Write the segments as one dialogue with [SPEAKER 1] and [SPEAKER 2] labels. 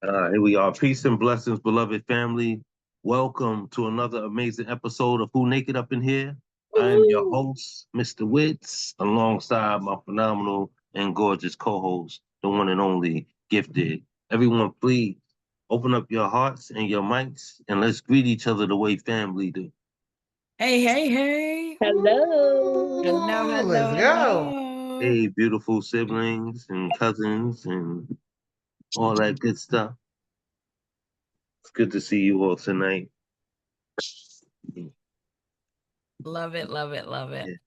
[SPEAKER 1] Here we are. Peace and blessings, beloved family. Welcome to another amazing episode of Who Naked Up in Here. I am your
[SPEAKER 2] Woo!
[SPEAKER 1] host, Mr. Witz, alongside my phenomenal and gorgeous co-host, the one and only Gifted. Everyone, please open up your hearts and your mics and let's greet each other the way family do.
[SPEAKER 3] Hey, hey, hey.
[SPEAKER 2] Hello.
[SPEAKER 3] Hello, hello,
[SPEAKER 2] Let's go.
[SPEAKER 3] hello.
[SPEAKER 1] Hey, beautiful siblings and cousins and all that good stuff. It's good to see you all tonight.
[SPEAKER 3] Love it, love it, love it.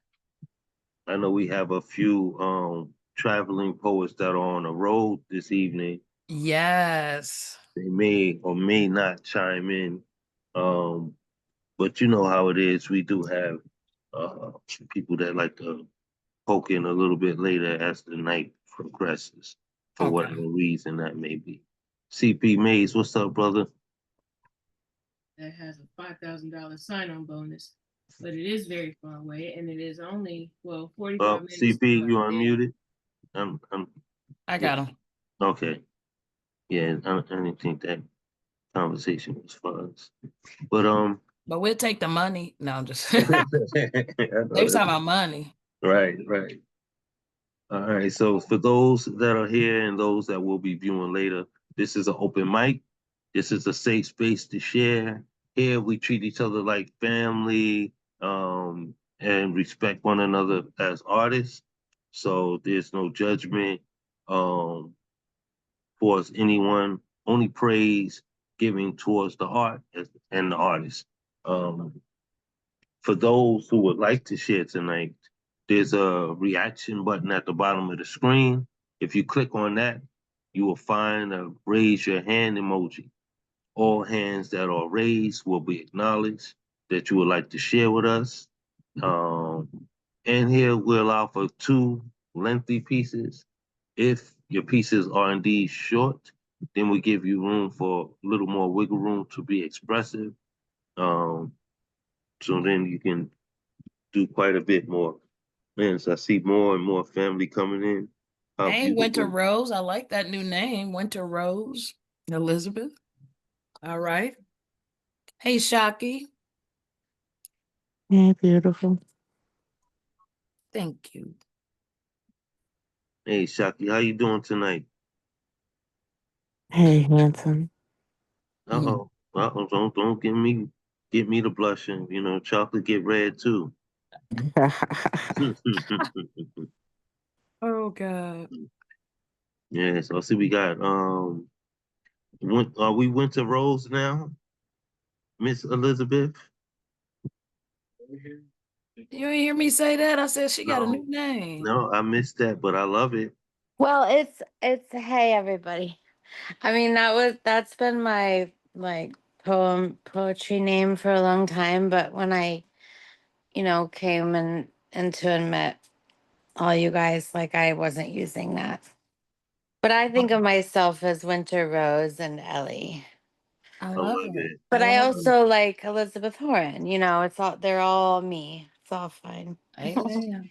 [SPEAKER 1] I know we have a few traveling poets that are on the road this evening.
[SPEAKER 3] Yes.
[SPEAKER 1] They may or may not chime in. Um, but you know how it is. We do have uh people that like to poke in a little bit later as the night progresses, for
[SPEAKER 3] Okay.
[SPEAKER 1] whatever reason that may be. CP Mays, what's up, brother?
[SPEAKER 4] That has a $5,000 sign-on bonus, but it is very far away, and it is only 45 minutes.
[SPEAKER 1] CP, you unmuted?
[SPEAKER 3] I got him.
[SPEAKER 1] Okay. Yeah, I didn't think that conversation was for us. But
[SPEAKER 3] But we'll take the money. No, I'm just
[SPEAKER 1] I
[SPEAKER 3] they
[SPEAKER 1] know
[SPEAKER 3] was talking
[SPEAKER 1] that.
[SPEAKER 3] about money.
[SPEAKER 1] Right, right. All right. So for those that are here and those that will be viewing later, this is an open mic. This is a safe space to share. Here we treat each other like family, and respect one another as artists. So there's no judgment um towards anyone, only praise giving towards the art and the artist. Um, for those who would like to share tonight, there's a reaction button at the bottom of the screen. If you click on that, you will find a raise your hand emoji. All hands that are raised will be acknowledged that you would like to share with us. Um, and here we allow for two lengthy pieces. If your pieces are indeed short, then we give you room for a little more wiggle room to be expressive. Um, so then you can do quite a bit more. Man, so I see more and more family coming in. How
[SPEAKER 3] Hey, Winter
[SPEAKER 1] beautiful.
[SPEAKER 3] Rose. I like that new name. Winter Rose. Elizabeth. All right. Hey, Shocky.
[SPEAKER 2] Hey, beautiful.
[SPEAKER 3] Thank you.
[SPEAKER 1] Hey, Shaki, how you doing tonight?
[SPEAKER 2] Hey, handsome.
[SPEAKER 1] Uh-oh. Uh-oh, don't get me the blushing. You know, chocolate get red too.
[SPEAKER 3] Oh, God.
[SPEAKER 1] Yeah, so I see we got are we Winter Rose now, Miss Elizabeth?
[SPEAKER 3] You didn't hear me say that? I said she got a
[SPEAKER 1] No,
[SPEAKER 3] new name.
[SPEAKER 1] no, I missed that, but I love it.
[SPEAKER 5] Well, it's hey everybody. I mean that's been my like poetry name for a long time, but when I, came into and met all you guys, like I wasn't using that. But I think of myself as Winter Rose and Ellie.
[SPEAKER 3] I
[SPEAKER 1] I
[SPEAKER 3] love
[SPEAKER 1] love
[SPEAKER 3] it.
[SPEAKER 1] it.
[SPEAKER 5] But
[SPEAKER 3] I
[SPEAKER 5] I
[SPEAKER 3] love it.
[SPEAKER 5] also like Elizabeth Horan, it's all they're all me. It's all fine.
[SPEAKER 3] Amen.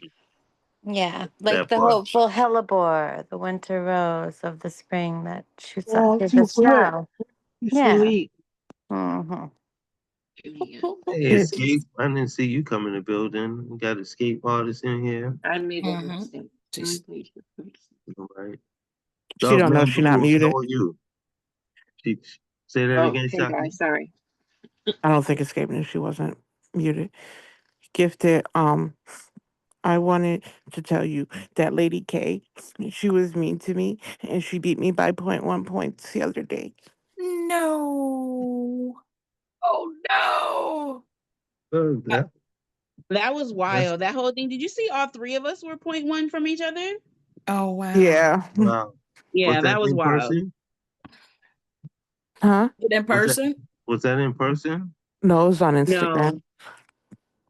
[SPEAKER 5] Yeah. Like
[SPEAKER 1] That
[SPEAKER 5] the
[SPEAKER 1] part.
[SPEAKER 5] hopeful hellebore, the winter rose of the spring that shoots up
[SPEAKER 2] Oh,
[SPEAKER 5] through
[SPEAKER 2] too
[SPEAKER 5] the
[SPEAKER 2] sweet.
[SPEAKER 5] snow.
[SPEAKER 2] Too
[SPEAKER 5] Yeah.
[SPEAKER 2] sweet.
[SPEAKER 5] hmm
[SPEAKER 1] Hey,
[SPEAKER 2] It's
[SPEAKER 1] Escape. I didn't see you come in the building. We got Escape artists in here.
[SPEAKER 6] I made a
[SPEAKER 3] Mm-hmm.
[SPEAKER 6] mistake.
[SPEAKER 3] She's
[SPEAKER 1] All right.
[SPEAKER 2] she
[SPEAKER 1] Dog
[SPEAKER 2] don't know
[SPEAKER 1] Man
[SPEAKER 2] she not
[SPEAKER 1] Blues, how
[SPEAKER 2] muted.
[SPEAKER 1] are you? She, say that
[SPEAKER 6] Oh,
[SPEAKER 1] again,
[SPEAKER 6] hey
[SPEAKER 1] Shaki.
[SPEAKER 6] guys, sorry.
[SPEAKER 2] I don't think Escape knew she wasn't muted. Gifted. I wanted to tell you that Lady K, she was mean to me and she beat me by 0.1 points the other day.
[SPEAKER 3] no. Oh no.
[SPEAKER 6] Uh,
[SPEAKER 1] That,
[SPEAKER 6] That was
[SPEAKER 1] that's
[SPEAKER 6] wild. That whole thing. Did you see all three of us were point one from each other?
[SPEAKER 3] Oh wow.
[SPEAKER 2] Yeah.
[SPEAKER 1] wow. Was
[SPEAKER 6] Yeah,
[SPEAKER 1] that
[SPEAKER 6] that was
[SPEAKER 1] in
[SPEAKER 6] wild.
[SPEAKER 1] person?
[SPEAKER 2] Huh?
[SPEAKER 3] Is it in
[SPEAKER 1] Was that
[SPEAKER 3] person?
[SPEAKER 1] was that in person?
[SPEAKER 2] No, it was on
[SPEAKER 6] No,
[SPEAKER 2] Instagram.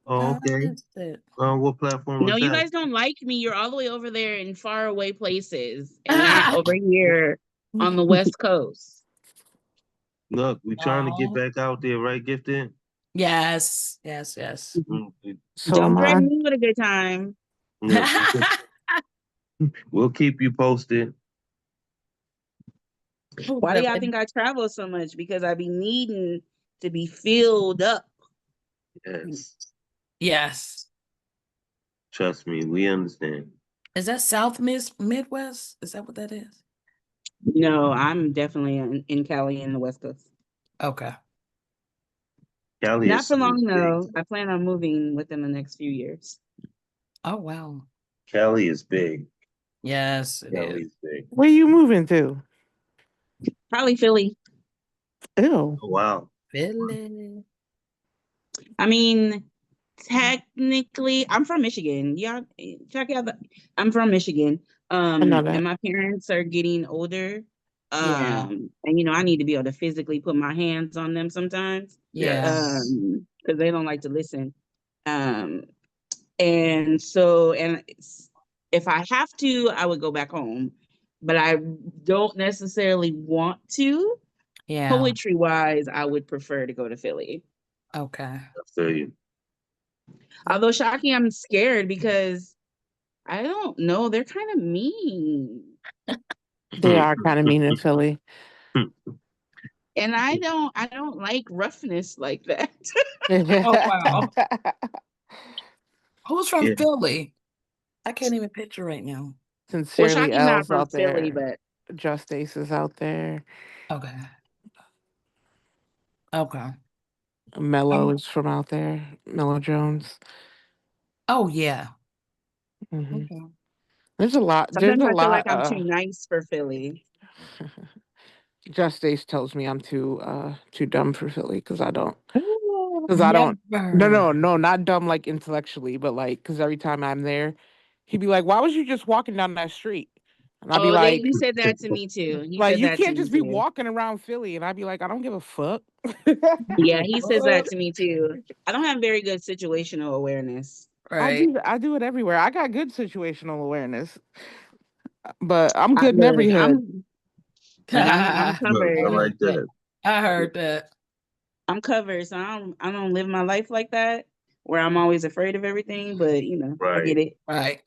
[SPEAKER 1] Oh,
[SPEAKER 3] Oh, I
[SPEAKER 1] okay.
[SPEAKER 3] missed it.
[SPEAKER 1] What platform
[SPEAKER 6] no,
[SPEAKER 1] was
[SPEAKER 6] you
[SPEAKER 1] that?
[SPEAKER 6] guys don't like me. You're all the way over there in far away places and not over here on the West Coast.
[SPEAKER 1] Look, we trying to get
[SPEAKER 3] Oh.
[SPEAKER 1] back out there, right, Gifted?
[SPEAKER 3] Yes, yes, yes.
[SPEAKER 2] So
[SPEAKER 6] Don't
[SPEAKER 2] am I.
[SPEAKER 6] threaten me with a good time.
[SPEAKER 1] Look, we'll keep you posted.
[SPEAKER 3] Oh,
[SPEAKER 6] Why do y'all
[SPEAKER 3] Billy.
[SPEAKER 6] think I travel so much? Because I be needing to be filled up.
[SPEAKER 1] Yes.
[SPEAKER 3] Yes.
[SPEAKER 1] Trust me, we understand.
[SPEAKER 3] Is that Midwest? Is that what that is?
[SPEAKER 6] No, I'm definitely in Cali in the West Coast.
[SPEAKER 3] Okay.
[SPEAKER 1] Cali
[SPEAKER 6] Not
[SPEAKER 1] is
[SPEAKER 6] for
[SPEAKER 1] so
[SPEAKER 6] long
[SPEAKER 1] big.
[SPEAKER 6] though. I plan on moving within the next few years.
[SPEAKER 3] Oh, wow.
[SPEAKER 1] Cali is big.
[SPEAKER 3] Yes, it
[SPEAKER 1] Cali
[SPEAKER 3] is.
[SPEAKER 1] is big.
[SPEAKER 2] Where you moving to?
[SPEAKER 6] Probably Philly.
[SPEAKER 2] Ew.
[SPEAKER 1] Oh, wow.
[SPEAKER 3] Billy.
[SPEAKER 6] I mean, technically, I'm from Michigan. Y'all check out I'm from Michigan.
[SPEAKER 2] I know that.
[SPEAKER 6] And my parents are getting older.
[SPEAKER 3] Yeah.
[SPEAKER 6] And you know, I need to be able to physically put my hands on them sometimes.
[SPEAKER 3] Yeah.
[SPEAKER 6] Because they don't like to listen. Um, and so, if I have to, I would go back home, but I don't necessarily want to.
[SPEAKER 3] Yeah.
[SPEAKER 6] Poetry wise, I would prefer to go to Philly.
[SPEAKER 3] Okay.
[SPEAKER 1] I feel you.
[SPEAKER 6] Although shocking, I'm scared because I don't know, they're kind of mean.
[SPEAKER 2] They are kind of mean in Philly.
[SPEAKER 6] And I don't like roughness like that.
[SPEAKER 3] Oh, wow. Who's from
[SPEAKER 1] Yeah.
[SPEAKER 3] Philly? I can't even picture right now.
[SPEAKER 6] Well,
[SPEAKER 2] Sincerely,
[SPEAKER 6] Shocky's not
[SPEAKER 2] L's
[SPEAKER 6] from
[SPEAKER 2] out
[SPEAKER 6] Philly,
[SPEAKER 2] there.
[SPEAKER 6] but
[SPEAKER 2] Justice is out there.
[SPEAKER 3] Okay. Okay.
[SPEAKER 2] Mello is from out there. Mello Jones.
[SPEAKER 3] Oh, yeah.
[SPEAKER 2] Hmm.
[SPEAKER 3] Okay.
[SPEAKER 2] There's a lot. There's
[SPEAKER 6] sometimes
[SPEAKER 2] a
[SPEAKER 6] I feel
[SPEAKER 2] lot.
[SPEAKER 6] like I'm too nice for Philly.
[SPEAKER 2] Justice tells me I'm too dumb for Philly because I don't.
[SPEAKER 3] Ooh,
[SPEAKER 2] Because I don't.
[SPEAKER 3] never.
[SPEAKER 2] No, not dumb like intellectually, but like because every time I'm there, he'd be like, "Why was you just walking down that street?" And I'd be
[SPEAKER 6] Oh,
[SPEAKER 2] like,
[SPEAKER 6] you said that to me too. He
[SPEAKER 2] "Like
[SPEAKER 6] said
[SPEAKER 2] you
[SPEAKER 6] that to
[SPEAKER 2] can't
[SPEAKER 6] me
[SPEAKER 2] just be
[SPEAKER 6] too.
[SPEAKER 2] walking around Philly." And I'd be like, "I don't give a fuck."
[SPEAKER 6] Yeah, he says that to me too. I don't have very good situational awareness.
[SPEAKER 3] Right.
[SPEAKER 2] I do it everywhere. I got good situational awareness, but I'm good in
[SPEAKER 6] Look,
[SPEAKER 2] every hood.
[SPEAKER 6] I'm
[SPEAKER 3] I
[SPEAKER 1] Look, I
[SPEAKER 6] covered.
[SPEAKER 1] like that.
[SPEAKER 3] heard that.
[SPEAKER 6] I'm covered, so I don't live my life like that where I'm always afraid of everything. But you know, I get
[SPEAKER 1] Right.
[SPEAKER 6] it.
[SPEAKER 3] Right.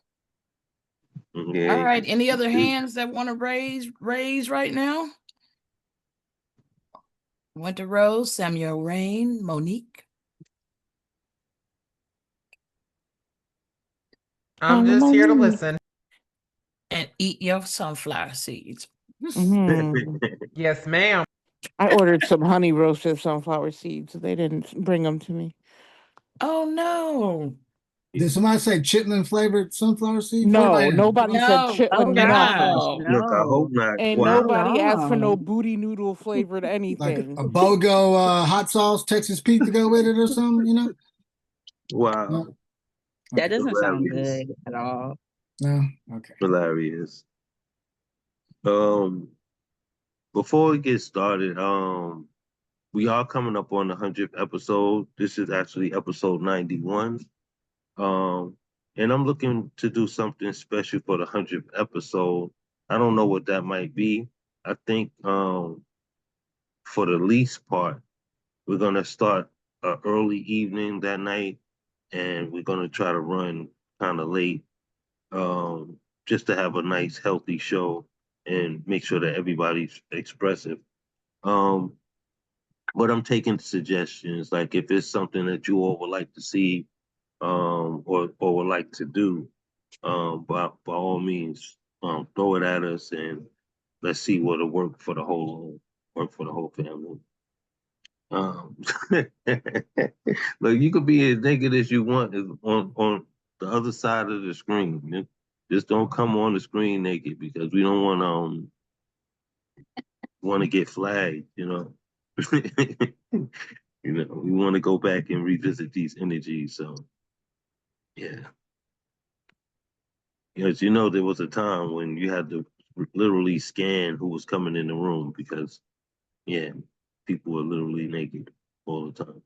[SPEAKER 1] Yeah.
[SPEAKER 3] All right. Any other
[SPEAKER 1] you-
[SPEAKER 3] hands that want to raise right now? Winter Rose, Samuel Rain, Monique.
[SPEAKER 7] I'm just here to listen.
[SPEAKER 3] And eat your sunflower seeds.
[SPEAKER 2] Mhm.
[SPEAKER 7] Yes, ma'am.
[SPEAKER 2] I ordered some honey roasted sunflower seeds. They didn't bring them to me.
[SPEAKER 3] Oh no.
[SPEAKER 8] Did somebody say chitlin flavored sunflower seeds? What
[SPEAKER 2] No,
[SPEAKER 8] I am?
[SPEAKER 2] nobody said
[SPEAKER 3] No,
[SPEAKER 6] Oh
[SPEAKER 2] chitlin
[SPEAKER 6] gosh,
[SPEAKER 2] nothing.
[SPEAKER 3] no.
[SPEAKER 1] Look, I hope
[SPEAKER 6] no.
[SPEAKER 1] not.
[SPEAKER 2] And
[SPEAKER 1] Wow.
[SPEAKER 2] nobody asked for no
[SPEAKER 6] wrong.
[SPEAKER 2] booty noodle flavored
[SPEAKER 8] Like
[SPEAKER 2] anything.
[SPEAKER 8] a BOGO hot sauce, Texas Pete to go with it or something, you know?
[SPEAKER 1] Wow.
[SPEAKER 8] No.
[SPEAKER 6] That
[SPEAKER 8] Okay.
[SPEAKER 6] doesn't sound
[SPEAKER 1] Hilarious.
[SPEAKER 6] good at all.
[SPEAKER 8] No. Okay.
[SPEAKER 1] Hilarious. Before we get started, we are coming up on the 100th episode. This is actually episode 91. And I'm looking to do something special for the 100th episode. I don't know what that might be. I think for the least part, we're gonna start early evening that night, and we're gonna try to run kind of late, just to have a nice, healthy show and make sure that everybody's expressive. Um, but I'm taking suggestions, like if it's something that you all would like to see, or would like to do, by all means, throw it at us and let's see what'll work for the whole family. Um, Look, you could be as naked as you want on the other side of the screen. Just don't come on the screen naked because we don't want to get flagged. You know, we want to go back and revisit these energies. So yeah, because there was a time when you had to literally scan who was coming in the room because yeah, people were literally naked all the time.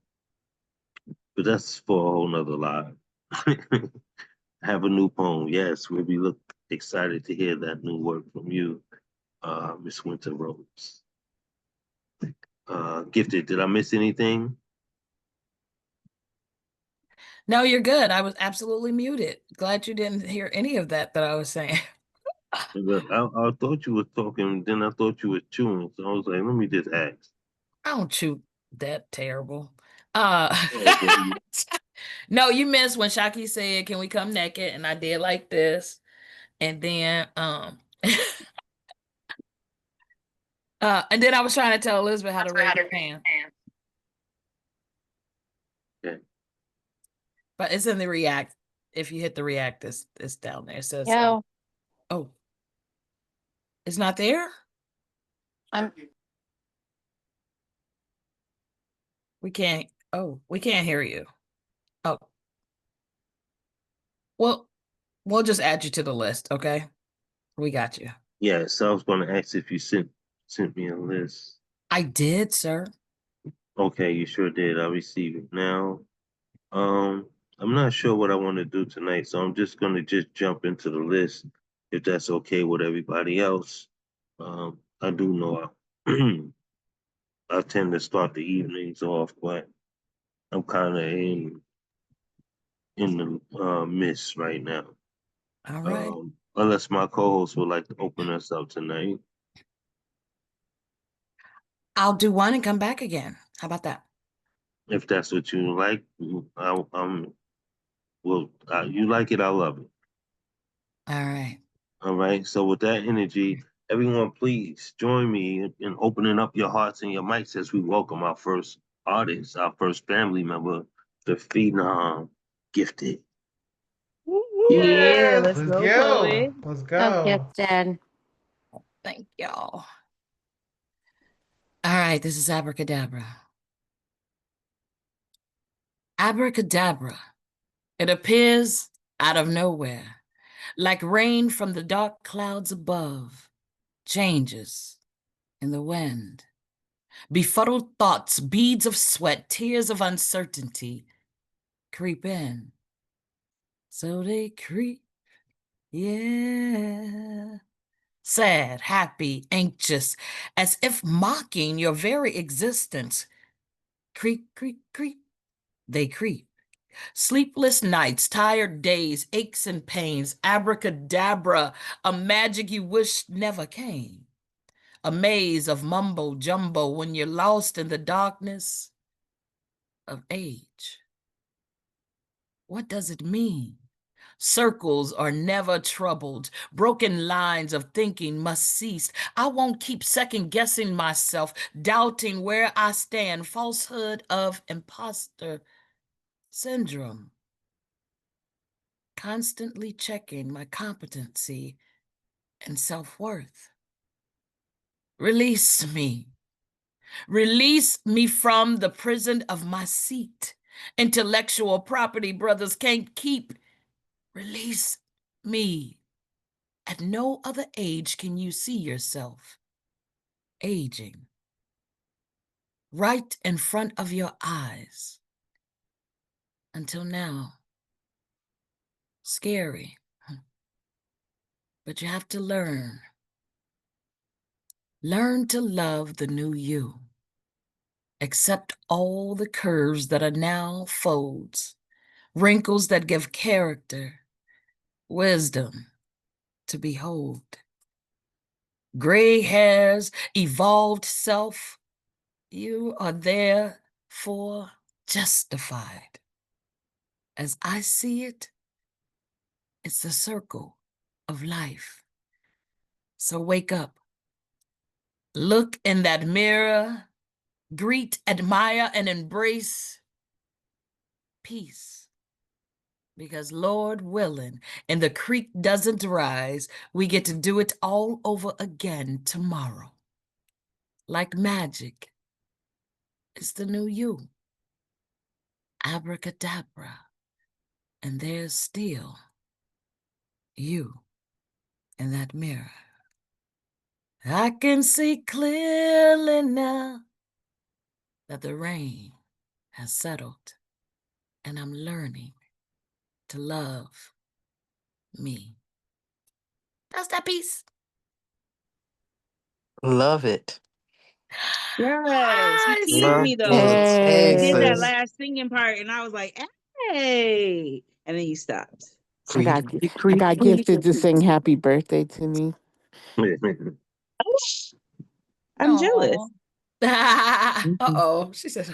[SPEAKER 1] But that's for a whole nother live. Have a new poem. Yes, we'll be excited to hear that new work from you, Miss Winter Rose. Gifted, did I miss anything?
[SPEAKER 3] No, you're good. I was absolutely muted. Glad you didn't hear any of that I was saying.
[SPEAKER 1] I thought you were talking, then I thought you were chewing. So I was like, let me just ask.
[SPEAKER 3] I don't chew that terrible.
[SPEAKER 1] Oh, then
[SPEAKER 3] No, you missed when Shaki said, "Can we come naked?" And I did like this, and then and then I was trying to tell Elizabeth how to raise her hand,
[SPEAKER 1] okay.
[SPEAKER 3] but it's in the react. If you hit the react, it's down there. It says,
[SPEAKER 5] Yo,
[SPEAKER 3] "Oh, it's not there."
[SPEAKER 5] I'm
[SPEAKER 3] We can't. Oh, we can't hear you. Oh, well, we'll just add you to the list. Okay, we got you.
[SPEAKER 1] Yeah, so I was gonna ask if you sent me a list.
[SPEAKER 3] I did, sir.
[SPEAKER 1] Okay, you sure did. I receive it now. Um, I'm not sure what I want to do tonight, so I'm just gonna just jump into the list if that's okay with everybody else. I do know I tend to start the evenings off, but I'm kind of in the mist right now.
[SPEAKER 3] All right.
[SPEAKER 1] Unless my co-host would like to open us up tonight.
[SPEAKER 3] I'll do one and come back again. How about that?
[SPEAKER 1] If that's what you like, well, you like it, I love it.
[SPEAKER 3] All right.
[SPEAKER 1] All right. So with that energy, everyone, please join me in opening up your hearts and your mics as we welcome our first artist, our first family member, the Phenom Gifted.
[SPEAKER 6] Yeah,
[SPEAKER 7] Yes,
[SPEAKER 6] let's
[SPEAKER 7] let's
[SPEAKER 6] go,
[SPEAKER 7] go.
[SPEAKER 6] poet.
[SPEAKER 7] Let's
[SPEAKER 5] so
[SPEAKER 7] go.
[SPEAKER 5] gifted.
[SPEAKER 3] Thank y'all. All right, this is abracadabra. Abracadabra. It appears out of nowhere, like rain from the dark clouds above, changes in the wind. Befuddled thoughts, beads of sweat, tears of uncertainty creep in. So they creep, yeah. Sad, happy, anxious, as if mocking your very existence. Creep, creep, creep, they creep. Sleepless nights, tired days, aches and pains, abracadabra, a magic you wish never came. A maze of mumbo jumbo when you're lost in the darkness of age. What does it mean? Circles are never troubled. Broken lines of thinking must cease. I won't keep second guessing myself, doubting where I stand. Falsehood of imposter syndrome. Constantly checking my competency and self-worth. Release me. Release me from the prison of my seat. Intellectual property brothers can't keep. Release me. At no other age can you see yourself aging. Right in front of your eyes. Until now. Scary. But you have to learn. Learn to love the new you. Accept all the curves that are now folds, wrinkles that give character, wisdom to behold. Gray hairs, evolved self, you are therefore justified. As I see it, it's the circle of life. So wake up, look in that mirror, greet, admire, and embrace peace. Because Lord willing, and the creek doesn't rise, we get to do it all over again tomorrow. Like magic, it's the new you. Abracadabra, and there's still you in that mirror. I can see clearly now that the rain has settled, and I'm learning to love me. That's that piece.
[SPEAKER 9] Love it.
[SPEAKER 6] Yes, you
[SPEAKER 3] Hi,
[SPEAKER 6] teased
[SPEAKER 9] Love
[SPEAKER 6] me
[SPEAKER 3] sis.
[SPEAKER 6] though.
[SPEAKER 9] it. Hey,
[SPEAKER 6] You did that
[SPEAKER 5] Hey.
[SPEAKER 9] sis.
[SPEAKER 6] last singing part, and I was like, "Hey!" And then you stopped.
[SPEAKER 2] I got
[SPEAKER 7] Creepy,
[SPEAKER 2] I got
[SPEAKER 7] creepy.
[SPEAKER 2] gifted to sing happy birthday to me.
[SPEAKER 6] I'm jealous.
[SPEAKER 3] Uh-oh. She said,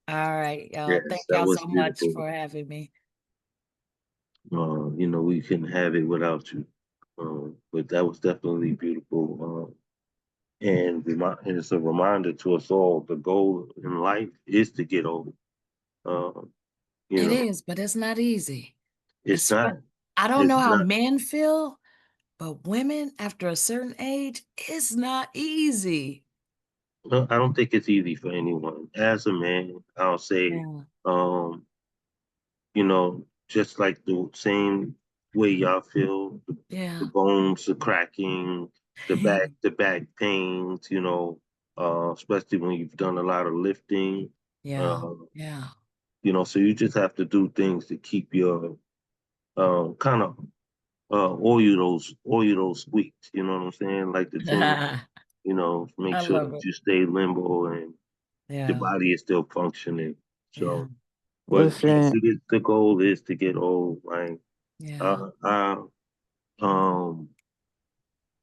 [SPEAKER 3] all right, y'all.
[SPEAKER 1] Yes,
[SPEAKER 3] Thank
[SPEAKER 1] that
[SPEAKER 3] y'all
[SPEAKER 1] was
[SPEAKER 3] so much
[SPEAKER 1] beautiful.
[SPEAKER 3] for having me.
[SPEAKER 1] You know, we couldn't have it without you. But that was definitely beautiful. And it's a reminder to us all: the goal in life is to get old. Um, you
[SPEAKER 3] It
[SPEAKER 1] know,
[SPEAKER 3] is, but it's not easy.
[SPEAKER 1] it's
[SPEAKER 3] It's,
[SPEAKER 1] not.
[SPEAKER 3] I don't
[SPEAKER 1] It's
[SPEAKER 3] know how
[SPEAKER 1] not.
[SPEAKER 3] men feel, but women after a certain age, it's not easy.
[SPEAKER 1] No, I don't think it's easy for anyone. As a man, I'll say,
[SPEAKER 3] Yeah.
[SPEAKER 1] um, you know, just like the same way y'all feel, the
[SPEAKER 3] Yeah.
[SPEAKER 1] bones are cracking, the back pains, you know, especially when you've done a lot of lifting.
[SPEAKER 3] Yeah.
[SPEAKER 1] Uh,
[SPEAKER 3] Yeah.
[SPEAKER 1] you know, so you just have to do things to keep your kind of oil those squeaks, you know what I'm saying? Like the thing, you know, make
[SPEAKER 3] I
[SPEAKER 1] sure
[SPEAKER 3] love
[SPEAKER 1] that
[SPEAKER 3] it.
[SPEAKER 1] you stay limber and the
[SPEAKER 3] Yeah.
[SPEAKER 1] body is still functioning.
[SPEAKER 3] Yeah.
[SPEAKER 1] So, but yes,
[SPEAKER 2] Listen,
[SPEAKER 1] the goal is to get old. Like
[SPEAKER 3] Yeah.
[SPEAKER 1] I um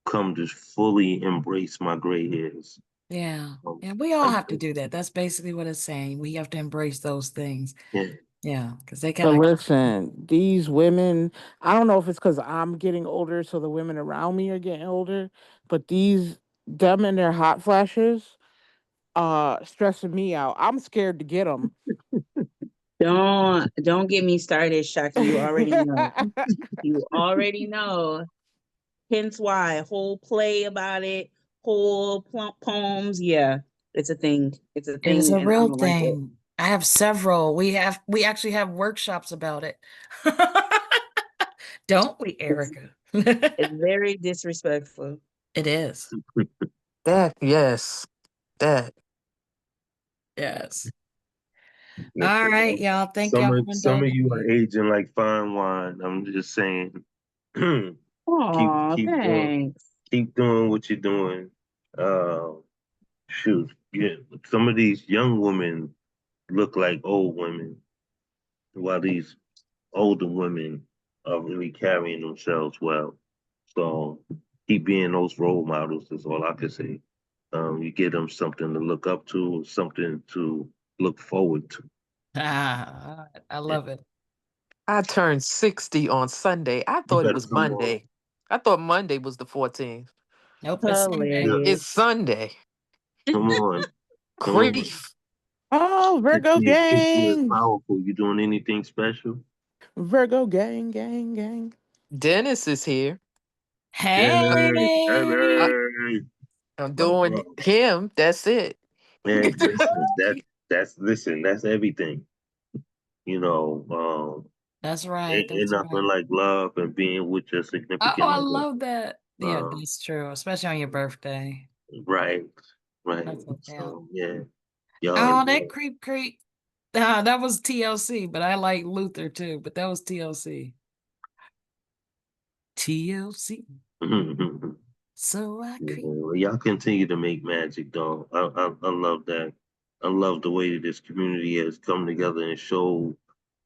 [SPEAKER 1] come to fully embrace my gray hairs.
[SPEAKER 3] Yeah.
[SPEAKER 1] Um,
[SPEAKER 3] And we all
[SPEAKER 1] I,
[SPEAKER 3] have to do that. That's basically what it's saying. We have to embrace those things.
[SPEAKER 1] yeah,
[SPEAKER 3] Yeah. Because they
[SPEAKER 2] but
[SPEAKER 3] kind of,
[SPEAKER 2] listen, these women, I don't know if it's because I'm getting older, so the women around me are getting older, but them and their hot flashes, stressing me out. I'm scared to get them.
[SPEAKER 6] Don't get me started, Shaka. You already know. You already know. Hence why whole play about it, whole plump poems. Yeah, it's a thing. It's a
[SPEAKER 3] it is
[SPEAKER 6] thing,
[SPEAKER 3] a
[SPEAKER 6] and I
[SPEAKER 3] real
[SPEAKER 6] don't like it.
[SPEAKER 3] thing. I have several. We actually have workshops about it. Don't we,
[SPEAKER 6] It's
[SPEAKER 3] Erica?
[SPEAKER 6] it's very disrespectful.
[SPEAKER 3] It is.
[SPEAKER 7] That, yes, that.
[SPEAKER 3] Yes. All
[SPEAKER 1] listen,
[SPEAKER 3] right, y'all. Thank y'all for
[SPEAKER 1] some of
[SPEAKER 3] indulging
[SPEAKER 1] you are
[SPEAKER 3] me.
[SPEAKER 1] aging like fine wine. I'm just saying,
[SPEAKER 6] Oh,
[SPEAKER 1] keep doing
[SPEAKER 6] thanks.
[SPEAKER 1] what you're doing. Uh, shoot, yeah, some of these young women look like old women, while these older women are really carrying themselves well. So keep being those role models is all I can say. You give them something to look up to, something to look forward to.
[SPEAKER 3] I
[SPEAKER 1] Yeah.
[SPEAKER 3] love it.
[SPEAKER 7] I turned 60 on Sunday. I
[SPEAKER 1] You
[SPEAKER 7] thought it
[SPEAKER 1] better
[SPEAKER 7] was
[SPEAKER 1] come on.
[SPEAKER 7] Monday. I thought Monday was the 14th.
[SPEAKER 3] Nope, it's Sunday.
[SPEAKER 1] Yeah,
[SPEAKER 6] Hilarious.
[SPEAKER 7] It's Sunday.
[SPEAKER 1] come on. Come on.
[SPEAKER 7] Grief.
[SPEAKER 2] Oh, Virgo
[SPEAKER 1] 60 is
[SPEAKER 2] gang.
[SPEAKER 1] powerful. You doing anything special?
[SPEAKER 2] Virgo gang, gang, gang.
[SPEAKER 7] Dennis is here.
[SPEAKER 1] Hey,
[SPEAKER 3] Hey.
[SPEAKER 7] I,
[SPEAKER 1] hey,
[SPEAKER 7] I'm
[SPEAKER 1] my
[SPEAKER 7] doing
[SPEAKER 1] brother.
[SPEAKER 7] him. That's it.
[SPEAKER 1] Hey, listen, listen, that's everything. You know,
[SPEAKER 3] That's right.
[SPEAKER 1] ain't
[SPEAKER 3] That's
[SPEAKER 1] nothing
[SPEAKER 3] right.
[SPEAKER 1] like love and being with your
[SPEAKER 3] Oh,
[SPEAKER 1] significant
[SPEAKER 3] I
[SPEAKER 1] other.
[SPEAKER 3] love that. Yeah,
[SPEAKER 1] Uh,
[SPEAKER 3] that's true. Especially on your birthday.
[SPEAKER 1] right, right.
[SPEAKER 3] That's what, yeah.
[SPEAKER 1] So yeah, y'all,
[SPEAKER 3] Oh, that creep. Ah, that was TLC, but I like Luther too, but that was TLC. TLC. So I
[SPEAKER 1] yeah,
[SPEAKER 3] creep.
[SPEAKER 1] well, y'all continue to make magic, dog. I love that. I love the way that this community has come together and showed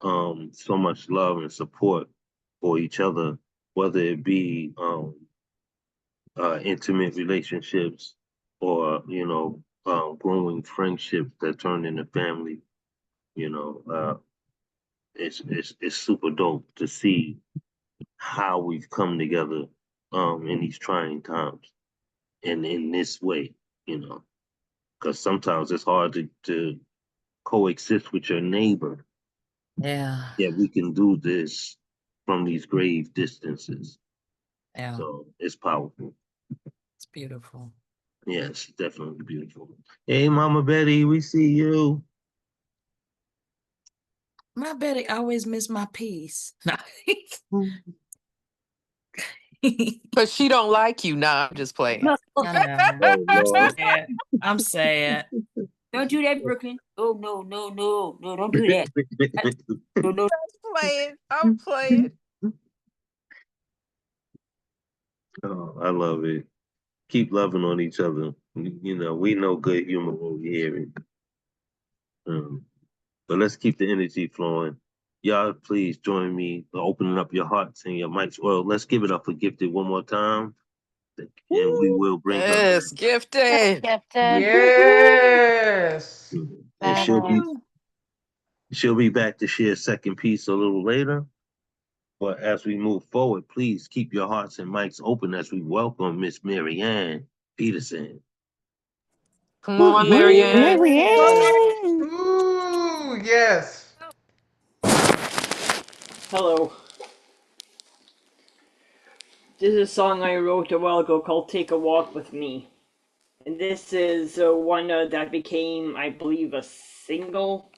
[SPEAKER 1] so much love and support for each other, whether it be intimate relationships or growing friendships that turn into family. You know, it's super dope to see how we've come together in these trying times and in this way. You know, because sometimes it's hard to coexist with your neighbor.
[SPEAKER 3] Yeah.
[SPEAKER 1] Yet we can do this from these grave distances.
[SPEAKER 3] Yeah.
[SPEAKER 1] So it's powerful.
[SPEAKER 3] It's beautiful.
[SPEAKER 1] Yes, definitely beautiful. Hey, Mama Betty, we see you.
[SPEAKER 3] My Betty always miss my piece.
[SPEAKER 7] Because she don't like you. Nah, I'm just playing.
[SPEAKER 3] I know.
[SPEAKER 1] Oh
[SPEAKER 3] I'm
[SPEAKER 1] Lord.
[SPEAKER 3] sad. I'm sad.
[SPEAKER 9] Don't do that, Brooklyn. Oh no, don't do that. No, no.
[SPEAKER 7] Playing. I'm playing.
[SPEAKER 1] Oh, I love it. Keep loving on each other. You know, we know good humor when we hear it. But let's keep the energy flowing. y'all please join me in opening up your hearts and your mics. Well, let's give it up for Gifted one more time. And we will bring her.
[SPEAKER 7] Yes, gifted.
[SPEAKER 5] Gifted.
[SPEAKER 10] Yes.
[SPEAKER 1] And she'll be back to share a second piece a little later. But as we move forward, please keep your hearts and mics open as we welcome Miss Mary Ann Peterson.
[SPEAKER 7] Come on, Marianne.
[SPEAKER 2] Marianne.
[SPEAKER 10] Ooh, yes.
[SPEAKER 9] Hello. This is a song I wrote a while ago called Take a Walk With Me. And this is one that became, I believe, a single.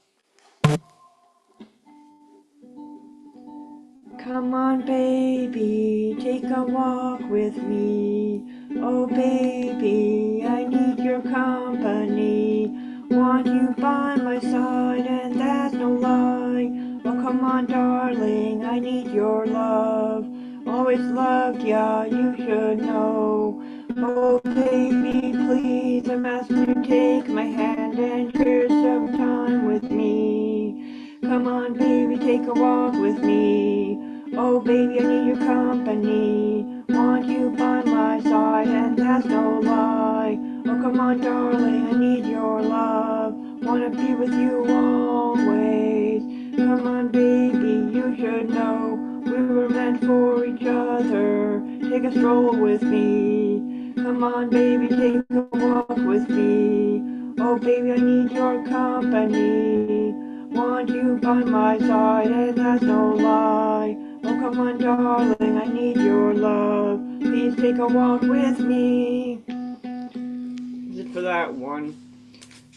[SPEAKER 9] Come on, baby, take a walk with me. Oh, baby, I need your company. Want you by my side, and that's no lie. Oh, come on, darling, I need your love. Always loved ya, you should know. Oh, baby, please, I'm asking you to take my hand and share some time with me. Come on, baby, take a walk with me. Oh, baby, I need your company. Want you by my side, and that's no lie. Oh, come on, darling, I need your love. Wanna be with you always. Come on, baby, you should know we were meant for each other. Take a stroll with me. Come on, baby, take a walk with me. Oh, baby, I need your company. Want you by my side, and that's no lie. Oh, come on, darling, I need your love. Please take a walk with me. This is for that one.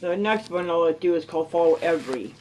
[SPEAKER 9] The next one I'll do is called Follow Every.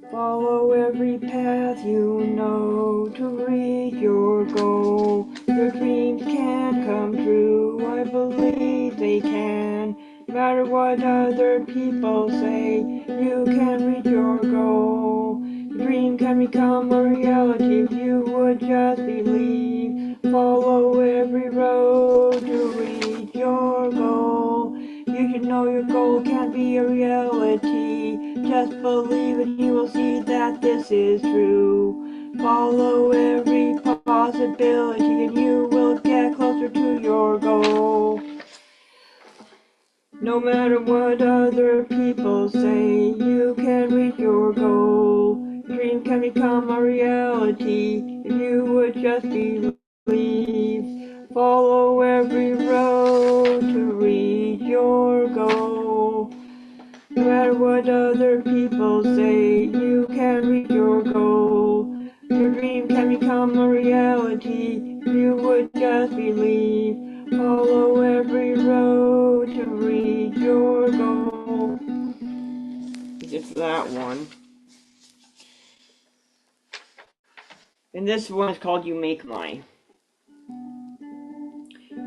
[SPEAKER 9] Follow every path you know to reach your goal. Your dreams can come true, I believe they can. No matter what other people say, you can reach your goal. Your dream can become a reality if you would just believe. Follow every road to reach your goal. You should know your goal can be a reality. Just believe and you will see that this is true. Follow every possibility and you will get closer to your goal. No matter what other people say, you can reach your goal. Dream can become a reality if you would just believe. Follow every road to reach your goal. No matter what other people say, you can reach your goal. Your dream can become a reality if you would just believe. Follow every road to reach your goal. Just that one. And this one is called You Make My.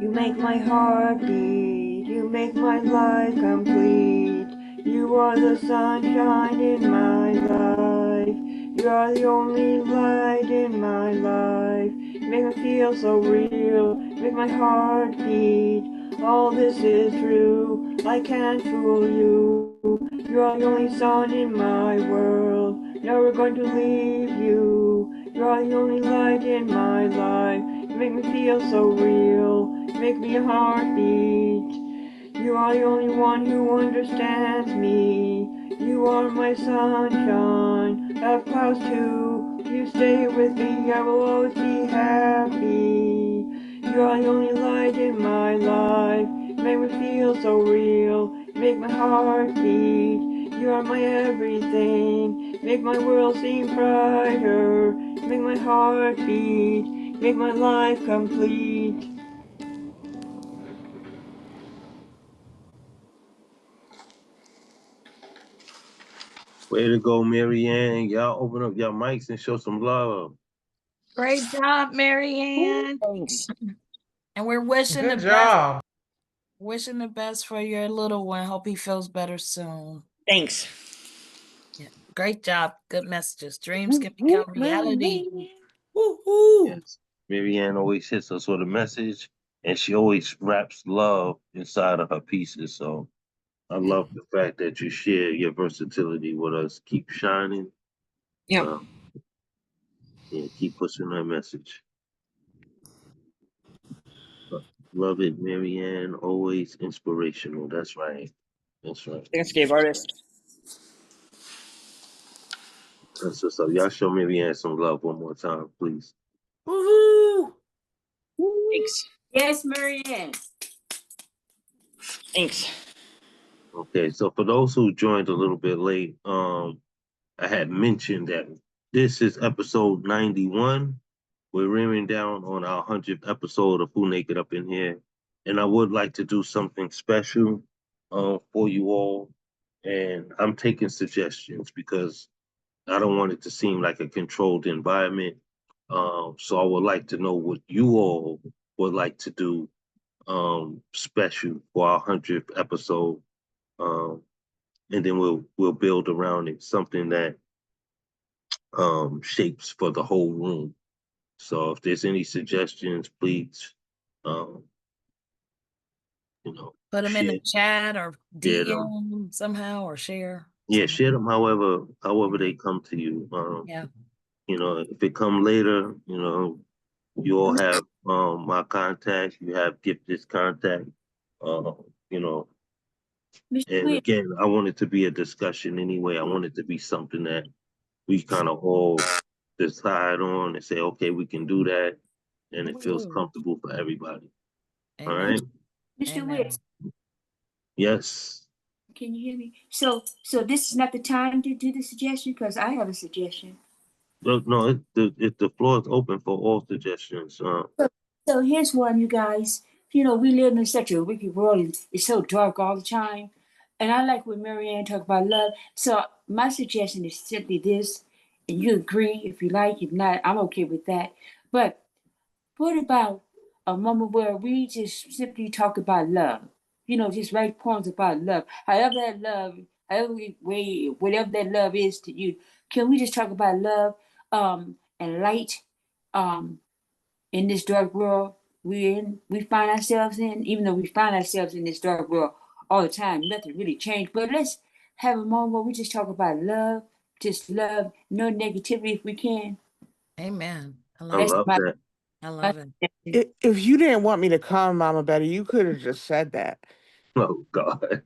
[SPEAKER 9] You make my heart beat, you make my life complete. You are the sunshine in my life. You are the only light in my life. You make me feel so real, you make my heart beat. All this is true, I can't fool you. You are the only sun in my world, never going to leave you. You are the only light in my life. You make me feel so real, make me a heartbeat. You are the only one who understands me. You are my sunshine, have clouds too. If you stay with me, I will always be happy. You are the only light in my life. You make me feel so real, you make my heart beat. You are my everything, you make my world seem brighter. You make my heart beat, you make my life complete.
[SPEAKER 1] Way to go, Mary Ann. Y'all open up your mics and show some love.
[SPEAKER 3] Great job, Marianne.
[SPEAKER 9] Thanks.
[SPEAKER 3] And we're wishing
[SPEAKER 10] Good
[SPEAKER 3] the
[SPEAKER 10] job.
[SPEAKER 3] best. Wishing the best for your little one. Hope he feels better soon.
[SPEAKER 9] Thanks.
[SPEAKER 3] Yeah. Great job. Good messages. Dreams can become reality.
[SPEAKER 9] Woo-hoo.
[SPEAKER 1] Yes. Mary Ann always hits us with a message, and she always wraps love inside of her pieces. So I love the fact that you share your versatility with us. Keep shining.
[SPEAKER 9] Yep.
[SPEAKER 1] Yeah, keep pushing that message. Love it, Marianne. Always inspirational. That's right. That's right.
[SPEAKER 9] Thanks, Gabe artist.
[SPEAKER 1] That's what's up. Y'all show Marianne some love one more time, please.
[SPEAKER 9] Woohoo! Thanks. Yes, Marianne. Thanks.
[SPEAKER 1] Okay, so for those who joined a little bit late, I had mentioned that this is episode 91. We're rearing down on our 100th episode of Who Naked Up in Here. And I would like to do something special for you all. And I'm taking suggestions because I don't want it to seem like a controlled environment. So I would like to know what you all would like to do special for our 100th episode. And then we'll build around it something that shapes for the whole room. So if there's any suggestions, please, um,
[SPEAKER 3] Put them in
[SPEAKER 1] share,
[SPEAKER 3] the chat or
[SPEAKER 1] share them.
[SPEAKER 3] DM somehow or share.
[SPEAKER 1] Yeah,
[SPEAKER 3] somehow.
[SPEAKER 1] share them however they come to you.
[SPEAKER 3] Yeah.
[SPEAKER 1] If it come later, you all have my contact. You have Gifted's contact. You know,
[SPEAKER 9] Mr.
[SPEAKER 1] and
[SPEAKER 9] Witt,
[SPEAKER 1] again, I want it to be a discussion anyway. I want it to be something that we kind of all decide on and say, okay, we can do that, and it feels
[SPEAKER 3] Woo.
[SPEAKER 1] comfortable for everybody. All
[SPEAKER 3] Amen.
[SPEAKER 1] right?
[SPEAKER 9] Mr.
[SPEAKER 3] Amen.
[SPEAKER 9] Witt,
[SPEAKER 1] Yes.
[SPEAKER 9] can you hear me? So this is not the time to do the suggestion because I have a suggestion.
[SPEAKER 1] No, the floor is open for all suggestions.
[SPEAKER 9] So here's one, you guys. We live in such a wicked world. And it's so dark all the time. And I like when Marianne talked about love. So my suggestion is simply this, and you agree if you like, if not, I'm okay with that. But what about a moment where we just simply talk about love? Just write poems about love. Whatever that love is to you. Can we just talk about love and light? In this dark world we find ourselves in, even though we find ourselves in this dark world all the time, nothing really changed. But let's have a moment where we just talk about love, just love, no negativity if we can.
[SPEAKER 3] Amen. I
[SPEAKER 1] I
[SPEAKER 3] love it.
[SPEAKER 1] love that.
[SPEAKER 3] I love it.
[SPEAKER 2] If you didn't want me to come, Mama Betty, you could have just said that.
[SPEAKER 1] Oh God.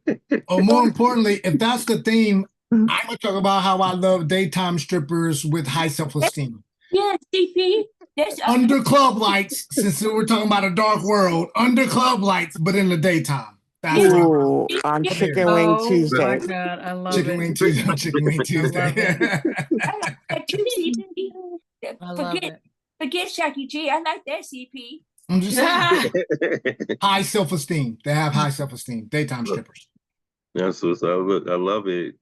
[SPEAKER 8] Or more importantly, if that's the theme, I'm gonna talk about how I love daytime strippers with high self-esteem.
[SPEAKER 9] Yes, CP. That's
[SPEAKER 8] Under club lights, since we're talking about a dark world, under club lights, but in the daytime. That's
[SPEAKER 9] Yeah.
[SPEAKER 8] what
[SPEAKER 2] Ooh, on
[SPEAKER 9] Yeah.
[SPEAKER 2] Chicken Wing
[SPEAKER 3] Oh my
[SPEAKER 2] Tuesday.
[SPEAKER 3] God. I love
[SPEAKER 8] Chicken
[SPEAKER 3] it.
[SPEAKER 8] Wing Tuesday. Chicken Wing Tuesday.
[SPEAKER 3] love
[SPEAKER 9] I like that too, CP.
[SPEAKER 3] I love it.
[SPEAKER 9] Forget Shaki G. I like that, CP.
[SPEAKER 8] I'm just saying. High self-esteem. They have high self-esteem. Daytime strippers.
[SPEAKER 1] That's what's up. Look, I love it.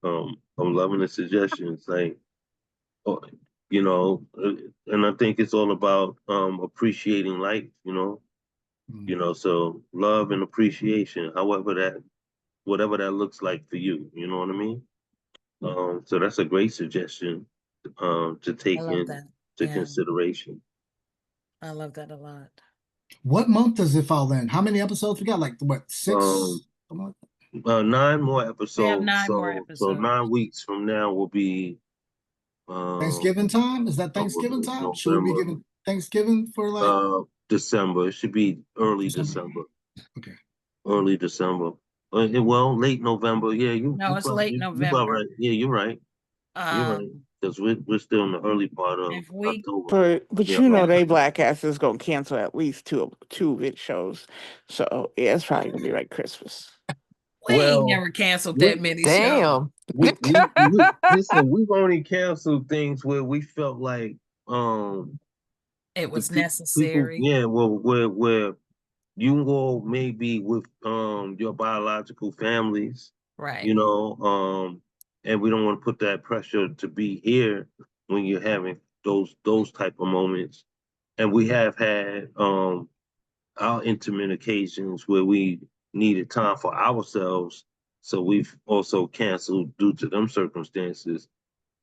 [SPEAKER 1] I'm loving the suggestions. Like, oh, and I think it's all about appreciating life. So love and appreciation, whatever that looks like for you. You know what I mean? So that's a great suggestion to
[SPEAKER 3] I
[SPEAKER 1] take
[SPEAKER 3] love that.
[SPEAKER 1] into
[SPEAKER 3] Yeah.
[SPEAKER 1] consideration.
[SPEAKER 3] I love that a lot.
[SPEAKER 8] What month does it fall in? How many episodes we got? Like what, 6?
[SPEAKER 1] 9 more episodes.
[SPEAKER 3] We have 9 more
[SPEAKER 1] So
[SPEAKER 3] episodes.
[SPEAKER 1] 9 weeks from now will be
[SPEAKER 8] Thanksgiving time? Is that Thanksgiving time? Should we be
[SPEAKER 1] November.
[SPEAKER 8] giving Thanksgiving for like
[SPEAKER 1] December. It should be early December.
[SPEAKER 8] Okay.
[SPEAKER 1] Early December. Well, late November. Yeah,
[SPEAKER 3] No, it's late
[SPEAKER 1] you about
[SPEAKER 3] November.
[SPEAKER 1] right. Yeah, you're right. You're right. Because we're still in the early part of
[SPEAKER 3] If we-
[SPEAKER 1] October.
[SPEAKER 2] But
[SPEAKER 1] Yeah.
[SPEAKER 2] they black asses gonna cancel at least two of its shows. So yeah, it's probably gonna be like Christmas.
[SPEAKER 3] We ain't
[SPEAKER 1] Well,
[SPEAKER 3] never canceled that many shows.
[SPEAKER 7] Damn.
[SPEAKER 1] Listen, we've only canceled things where we felt like
[SPEAKER 3] It was
[SPEAKER 1] people,
[SPEAKER 3] necessary.
[SPEAKER 1] yeah, well, where you all may be with your biological families,
[SPEAKER 3] Right.
[SPEAKER 1] And we don't want to put that pressure to be here when you're having those type of moments. And we have had our intimate occasions where we needed time for ourselves, so we've also canceled due to them circumstances.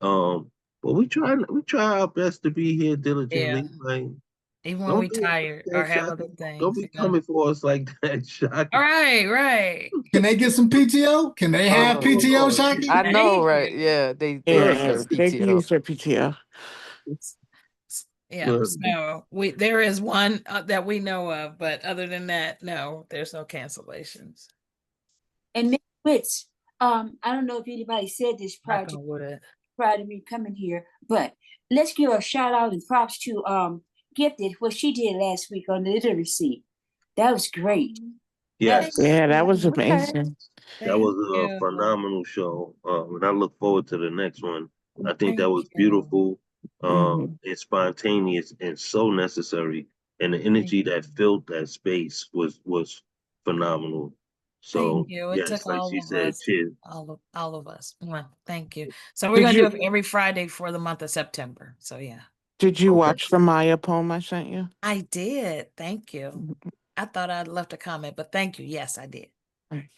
[SPEAKER 1] But we try our best to be here diligently.
[SPEAKER 3] Yeah.
[SPEAKER 1] Like,
[SPEAKER 3] Even when
[SPEAKER 1] Don't
[SPEAKER 3] we
[SPEAKER 1] do it
[SPEAKER 3] tired
[SPEAKER 1] like
[SPEAKER 3] or
[SPEAKER 1] that,
[SPEAKER 3] have
[SPEAKER 1] Shaka.
[SPEAKER 3] other
[SPEAKER 1] Don't
[SPEAKER 3] things,
[SPEAKER 1] be
[SPEAKER 3] you know.
[SPEAKER 1] coming for us like that, Shaka.
[SPEAKER 3] All right, right.
[SPEAKER 8] Can they get some PTO? Can they have
[SPEAKER 1] Oh,
[SPEAKER 8] PTO,
[SPEAKER 1] Lord.
[SPEAKER 8] Shaki?
[SPEAKER 7] I know,
[SPEAKER 3] Thank
[SPEAKER 7] right?
[SPEAKER 3] you.
[SPEAKER 7] Yeah, they
[SPEAKER 2] Yeah,
[SPEAKER 7] deserve
[SPEAKER 2] they can
[SPEAKER 7] PTO.
[SPEAKER 2] use their PTO.
[SPEAKER 3] Yeah,
[SPEAKER 1] Good.
[SPEAKER 3] so there is one that we know of, but other than that, no, there's no cancellations.
[SPEAKER 9] And Miss Witz, I don't know if anybody said this
[SPEAKER 3] Knock on wood.
[SPEAKER 9] prior to me coming here, but let's give a shout out and props to Gifted, what she did last week on the literacy. That was great.
[SPEAKER 1] Yes,
[SPEAKER 2] Yeah, that was
[SPEAKER 3] Okay.
[SPEAKER 2] amazing.
[SPEAKER 1] that was
[SPEAKER 3] Thank
[SPEAKER 1] a
[SPEAKER 3] you.
[SPEAKER 1] phenomenal show. And I look forward to the next one. I think that
[SPEAKER 3] Thank
[SPEAKER 1] was
[SPEAKER 3] you.
[SPEAKER 1] beautiful,
[SPEAKER 2] Mhm.
[SPEAKER 1] and spontaneous and so necessary. And the energy that filled that space was phenomenal. So
[SPEAKER 3] Thank you. It
[SPEAKER 1] yes,
[SPEAKER 3] took
[SPEAKER 1] like
[SPEAKER 3] all
[SPEAKER 1] she
[SPEAKER 3] of
[SPEAKER 1] said,
[SPEAKER 3] us,
[SPEAKER 1] cheers.
[SPEAKER 3] all of us. Mwah. Thank you. So we're
[SPEAKER 2] Did
[SPEAKER 3] gonna do it
[SPEAKER 2] you
[SPEAKER 3] every Friday for the month of September. So yeah.
[SPEAKER 2] did you
[SPEAKER 1] Okay.
[SPEAKER 2] watch the Maya poem I sent you?
[SPEAKER 3] I did. Thank you.
[SPEAKER 2] Mhm.
[SPEAKER 3] I thought I'd left a comment, but thank you. Yes, I did.
[SPEAKER 2] Right.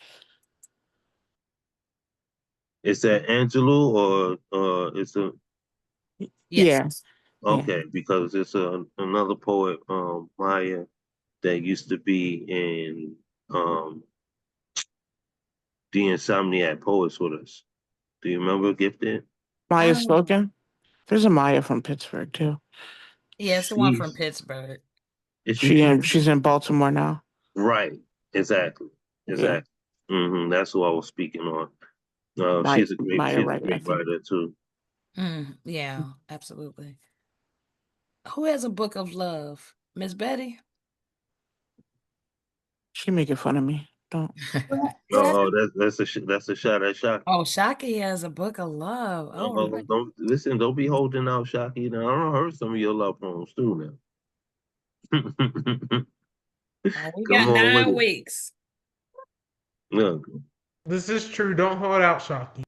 [SPEAKER 1] Is that Angelo or it's a
[SPEAKER 3] Yes.
[SPEAKER 2] Yeah.
[SPEAKER 1] okay, because it's another poet, Maya, that used to be in the Insomniac Poets with us. Do you remember Gifted?
[SPEAKER 2] Maya
[SPEAKER 3] Oh,
[SPEAKER 2] spoken. There's a Maya from Pittsburgh too.
[SPEAKER 3] yeah, it's the one from
[SPEAKER 1] She's
[SPEAKER 3] Pittsburgh.
[SPEAKER 1] is she?
[SPEAKER 2] She's in Baltimore now.
[SPEAKER 1] Right. Exactly.
[SPEAKER 2] Yeah.
[SPEAKER 1] Exactly. That's who I was speaking on.
[SPEAKER 2] Maya, Maya
[SPEAKER 1] She's a
[SPEAKER 2] Wright, I
[SPEAKER 1] great
[SPEAKER 2] think.
[SPEAKER 1] writer too.
[SPEAKER 3] Yeah, absolutely. Who has a book of love? Miss Betty?
[SPEAKER 2] She making fun of me. Don't.
[SPEAKER 1] Oh, that's a shot at Shocky.
[SPEAKER 3] Oh, Shaki has a book of love. Oh, right.
[SPEAKER 1] Don't listen. Don't be holding out Shocky. Now I don't heard some of your love poems too. Now,
[SPEAKER 3] Oh, we
[SPEAKER 1] come
[SPEAKER 3] got
[SPEAKER 1] on with
[SPEAKER 3] 9
[SPEAKER 1] it.
[SPEAKER 3] weeks.
[SPEAKER 1] Look,
[SPEAKER 10] This is true. Don't hold out, Shocky.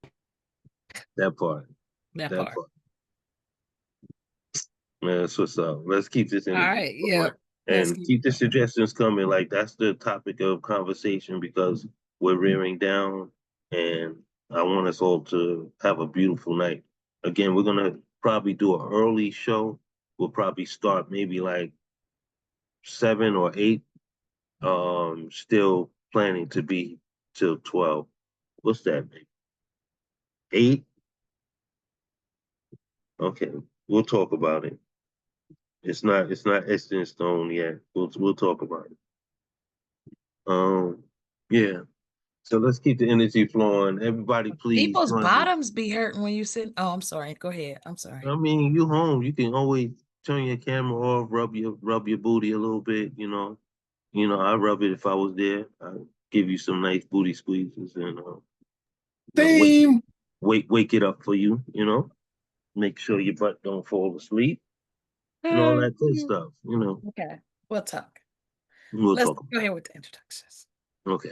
[SPEAKER 1] that part.
[SPEAKER 3] That
[SPEAKER 1] That
[SPEAKER 3] part.
[SPEAKER 1] part. Man, that's what's up. Let's keep this
[SPEAKER 3] All
[SPEAKER 1] energy
[SPEAKER 3] right.
[SPEAKER 1] flowing
[SPEAKER 3] Yeah. Let's
[SPEAKER 1] and
[SPEAKER 3] keep
[SPEAKER 1] keep the
[SPEAKER 3] going.
[SPEAKER 1] suggestions coming. Like that's the topic of conversation because we're rearing down, and I want us all to have a beautiful night. Again, we're gonna probably do an early show. We'll probably start maybe like 7 or 8. Still planning to be till 12. What's that, maybe 8? Okay, we'll talk about it. It's not etched in stone yet. We'll talk about it. Yeah. So let's keep the energy flowing. Everybody, please
[SPEAKER 3] People's
[SPEAKER 1] join me.
[SPEAKER 3] bottoms be hurting when you sit. Oh, I'm sorry. Go ahead. I'm sorry.
[SPEAKER 1] I mean, you home. You can always turn your camera off, rub your booty a little bit. I rub it if I was there. I give you some nice booty squeezes and wake
[SPEAKER 8] Theme.
[SPEAKER 1] wake it up for you. Make sure your butt don't fall asleep and all that good stuff.
[SPEAKER 3] Okay. We'll talk.
[SPEAKER 1] We'll
[SPEAKER 3] Let's
[SPEAKER 1] talk.
[SPEAKER 3] go ahead with the introductions.
[SPEAKER 1] Okay.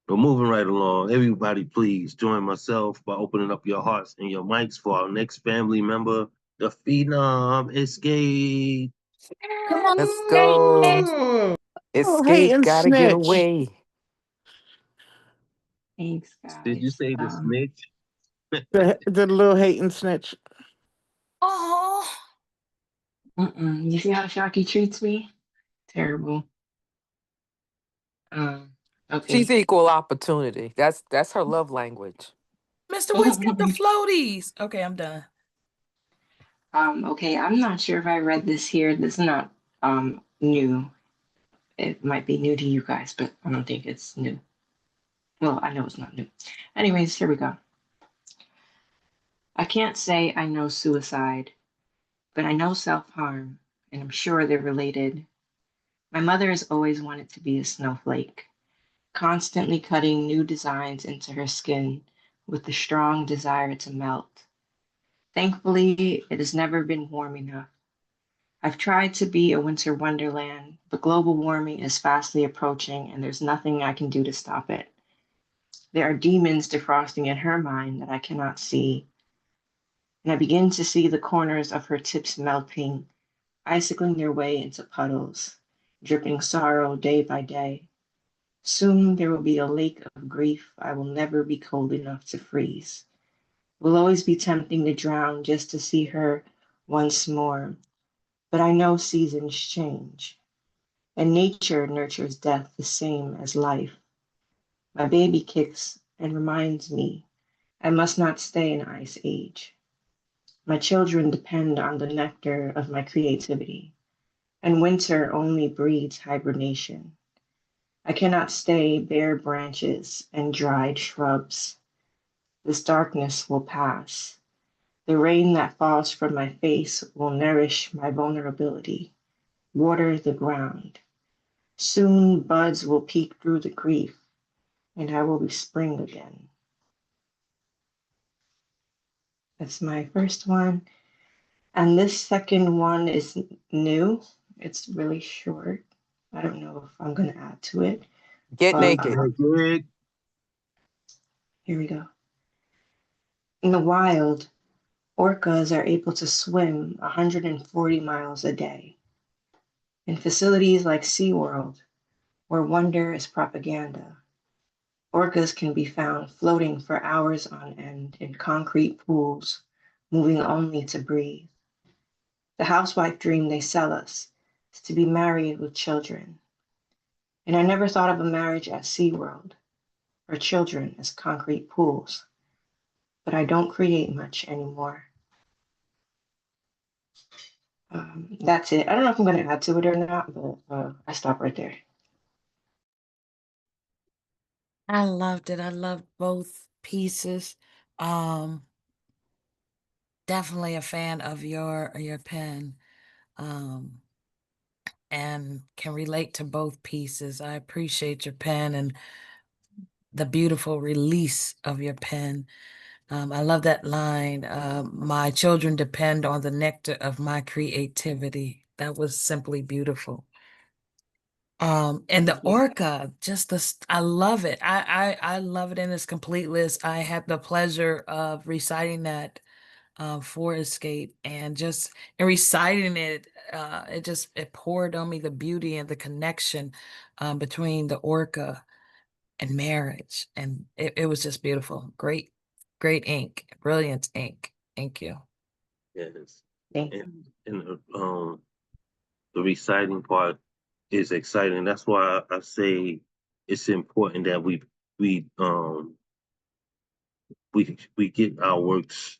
[SPEAKER 1] But moving right along, everybody please join myself by opening up your hearts and your mics for our next family member, the Phenom Escape.
[SPEAKER 9] Come on.
[SPEAKER 7] Let's go.
[SPEAKER 10] Ooh.
[SPEAKER 2] Oh,
[SPEAKER 7] Escape,
[SPEAKER 2] hating
[SPEAKER 7] gotta get
[SPEAKER 2] snitch.
[SPEAKER 7] away.
[SPEAKER 11] Thanks,
[SPEAKER 1] Did you
[SPEAKER 11] guys.
[SPEAKER 1] say the snitch?
[SPEAKER 2] The little hating snitch.
[SPEAKER 3] Oh,
[SPEAKER 11] You see how Shocky treats me? Terrible.
[SPEAKER 7] She's
[SPEAKER 11] Okay.
[SPEAKER 7] equal opportunity. That's her love language.
[SPEAKER 3] Mr. West got the floaties. Okay, I'm done.
[SPEAKER 11] Okay, I'm not sure if I read this here. This is not new. It might be new to you guys, but I don't think it's new. Well, I know it's not new. Anyways, here we go. I can't say I know suicide, but I know self-harm, and I'm sure they're related. My mother has always wanted to be a snowflake, constantly cutting new designs into her skin with the strong desire to melt. Thankfully, it has never been warm enough. I've tried to be a winter wonderland, but global warming is fastly approaching and there's nothing I can do to stop it. There are demons defrosting in her mind that I cannot see, and I begin to see the corners of her tips melting, icicling their way into puddles, dripping sorrow day by day. Soon there will be a lake of grief I will never be cold enough to freeze. Will always be tempting to drown just to see her once more. but I know seasons change, and nature nurtures death the same as life. My baby kicks and reminds me I must not stay in ice age. My children depend on the nectar of my creativity, and winter only breeds hibernation. I cannot stay bare branches and dried shrubs. This darkness will pass. The rain that falls from my face will nourish my vulnerability, water the ground. Soon buds will peek through the grief, and I will be spring again. That's my first one. And this second one is new. It's really short. I don't know if I'm going to add to it.
[SPEAKER 7] Get
[SPEAKER 11] but,
[SPEAKER 7] naked.
[SPEAKER 11] Here we go. In the wild, orcas are able to swim 140 miles a day. In facilities like SeaWorld, where wonder is propaganda, orcas can be found floating for hours on end in concrete pools, moving only to breathe. The housewife dream they sell us is to be married with children. And I never thought of a marriage at SeaWorld or children as concrete pools, but I don't create much anymore. That's it. I don't know if I'm going to add to it or not, but I stop right there.
[SPEAKER 3] I loved it. I loved both pieces. Definitely a fan of your pen. And can relate to both pieces. I appreciate your pen and the beautiful release of your pen. I love that line, my children depend on the nectar of my creativity. That was simply beautiful. And the orca, I love it. I love it in its complete list. I had the pleasure of reciting that for Escape, and just in reciting it, it poured on me the beauty and the connection between the orca and marriage, and it was just beautiful. Great ink, brilliant ink. Thank you.
[SPEAKER 1] Yes.
[SPEAKER 11] Thank
[SPEAKER 1] And, the reciting part is exciting. That's why I say it's important that we we get our works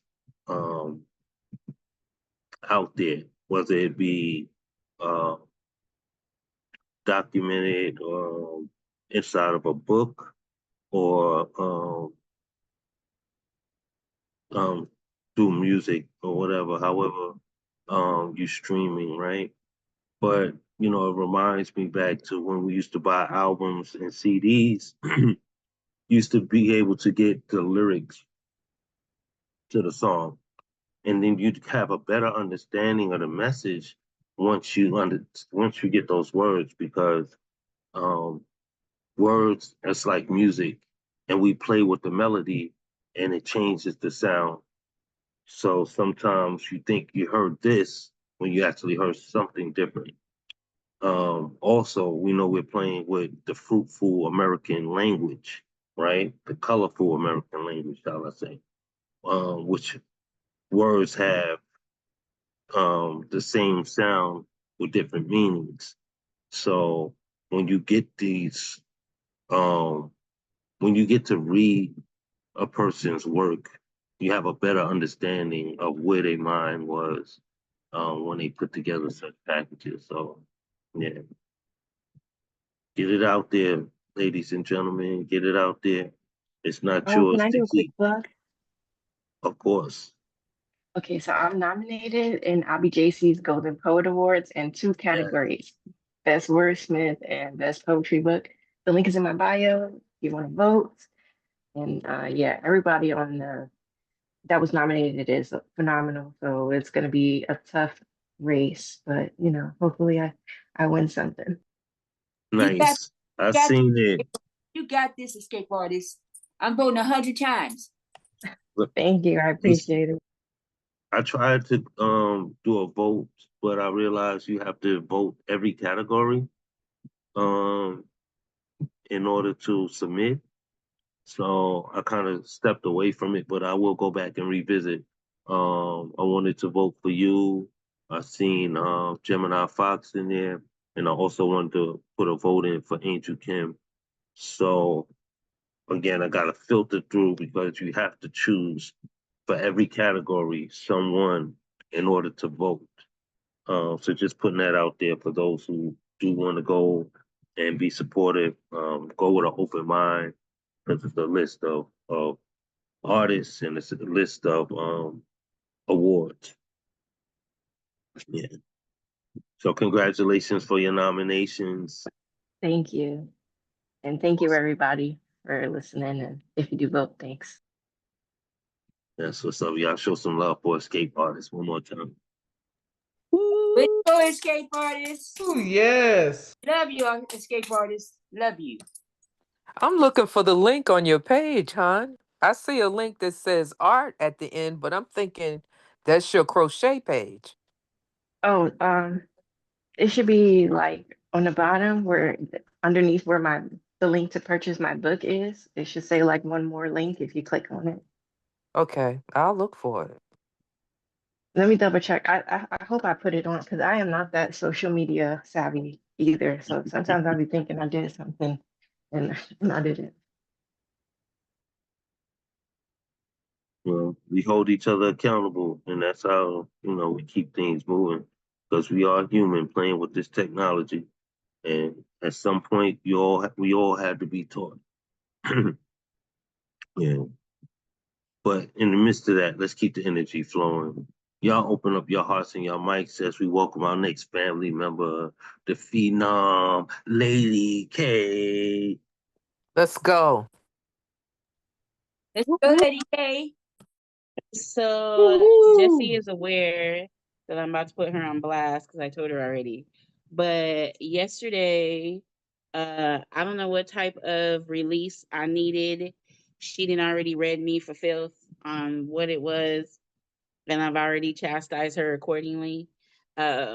[SPEAKER 1] out there, whether it be uh, documented inside of a book or through music or whatever, however you streaming, right? But you know, it reminds me back to when we used to buy albums and CDs. Used to be able to get the lyrics to the song, and then you'd have a better understanding of the message once you get those words, because um, words, it's like music, and we play with the melody, and it changes the sound. So sometimes you think you heard this when you actually heard something different. Also, we know we're playing with the fruitful American language, right? The colorful American language, shall I say, which words have the same sound with different meanings. So when you get these, um, when you get to read a person's work, you have a better understanding of where their mind was when they put together such packages. So, yeah, get it out there, ladies and gentlemen. Get it out there. It's not
[SPEAKER 11] Can
[SPEAKER 1] yours
[SPEAKER 11] I
[SPEAKER 1] to
[SPEAKER 11] do a quick
[SPEAKER 1] keep,
[SPEAKER 11] plug?
[SPEAKER 1] of course.
[SPEAKER 11] Okay, so I'm nominated in Abby JC's Golden Poet Awards in two
[SPEAKER 1] Yeah.
[SPEAKER 11] categories, Best Wordsmith and Best Poetry Book. The link is in my bio if you want to vote. And yeah, everybody on that was nominated is phenomenal. So it's going to be a tough race, but you know, hopefully I win something.
[SPEAKER 12] You got,
[SPEAKER 1] Nice. I
[SPEAKER 12] got
[SPEAKER 1] seen it.
[SPEAKER 12] you got this, escape artist. I'm voting 100 times.
[SPEAKER 11] Thank you. I appreciate it.
[SPEAKER 1] I tried to do a vote, but I realized you have to vote every category um in order to submit. So I kind of stepped away from it, but I will go back and revisit. I wanted to vote for you, I seen Gemini Fox in there, and I also wanted to put a vote in for Angel Kim. So again, I got to filter through because you have to choose for every category someone in order to vote. So just putting that out there for those who do want to go and be supportive. Go with an open mind because it's a list of artists and it's a list of awards. Yeah. So congratulations for your nominations.
[SPEAKER 11] Thank you. And thank you, everybody, for listening. And if you do vote, thanks.
[SPEAKER 1] That's what's up. Y'all show some love for escape artists one more time.
[SPEAKER 12] Let's go, escape artists.
[SPEAKER 10] Ooh, yes.
[SPEAKER 12] Love you, escape artists. Love you.
[SPEAKER 7] I'm looking for the link on your page, hon. I see a link that says art at the end, but I'm thinking that's your crochet page.
[SPEAKER 11] Oh, it should be like on the bottom where underneath where the link to purchase my book is. It should say like one more link if you click on it.
[SPEAKER 7] Okay, I'll look for it.
[SPEAKER 11] Let me double check. I hope I put it on because I am not that social media savvy either. So sometimes I'll be thinking I did something and I didn't.
[SPEAKER 1] Well, we hold each other accountable, and that's how we keep things moving. Because we are human playing with this technology, and at some point, we all had to be taught. Yeah. But in the midst of that, let's keep the energy flowing. Y'all open up your hearts and your mics as we welcome our next family member, the Phenom Lady K.
[SPEAKER 7] Let's go.
[SPEAKER 12] Let's go, Lady K.
[SPEAKER 6] So Jessie is aware that I'm about to put her on blast because I told her already. But yesterday, I don't know what type of release I needed. She didn't already read me for filth on what it was, and I've already chastised her accordingly. But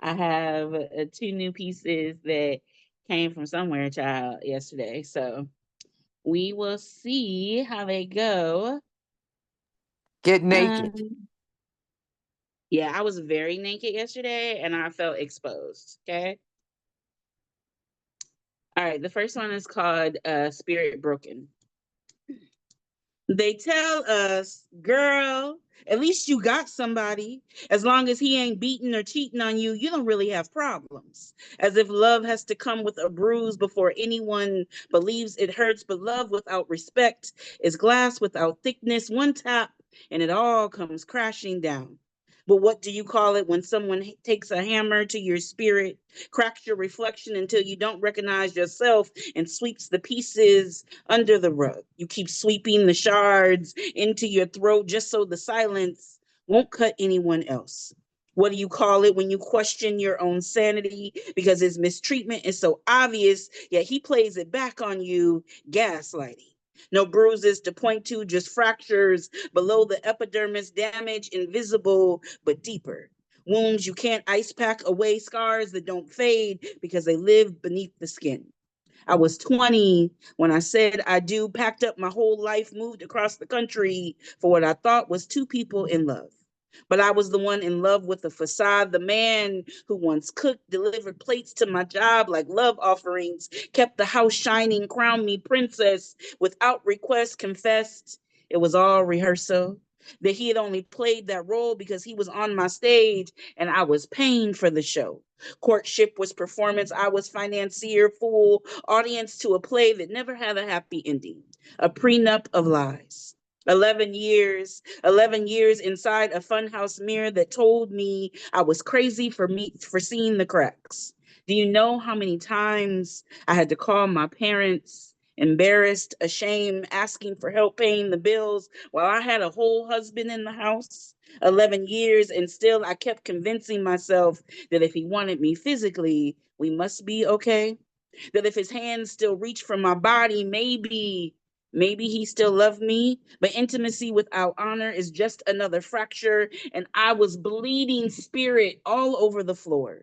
[SPEAKER 6] I have two new pieces that came from somewhere, child, yesterday. So we will see how they go.
[SPEAKER 7] Get naked.
[SPEAKER 6] Yeah, I was very naked yesterday and I felt exposed. Okay. All right. The first one is called Spirit Broken. They tell us, girl, at least you got somebody. As long as he ain't beating or cheating on you, you don't really have problems. As if love has to come with a bruise before anyone believes it hurts. But love without respect is glass without thickness. One tap and it all comes crashing down. But what do you call it when someone takes a hammer to your spirit, cracks your reflection until you don't recognize yourself, and sweeps the pieces under the rug? You keep sweeping the shards into your throat just so the silence won't cut anyone else. What do you call it when you question your own sanity because his mistreatment is so obvious, yet he plays it back on you? Gaslighting. No bruises to point to, just fractures below the epidermis, damage invisible but deeper. Wounds you can't ice pack away, scars that don't fade because they live beneath the skin. I was 20 when I said I do, packed up my whole life, moved across the country for what I thought was two people in love. But I was the one in love with the facade, the man who once cooked, delivered plates to my job like love offerings, kept the house shining, crowned me princess without request, confessed it was all rehearsal, that he had only played that role because he was on my stage and I was paying for the show. Courtship was performance. I was financier, fool, audience to a play that never had a happy ending, a prenup of lies. 11 years inside a funhouse mirror that told me I was crazy for seeing the cracks. Do you know how many times I had to call my parents, embarrassed, ashamed, asking for help paying the bills while I had a whole husband in the house? 11 years, and still I kept convincing myself that if he wanted me physically, we must be okay. That if his hands still reach for my body, maybe he still loved me. But intimacy without honor is just another fracture, and I was bleeding spirit all over the floor.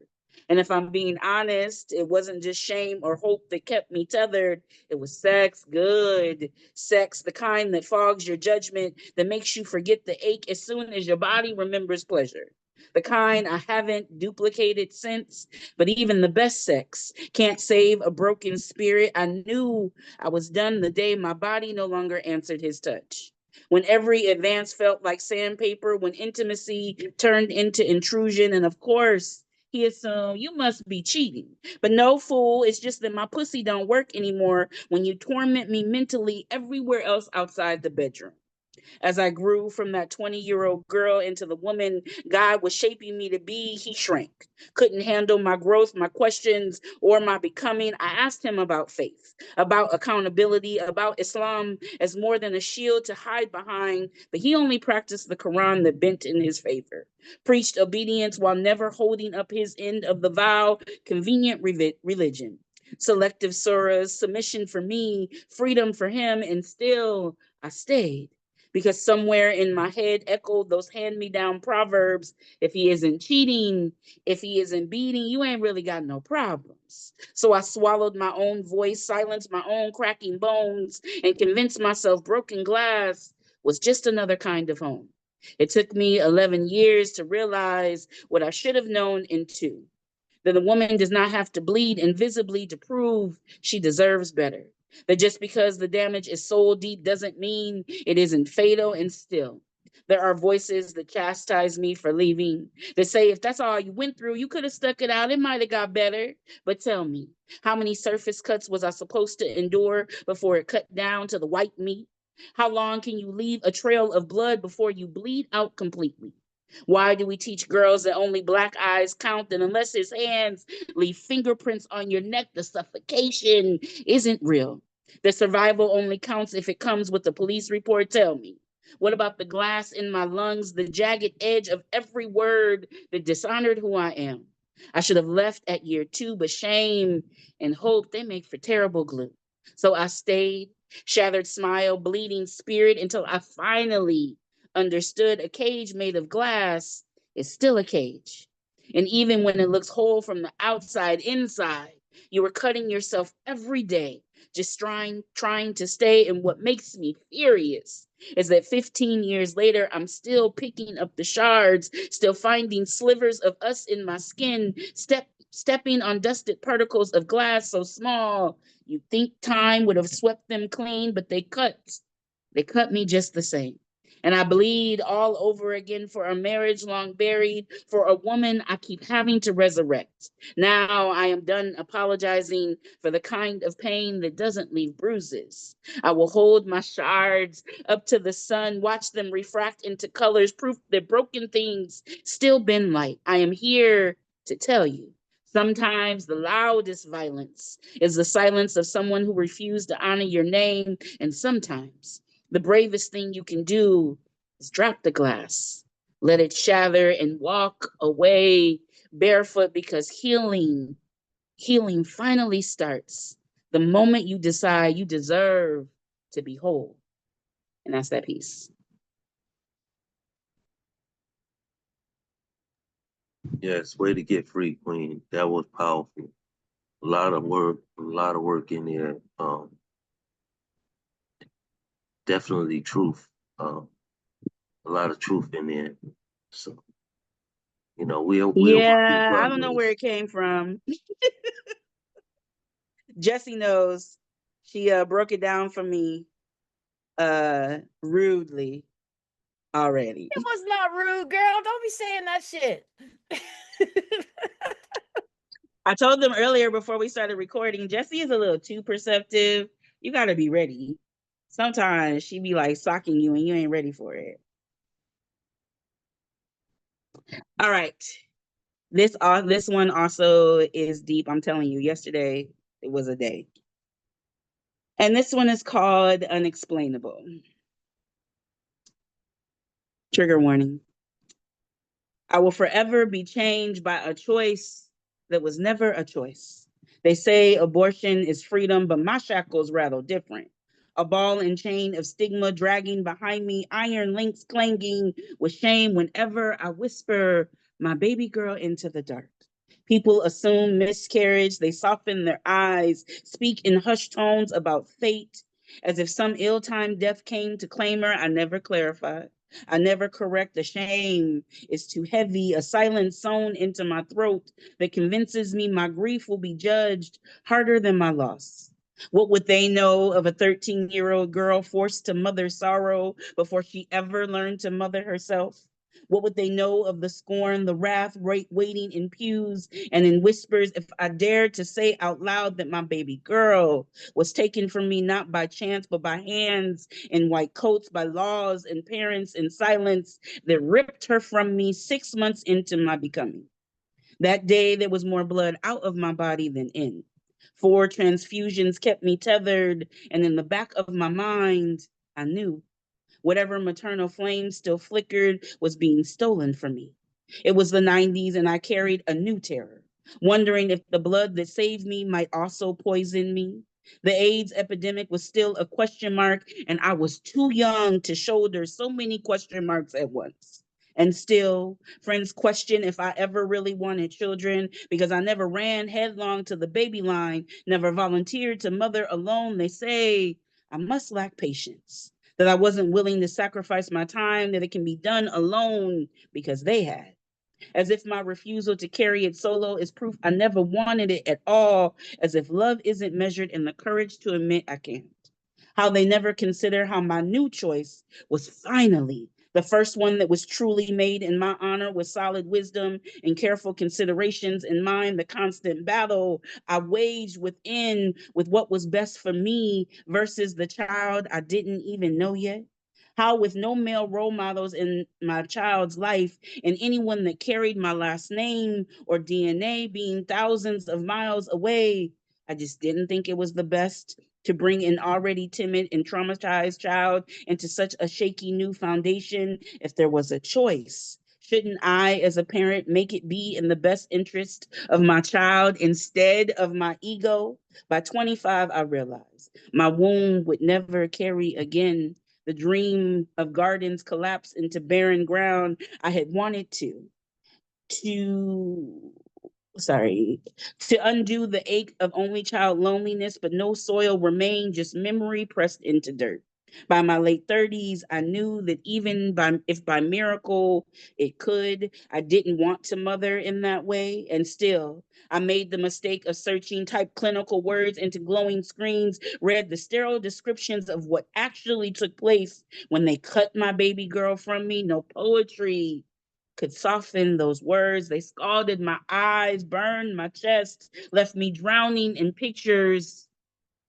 [SPEAKER 6] And if I'm being honest, it wasn't just shame or hope that kept me tethered. It was sex, good sex, the kind that fogs your judgment, that makes you forget the ache as soon as your body remembers pleasure. The kind I haven't duplicated since, but even the best sex can't save a broken spirit. I knew I was done the day my body no longer answered his touch. When every advance felt like sandpaper, when intimacy turned into intrusion, and of course, he assumed you must be cheating. But no, fool, it's just that my pussy don't work anymore when you torment me mentally everywhere else outside the bedroom. As I grew from that 20-year-old girl into the woman God was shaping me to be, he shrank, couldn't handle my growth, my questions, or my becoming. I asked him about faith, about accountability, about Islam as more than a shield to hide behind, but he only practiced the Quran that bent in his favor, preached obedience while never holding up his end of the vow, convenient religion. Selective surahs, submission for me, freedom for him, and still I stayed because somewhere in my head echoed those hand-me-down proverbs. If he isn't cheating, if he isn't beating, you ain't really got no problems. So I swallowed my own voice, silenced my own cracking bones, and convinced myself broken glass was just another kind of home. It took me 11 years to realize what I should have known in 2, that a woman does not have to bleed invisibly to prove she deserves better. That just because the damage is soul deep doesn't mean it isn't fatal. And still, there are voices that chastise me for leaving. They say, if that's all you went through, you could have stuck it out. It might have got better. But tell me, how many surface cuts was I supposed to endure before it cut down to the white meat? How long can you leave a trail of blood before you bleed out completely? Why do we teach girls that only black eyes count, and unless his hands leave fingerprints on your neck, the suffocation isn't real? The survival only counts if it comes with a police report. Tell me, what about the glass in my lungs, the jagged edge of every word that dishonored who I am? I should have left at year 2, but shame and hope, they make for terrible glue. So I stayed, shattered smile, bleeding spirit, until I finally understood a cage made of glass is still a cage. And even when it looks whole from the outside, inside, you are cutting yourself every day, just trying to stay. And what makes me furious is that 15 years later, I'm still picking up the shards, still finding slivers of us in my skin, stepping on dusted particles of glass so small, you think time would have swept them clean, but they cut. They cut me just the same. And I bleed all over again for a marriage long buried, for a woman I keep having to resurrect. Now I am done apologizing for the kind of pain that doesn't leave bruises. I will hold my shards up to the sun, watch them refract into colors, proof that broken things still bend light. I am here to tell you, sometimes the loudest violence is the silence of someone who refused to honor your name, and sometimes the bravest thing you can do is drop the glass, let it shatter, and walk away barefoot, because healing finally starts the moment you decide you deserve to be whole. And that's that piece.
[SPEAKER 1] Yes, way to get free, Queen. That was powerful. A lot of work in there. Definitely truth. A lot of truth in there. So, we'll
[SPEAKER 6] Yeah, I don't know where it came from. Jessie knows. She broke it down for me rudely already.
[SPEAKER 3] It was not rude, girl. Don't be saying that shit.
[SPEAKER 6] I told them earlier before we started recording, Jessie is a little too perceptive. You got to be ready. Sometimes she be like socking you and you ain't ready for it. All right. This one also is deep. I'm telling you, yesterday it was a day. And this one is called Unexplainable. Trigger warning. I will forever be changed by a choice that was never a choice. They say abortion is freedom, but my shackles rather different. A ball and chain of stigma dragging behind me, iron links clanging with shame whenever I whisper my baby girl into the dark. People assume miscarriage, they soften their eyes, speak in hushed tones about fate, as if some ill-timed death came to claim her. I never clarify. I never correct. The shame is too heavy, a silence sewn into my throat that convinces me my grief will be judged harder than my loss. What would they know of a 13-year-old girl forced to mother sorrow before she ever learned to mother herself? What would they know of the scorn, the wrath, waiting in pews and in whispers if I dared to say out loud that my baby girl was taken from me not by chance, but by hands in white coats, by laws and parents in silence that ripped her from me 6 months into my becoming? That day, there was more blood out of my body than in. 4 transfusions kept me tethered, and in the back of my mind, I knew whatever maternal flame still flickered was being stolen from me. It was the 90s, and I carried a new terror, wondering if the blood that saved me might also poison me. The AIDS epidemic was still a question mark, and I was too young to shoulder so many question marks at once. And still, friends question if I ever really wanted children because I never ran headlong to the baby line, never volunteered to mother alone. They say I must lack patience, that I wasn't willing to sacrifice my time, that it can be done alone because they had. As if my refusal to carry it solo is proof I never wanted it at all, as if love isn't measured in the courage to admit I can't. How they never consider how my new choice was finally the first one that was truly made in my honor with solid wisdom and careful considerations in mind, the constant battle I waged within with what was best for me versus the child I didn't even know yet. How, with no male role models in my child's life and anyone that carried my last name or DNA being thousands of miles away, I just didn't think it was the best to bring an already timid and traumatized child into such a shaky new foundation. If there was a choice, shouldn't I, as a parent, make it be in the best interest of my child instead of my ego? By 25, I realized my womb would never carry again. The dream of gardens collapsed into barren ground I had wanted to sorry, to undo the ache of only child loneliness, but no soil remained, just memory pressed into dirt. By my late 30s, I knew that even if by miracle it could, I didn't want to mother in that way. And still, I made the mistake of searching, typed clinical words into glowing screens, read the sterile descriptions of what actually took place when they cut my baby girl from me. No poetry could soften those words. They scalded my eyes, burned my chest, left me drowning in pictures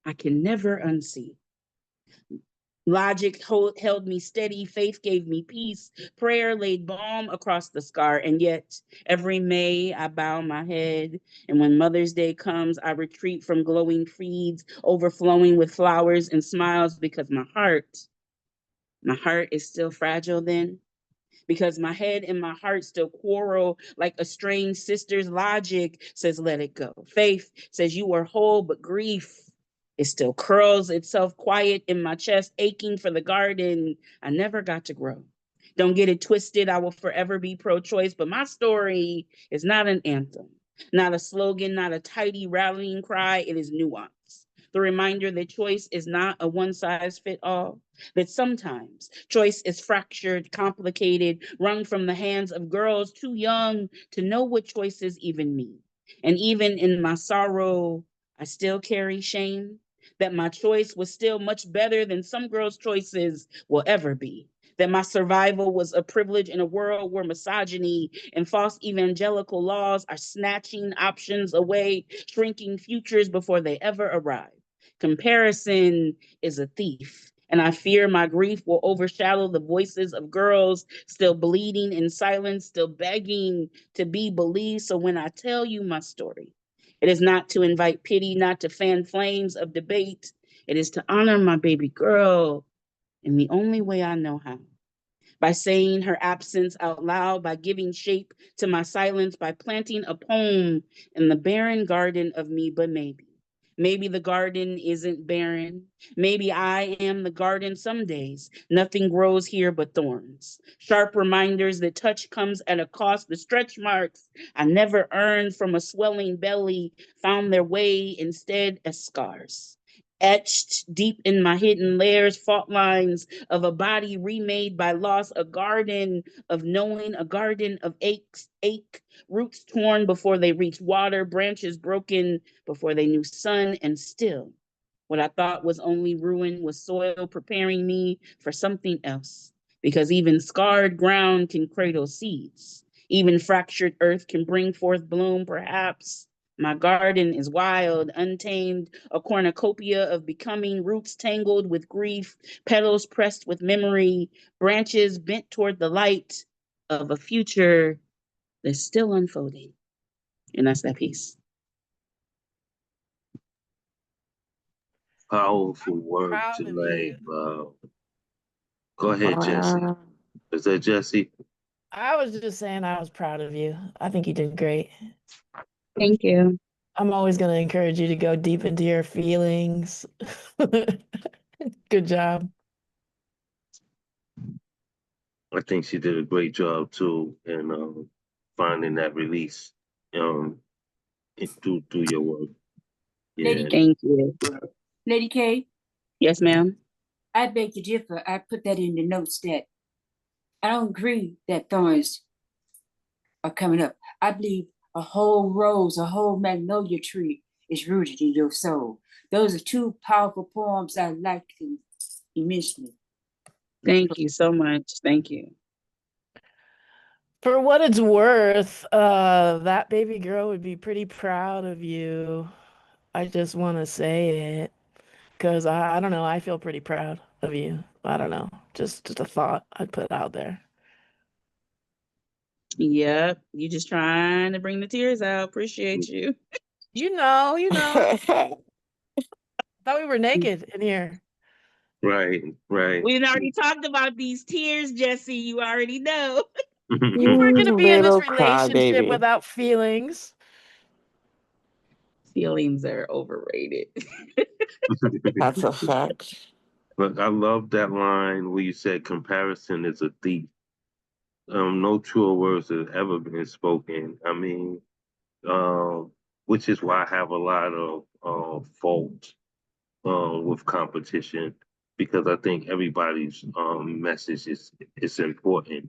[SPEAKER 6] I can never unsee. Logic held me steady, faith gave me peace, prayer laid balm across the scar, and yet every May I bow my head, and when Mother's Day comes, I retreat from glowing feeds, overflowing with flowers and smiles, because my heart is still fragile then, because my head and my heart still quarrel like estranged sisters. Logic says, let it go. Faith says, you are whole, but grief, it still curls itself quiet in my chest, aching for the garden I never got to grow. Don't get it twisted. I will forever be pro-choice, but my story is not an anthem, not a slogan, not a tidy rallying cry. It is nuance. The reminder that choice is not a one size fit all, that sometimes choice is fractured, complicated, wrung from the hands of girls too young to know what choices even mean. And even in my sorrow, I still carry shame, that my choice was still much better than some girls' choices will ever be. That my survival was a privilege in a world where misogyny and false evangelical laws are snatching options away, shrinking futures before they ever arrive. Comparison is a thief, and I fear my grief will overshadow the voices of girls still bleeding in silence, still begging to be believed. So when I tell you my story, it is not to invite pity, not to fan flames of debate. It is to honor my baby girl in the only way I know how. By saying her absence out loud, by giving shape to my silence, by planting a poem in the barren garden of me, but maybe. Maybe the garden isn't barren. Maybe I am the garden some days. Nothing grows here but thorns. Sharp reminders that touch comes at a cost. The stretch marks I never earned from a swelling belly found their way instead as scars. Etched deep in my hidden layers, fault lines of a body remade by loss, a garden of knowing, a garden of ache, roots torn before they reach water, branches broken before they knew sun, and still, what I thought was only ruin was soil preparing me for something else. Because even scarred ground can cradle seeds. Even fractured earth can bring forth bloom, perhaps. My garden is wild, untamed, a cornucopia of becoming, roots tangled with grief, petals pressed with memory, branches bent toward the light of a future that's still unfolding. And that's that piece.
[SPEAKER 1] Powerful work
[SPEAKER 13] Proud of you.
[SPEAKER 1] tonight. Go ahead, Jesse.
[SPEAKER 2] Wow.
[SPEAKER 1] Is that Jesse?
[SPEAKER 13] I was just saying I was proud of you. I think you did great.
[SPEAKER 6] Thank you.
[SPEAKER 13] I'm always going to encourage you to go deep into your feelings. Good job.
[SPEAKER 1] I think she did a great job too in finding that release through your work.
[SPEAKER 12] Lady
[SPEAKER 1] Yeah.
[SPEAKER 6] Thank you.
[SPEAKER 12] Lady K,
[SPEAKER 6] Yes, ma'am.
[SPEAKER 12] I beg to differ. I put that in the notes that I don't agree that thorns are coming up. I believe a whole rose, a whole magnolia tree is rooted in your soul. Those are two powerful poems I like immensely.
[SPEAKER 6] Thank you so much. Thank you.
[SPEAKER 13] For what it's worth, that baby girl would be pretty proud of you. I just want to say it because I don't know. I feel pretty proud of you. I don't know. Just a thought I'd put out there.
[SPEAKER 6] Yep. You just trying to bring the tears out. Appreciate you.
[SPEAKER 13] You know. Thought we were naked in here.
[SPEAKER 1] Right.
[SPEAKER 6] We already talked about these tears, Jesse. You already know.
[SPEAKER 13] You weren't going to be in this
[SPEAKER 2] Little
[SPEAKER 13] relationship
[SPEAKER 2] crybaby.
[SPEAKER 13] without feelings.
[SPEAKER 6] Feelings are overrated.
[SPEAKER 2] That's a fact.
[SPEAKER 1] Look, I love that line where you said comparison is a thief. No truer words have ever been spoken. I mean, which is why I have a lot of fault with competition, because I think everybody's message is important,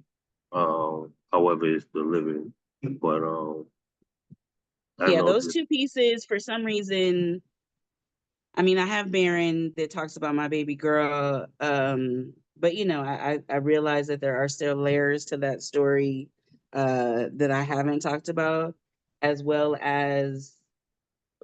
[SPEAKER 1] however it's delivered. But I
[SPEAKER 6] Yeah,
[SPEAKER 1] know
[SPEAKER 6] those
[SPEAKER 1] that,
[SPEAKER 6] two pieces, for some reason, I mean, I have Baron that talks about my baby girl. But you know, I realize that there are still layers to that story that I haven't talked about, as well as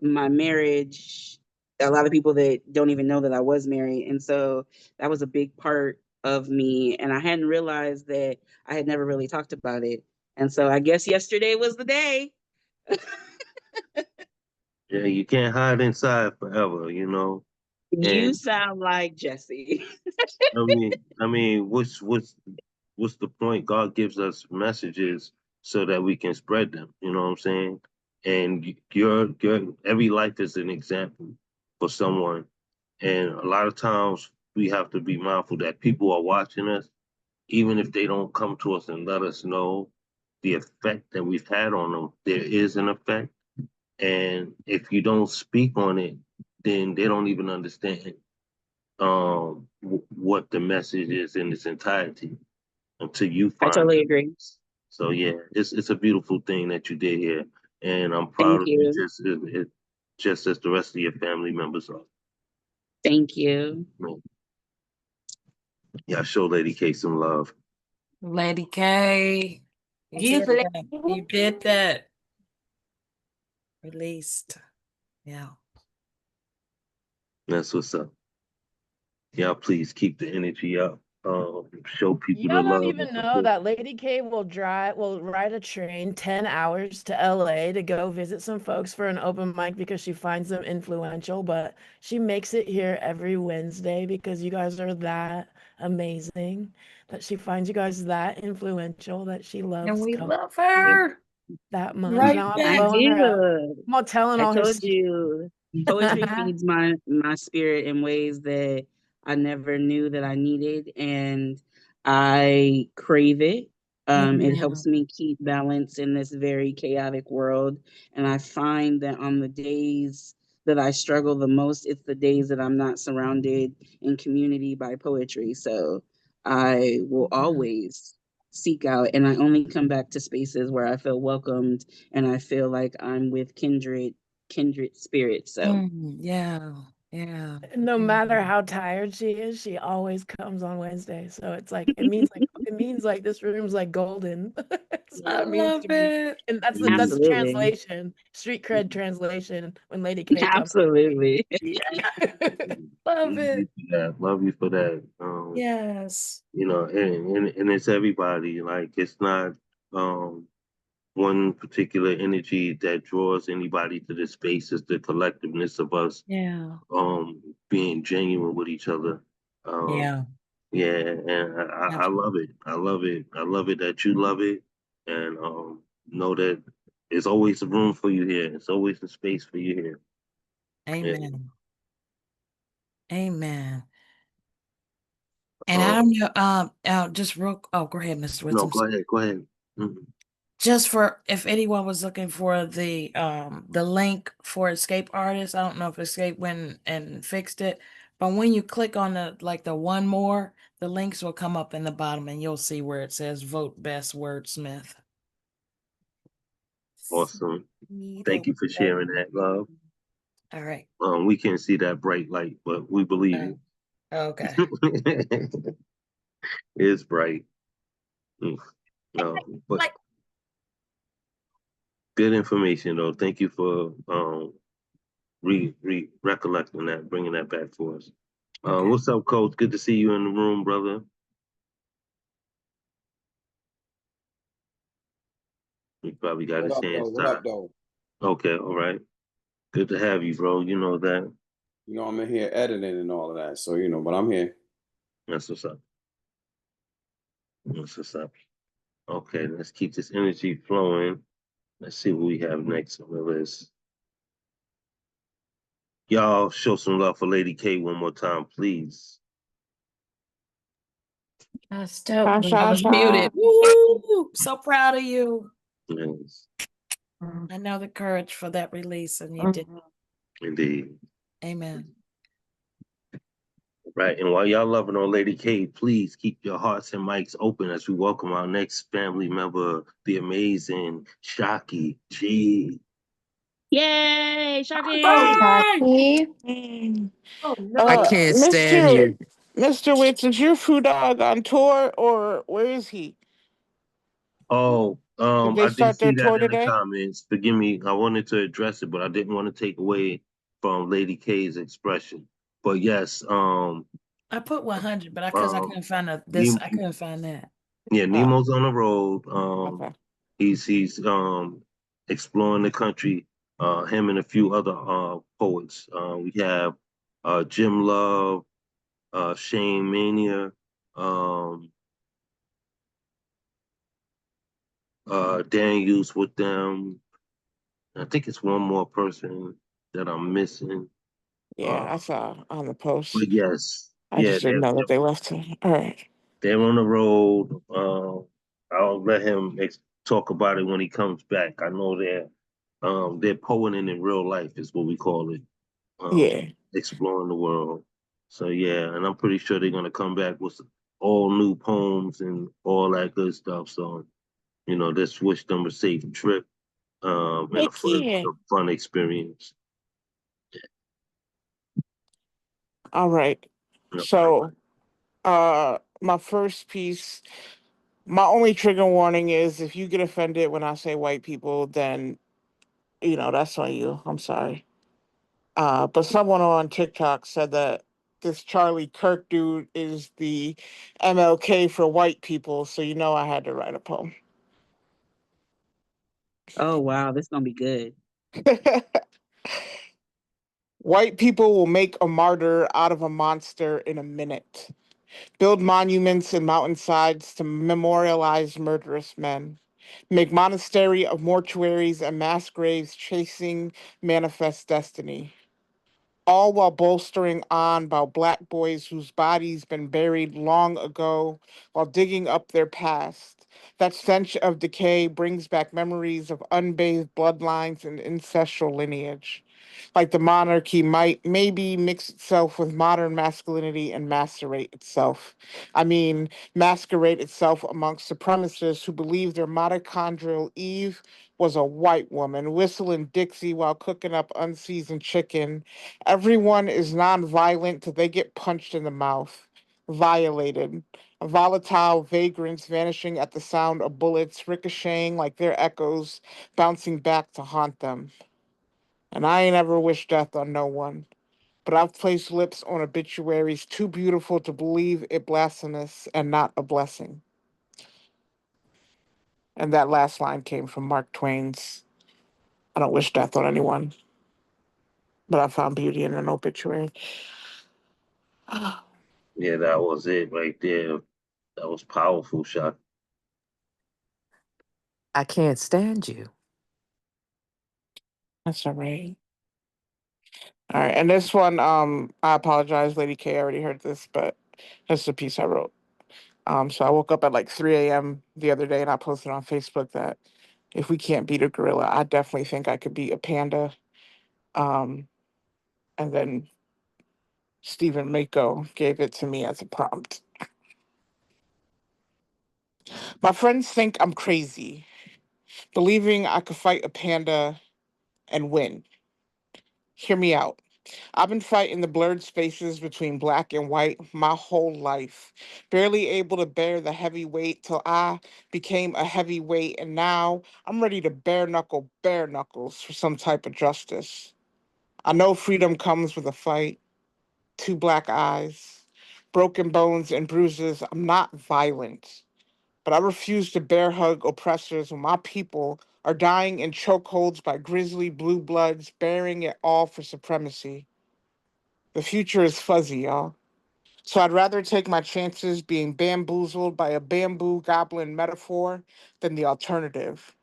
[SPEAKER 6] my marriage. A lot of people that don't even know that I was married. And so that was a big part of me. And I hadn't realized that I had never really talked about it. And so I guess yesterday was the day.
[SPEAKER 1] yeah, you can't hide inside forever, you know.
[SPEAKER 6] You
[SPEAKER 1] And
[SPEAKER 6] sound like Jesse.
[SPEAKER 1] I mean, what's the point? God gives us messages so that we can spread them. You know what I'm saying? And your every life is an example for someone. And a lot of times we have to be mindful that people are watching us, even if they don't come to us and let us know the effect that we've had on them. There is an effect, and if you don't speak on it, then they don't even understand what the message is in its entirety until you
[SPEAKER 6] I
[SPEAKER 1] find
[SPEAKER 6] totally
[SPEAKER 1] it.
[SPEAKER 6] agree.
[SPEAKER 1] So yeah, it's a beautiful thing that you did here, and I'm proud
[SPEAKER 6] Thank
[SPEAKER 1] of you
[SPEAKER 6] you.
[SPEAKER 1] just as the rest of your family members are.
[SPEAKER 6] Thank you.
[SPEAKER 1] Yeah, show Lady K some love.
[SPEAKER 3] Lady K, you did
[SPEAKER 12] Beautiful.
[SPEAKER 3] that. You did that. Released. Yeah.
[SPEAKER 1] That's what's up. Y'all please keep the energy up. Show people the
[SPEAKER 13] Y'all don't
[SPEAKER 1] love and
[SPEAKER 13] even know
[SPEAKER 1] support.
[SPEAKER 13] that Lady K will ride a train 10 hours to LA to go visit some folks for an open mic because she finds them influential, but she makes it here every Wednesday because you guys are that amazing, that she finds you guys that influential, that she
[SPEAKER 3] And
[SPEAKER 13] loves
[SPEAKER 3] we
[SPEAKER 13] coming
[SPEAKER 3] love her.
[SPEAKER 13] that much.
[SPEAKER 12] Right
[SPEAKER 13] Now I'm
[SPEAKER 12] back.
[SPEAKER 6] I
[SPEAKER 13] blowing her up.
[SPEAKER 6] do.
[SPEAKER 13] I'm all telling
[SPEAKER 6] I
[SPEAKER 13] all her
[SPEAKER 6] told
[SPEAKER 13] secrets.
[SPEAKER 6] you. Poetry feeds my spirit in ways that I never knew that I needed, and I crave it. It helps me keep balance in this very chaotic world, and I find that on the days that I struggle the most, it's the days that I'm not surrounded in community by poetry. So I will always seek out, and I only come back to spaces where I feel welcomed and I feel like I'm with kindred spirits. So
[SPEAKER 3] Yeah. Yeah.
[SPEAKER 13] No matter how tired she is, she always comes on Wednesday. So it's like it means like this room's like golden. That's
[SPEAKER 3] I
[SPEAKER 13] what it means
[SPEAKER 3] love
[SPEAKER 13] to me.
[SPEAKER 3] it.
[SPEAKER 13] And that's the
[SPEAKER 6] absolutely,
[SPEAKER 13] translation, street cred translation when Lady K comes.
[SPEAKER 6] absolutely.
[SPEAKER 13] Yeah.
[SPEAKER 3] Love it.
[SPEAKER 1] Love you for that.
[SPEAKER 3] Yes.
[SPEAKER 1] You know, and it's everybody. Like it's not one particular energy that draws anybody to this space. It's the collectiveness of us
[SPEAKER 3] Yeah.
[SPEAKER 1] being genuine with each other. Um
[SPEAKER 3] Yeah.
[SPEAKER 1] yeah, and I
[SPEAKER 3] Absolutely.
[SPEAKER 1] love it. I love it. I love it that you love it. And know that there's always a room for you here. It's always a space for you here. Yeah.
[SPEAKER 3] Amen. Amen. And I don't know, just real, oh, go ahead, Mr.
[SPEAKER 1] No,
[SPEAKER 3] Whitson.
[SPEAKER 1] go ahead. Go ahead. Mhm.
[SPEAKER 3] Just for if anyone was looking for the link for Escape Artist, I don't know if Escape went and fixed it, but when you click on the one more, the links will come up in the bottom and you'll see where it says vote best wordsmith.
[SPEAKER 1] Awesome. Thank you for sharing that, love.
[SPEAKER 3] All right.
[SPEAKER 1] We can't see that bright light, but we believe you.
[SPEAKER 3] Okay.
[SPEAKER 1] It's bright. No, but good information though. Thank you for recollecting that, bringing that back for us.
[SPEAKER 3] Okay.
[SPEAKER 1] What's up, Coach? Good to see you in the room, brother. He probably got his hands
[SPEAKER 14] What
[SPEAKER 1] tied.
[SPEAKER 14] up, though?
[SPEAKER 1] Okay, all right. Good to have you, bro. You know that.
[SPEAKER 14] You know, I'm in here editing and all of that, so you know, but I'm here.
[SPEAKER 1] That's what's up. That's what's up. Okay, let's keep this energy flowing. Let's see what we have next on the list. Y'all show some love for Lady K one more time, please.
[SPEAKER 5] That's dope.
[SPEAKER 3] I was muted. Woo! So proud of you.
[SPEAKER 1] Yes,
[SPEAKER 3] I know the courage for that release, and you did.
[SPEAKER 1] indeed.
[SPEAKER 3] Amen.
[SPEAKER 1] Right, and while y'all loving on Lady K, please keep your hearts and mics open as we welcome our next family member, the amazing Shocky G.
[SPEAKER 6] Yay, Shaki!
[SPEAKER 5] Shaki.
[SPEAKER 3] Oh
[SPEAKER 7] I
[SPEAKER 3] no.
[SPEAKER 7] can't stand you.
[SPEAKER 2] Mr. Witz, is your food dog on tour or where is he?
[SPEAKER 1] Oh,
[SPEAKER 2] Did they
[SPEAKER 1] I did
[SPEAKER 2] start their
[SPEAKER 1] see that
[SPEAKER 2] tour
[SPEAKER 1] in the
[SPEAKER 2] today?
[SPEAKER 1] comments. Forgive me, I wanted to address it, but I didn't want to take away from Lady K's expression. But yes,
[SPEAKER 3] I put 100, but because I couldn't find I couldn't find that.
[SPEAKER 1] yeah, Nemo's on the road.
[SPEAKER 2] Okay.
[SPEAKER 1] He's exploring the country. Him and a few other poets. We have Jim Love, Shane Mania, Daniels with them. I think it's one more person that I'm missing.
[SPEAKER 2] Yeah, I saw on the post.
[SPEAKER 1] But yes,
[SPEAKER 2] I
[SPEAKER 1] yeah,
[SPEAKER 2] just didn't know that they left. All right.
[SPEAKER 1] they're on the road. I'll let him talk about it when he comes back. I know they're poeting in real life is what we call it.
[SPEAKER 2] Yeah.
[SPEAKER 1] Exploring the world. So yeah, and I'm pretty sure they're gonna come back with all new poems and all that good stuff. So, you know, just wish them a safe trip, and
[SPEAKER 2] Heck yeah.
[SPEAKER 1] a fun experience.
[SPEAKER 2] All right. So, my first piece, my only trigger warning is if you get offended when I say white people, then, that's on you. I'm sorry. But someone on TikTok said that this Charlie Kirk dude is the MLK for white people, so I had to write a poem.
[SPEAKER 6] Oh wow, this is gonna be good.
[SPEAKER 2] White people will make a martyr out of a monster in a minute. Build monuments and mountainsides to memorialize murderous men. Make monastery of mortuaries and mass graves chasing manifest destiny. all while bolstering on about black boys whose bodies been buried long ago while digging up their past. That stench of decay brings back memories of unbathed bloodlines and ancestral lineage. Like the monarchy might maybe mix itself with modern masculinity and macerate itself. I mean, masquerade itself amongst supremacists who believe their mitochondrial Eve was a white woman whistling Dixie while cooking up unseasoned chicken. Everyone is nonviolent till they get punched in the mouth, violated. Volatile vagrants vanishing at the sound of bullets ricocheting like their echoes bouncing back to haunt them. And I ain't ever wished death on no one, but I've placed lips on obituaries too beautiful to believe it blasphemous and not a blessing. And that last line came from Mark Twain's I don't wish death on anyone, but I found beauty in an obituary.
[SPEAKER 1] Yeah, that was it right there. That was powerful, Shot.
[SPEAKER 7] I can't stand you.
[SPEAKER 2] That's all right. All right, and this one, I apologize, Lady K. I already heard this, but this is a piece I wrote. So I woke up at like 3 a.m. the other day, and I posted on Facebook that if we can't beat a gorilla, I definitely think I could beat a panda. Um, and then Stephen Mako gave it to me as a prompt. My friends think I'm crazy, believing I could fight a panda and win. Hear me out. I've been fighting the blurred spaces between black and white my whole life, barely able to bear the heavy weight till I became a heavyweight, and now I'm ready to bare knuckles for some type of justice. I know freedom comes with a fight, two black eyes, broken bones and bruises. I'm not violent, but I refuse to bear hug oppressors when my people are dying in chokeholds by grisly blue bloods, bearing it all for supremacy. The future is fuzzy, y'all. So I'd rather take my chances being bamboozled by a bamboo goblin metaphor than the alternative.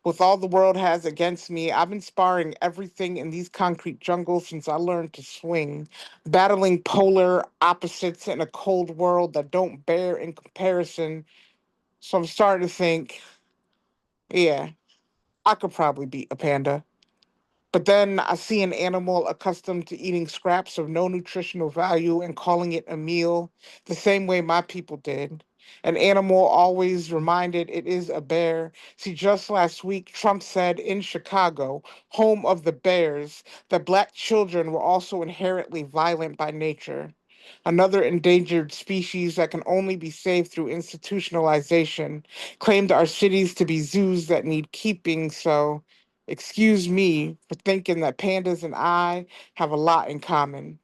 [SPEAKER 2] With all the world has against me, I've been sparring everything in these concrete jungles since I learned to swing, battling polar opposites in a cold world that don't bear in comparison. So I'm starting to think, yeah, I could probably beat a panda. But then I see an animal accustomed to eating scraps of no nutritional value and calling it a meal, the same way my people did. An animal always reminded it is a bear. See, just last week, Trump said in Chicago, home of the bears, that black children were also inherently violent by nature. Another endangered species that can only be saved through institutionalization claimed our cities to be zoos that need keeping, so excuse me for thinking that pandas and I have a lot in common.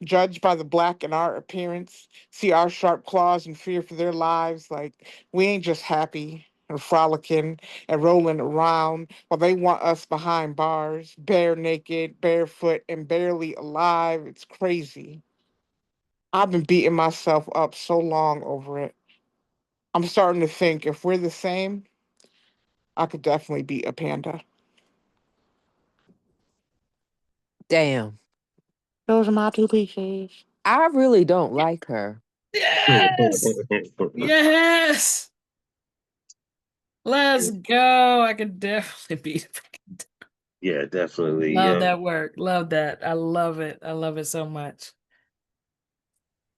[SPEAKER 2] Judged by the black in our appearance, see our sharp claws and fear for their lives, like we ain't just happy and frolicking and rolling around while they want us behind bars, bare naked, barefoot, and barely alive. It's crazy. I've been beating myself up so long over it. I'm starting to think if we're the same, I could definitely beat a panda.
[SPEAKER 7] Damn.
[SPEAKER 2] Those are my two pieces.
[SPEAKER 7] I really don't like her.
[SPEAKER 3] Yes. Yes. Let's go. I can definitely beat it.
[SPEAKER 1] Yeah, definitely.
[SPEAKER 3] Love
[SPEAKER 1] Yeah,
[SPEAKER 3] that work. Love that. I love it. I love it so much.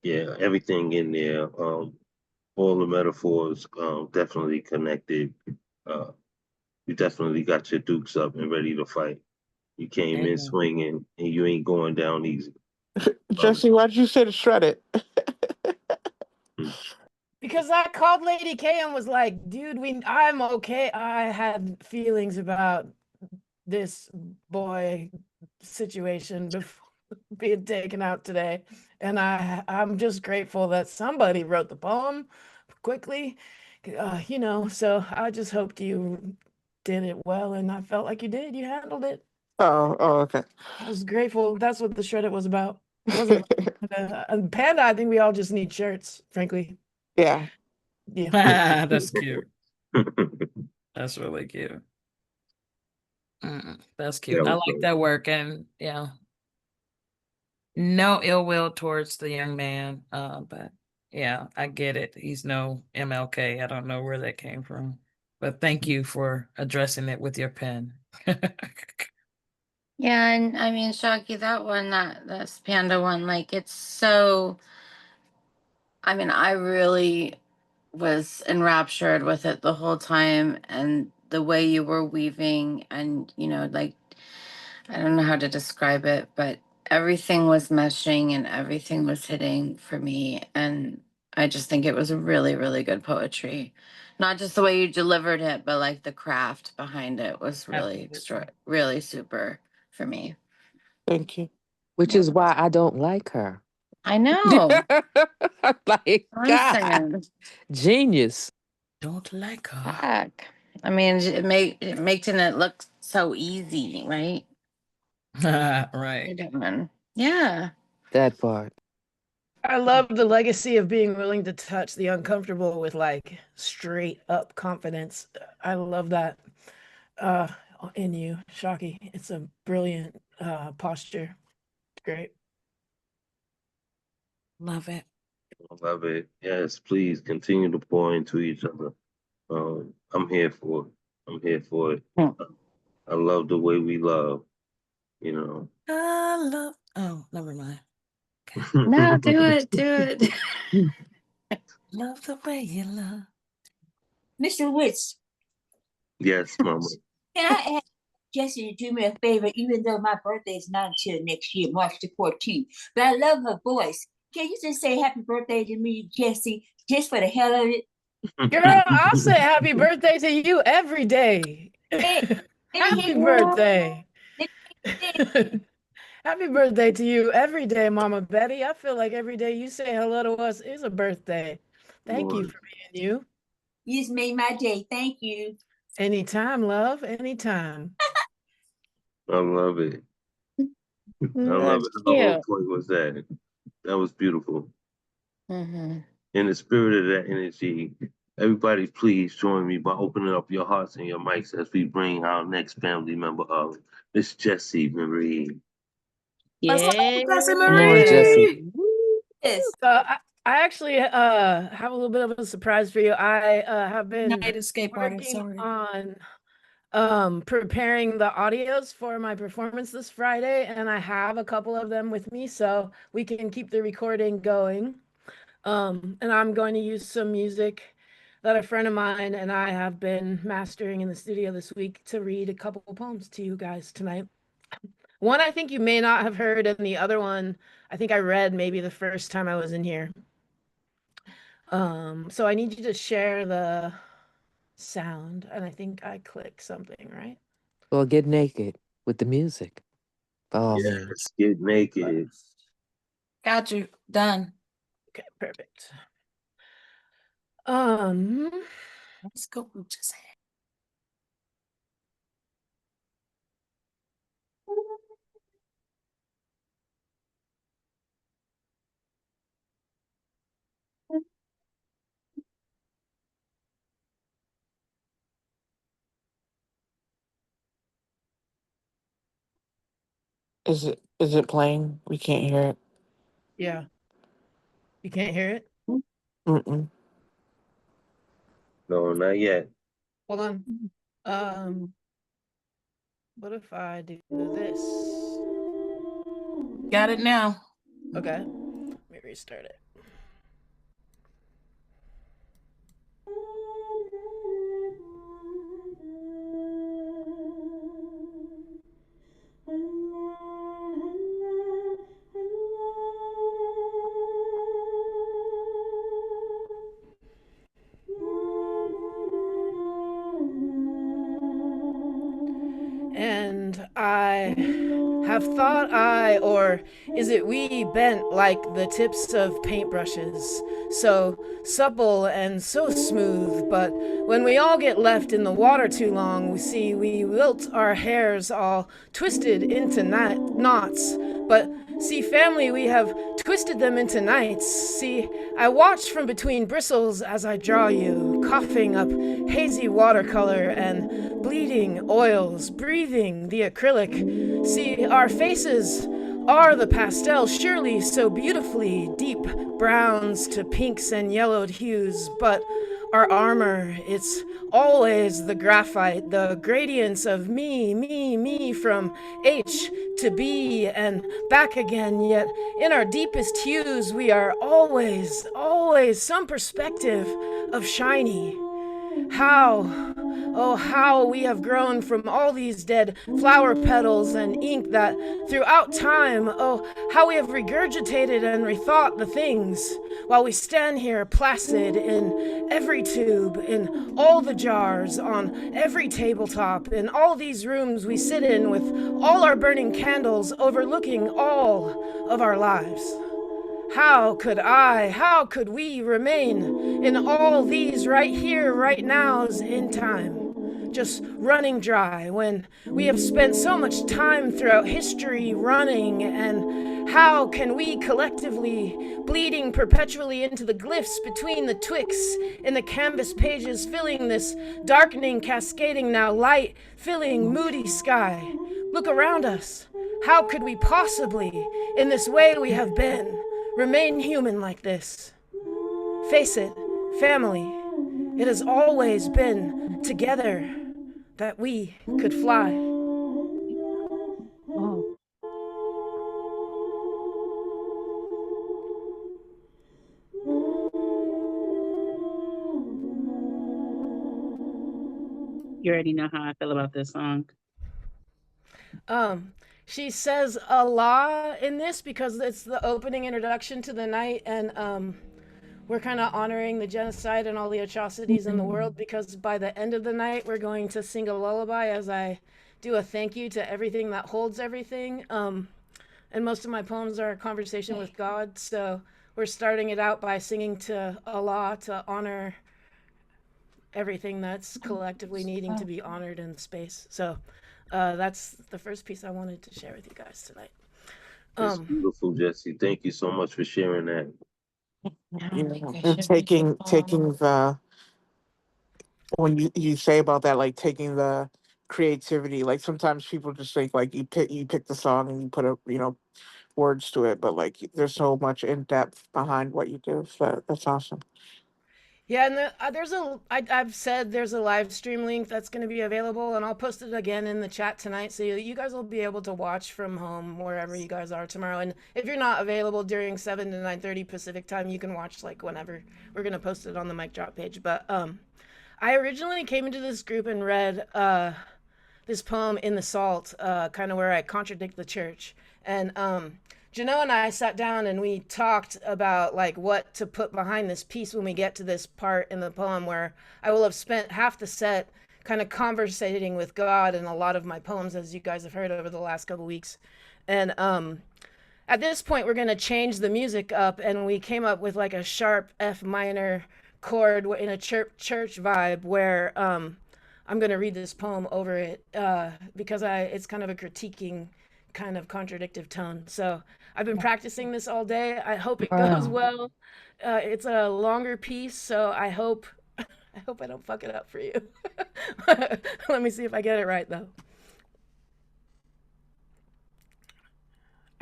[SPEAKER 1] yeah. Everything in there. All the metaphors, definitely connected. Uh, you definitely got your dukes up and ready to fight. You came in
[SPEAKER 3] Amen.
[SPEAKER 1] swinging, and you ain't going down easy. Um,
[SPEAKER 2] Jesse, why'd you say to shred it?
[SPEAKER 1] hmm.
[SPEAKER 13] Because I called Lady K and was like, dude, I'm okay. I had feelings about this boy situation before being taken out today. And I'm just grateful that somebody wrote the poem quickly. So I just hoped you did it well, and I felt like you did. You handled it.
[SPEAKER 2] Okay.
[SPEAKER 13] I was grateful. That's what the shredded was about. It wasn't about Panda. I think we all just need shirts, frankly.
[SPEAKER 2] Yeah.
[SPEAKER 13] Yeah.
[SPEAKER 3] That's cute. That's really cute. That's
[SPEAKER 1] Yeah,
[SPEAKER 3] cute. I like that work, and yeah, No ill will towards the young man, but yeah, I get it. He's no MLK. I don't know where that came from, but thank you for addressing it with your pen.
[SPEAKER 5] Yeah, and I mean, Shocky, that one, that's Panda one, like it's so. I mean, I really was enraptured with it the whole time, and the way you were weaving, and like I don't know how to describe it, but everything was meshing and everything was hitting for me, and I just think it was really, really good poetry. Not just the way you delivered it, but like the craft behind it was really really super for me.
[SPEAKER 2] Thank you.
[SPEAKER 7] Which is why I don't like her.
[SPEAKER 5] I know.
[SPEAKER 7] I'm like, God,
[SPEAKER 5] Listen,
[SPEAKER 7] genius.
[SPEAKER 3] Don't like her.
[SPEAKER 5] heck. I mean, it making it look so easy, right?
[SPEAKER 3] Right.
[SPEAKER 5] Yeah.
[SPEAKER 7] That part.
[SPEAKER 13] I love the legacy of being willing to touch the uncomfortable with like straight up confidence. I love that in you, Shocky. It's a brilliant posture. Great.
[SPEAKER 3] Love it.
[SPEAKER 1] Love it. Yes, please continue to pour into each other. I'm here for it. I'm here for it. I love the way we love, you know.
[SPEAKER 3] I love. Oh, never mind.
[SPEAKER 5] No, do it.
[SPEAKER 3] Love the way you love.
[SPEAKER 12] Mr. Witz,
[SPEAKER 1] Yes, Mama.
[SPEAKER 12] can I ask Jessie to do me a favor, even though my birthday is not until next year, March the 14th? But I love her voice. Can you just say happy birthday to me, Jessie, just for the hell of it?
[SPEAKER 13] Girl, I'll say happy birthday to you every day.
[SPEAKER 12] Hey,
[SPEAKER 13] Happy birthday. Happy birthday to you every day, Mama Betty. I feel like every day you say hello to us is a birthday. Thank you for being you.
[SPEAKER 12] You just made my day. Thank you.
[SPEAKER 13] Anytime, love. Anytime.
[SPEAKER 1] I love it. I love it. How on point was that? That was beautiful. In the spirit of that energy, everybody please join me by opening up your hearts and your mics as we bring our next family member of Miss Jessie Marie.
[SPEAKER 5] Yeah.
[SPEAKER 7] Come on, Jessie.
[SPEAKER 12] Yes.
[SPEAKER 13] I actually have a little bit of a surprise for you. I have been
[SPEAKER 3] Night escape artist,
[SPEAKER 13] working
[SPEAKER 3] sorry.
[SPEAKER 13] on preparing the audios for my performance this Friday, and I have a couple of them with me, so we can keep the recording going. And I'm going to use some music that a friend of mine and I have been mastering in the studio this week to read a couple of poems to you guys tonight. One I think you may not have heard, and the other one I think I read maybe the first time I was in here. So I need you to share the sound, and I think I click something, right?
[SPEAKER 7] Well, get naked with the music. By all means.
[SPEAKER 1] Yes, get naked.
[SPEAKER 3] Got you. Done.
[SPEAKER 13] Okay, perfect.
[SPEAKER 3] Let's go. Just
[SPEAKER 2] Is it playing? We can't hear it.
[SPEAKER 13] Yeah. You can't hear it?
[SPEAKER 2] Mm-mm.
[SPEAKER 1] No, not yet.
[SPEAKER 13] Hold on. What if I do this?
[SPEAKER 3] got it now.
[SPEAKER 13] Okay. Let me restart it. And I have thought or is it we bent like the tips of paintbrushes, so supple and so smooth, but when we all get left in the water too long, we wilt our hairs all twisted into knots, but see, family, we have twisted them into nights. See, I watch from between bristles as I draw you, coughing up hazy watercolor and bleeding oils, breathing the acrylic. See, our faces are the pastels surely so beautifully deep browns to pinks and yellowed hues, but our armor, it's always the graphite, the gradients of me from H to B and back again, yet in our deepest hues we are always some perspective of shiny. How, oh, how we have grown from all these dead flower petals and ink that throughout time, oh, how we have regurgitated and rethought the things while we stand here placid in every tube, in all the jars, on every tabletop, in all these rooms we sit in with all our burning candles overlooking all of our lives. How could we remain in all these right here, right nows in time, just running dry when we have spent so much time throughout history running? And how can we collectively, bleeding perpetually into the glyphs between the twigs in the canvas pages, filling this darkening, cascading now light, filling moody sky? Look around us. How could we possibly, in this way we have been, remain human like this? Face it, family, it has always been together that we could fly.
[SPEAKER 6] You already know how I feel about this song.
[SPEAKER 13] She says Allah in this because it's the opening introduction to the night, and we're kind of honoring the genocide and all the atrocities in the world, because by the end of the night we're going to sing a lullaby as I do a thank you to everything that holds everything. And most of my poems are a conversation with God, so we're starting it out by singing to Allah to honor everything that's collectively needing to be honored in space. So that's the first piece I wanted to share with you guys tonight.
[SPEAKER 1] It's beautiful, Jesse. Thank you so much for sharing that.
[SPEAKER 2] And taking the, when you say about that, like taking the creativity, like sometimes people just think like you pick the song and you put words to it, but like there's so much in depth behind what you do. So that's awesome.
[SPEAKER 13] Yeah, and I've said there's a live stream link that's going to be available, and I'll post it again in the chat tonight, so you guys will be able to watch from home wherever you guys are tomorrow. And if you're not available during 7 to 9:30 Pacific time, you can watch like whenever. We're going to post it on the Mic Drop page. But I originally came into this group and read this poem in the Salt, kind of where I contradict the church. And Janelle and I sat down and we talked about like what to put behind this piece when we get to this part in the poem where I will have spent half the set kind of conversating with God in a lot of my poems, as you guys have heard over the last couple weeks. And at this point, we're going to change the music up, and we came up with like a sharp F minor chord in a church vibe where I'm going to read this poem over it because it's kind of a critiquing kind of contradictive tone. So I've been practicing this all day. I hope it goes well. It's a longer piece, so I hope I don't fuck it up for you. Let me see if I get it right though.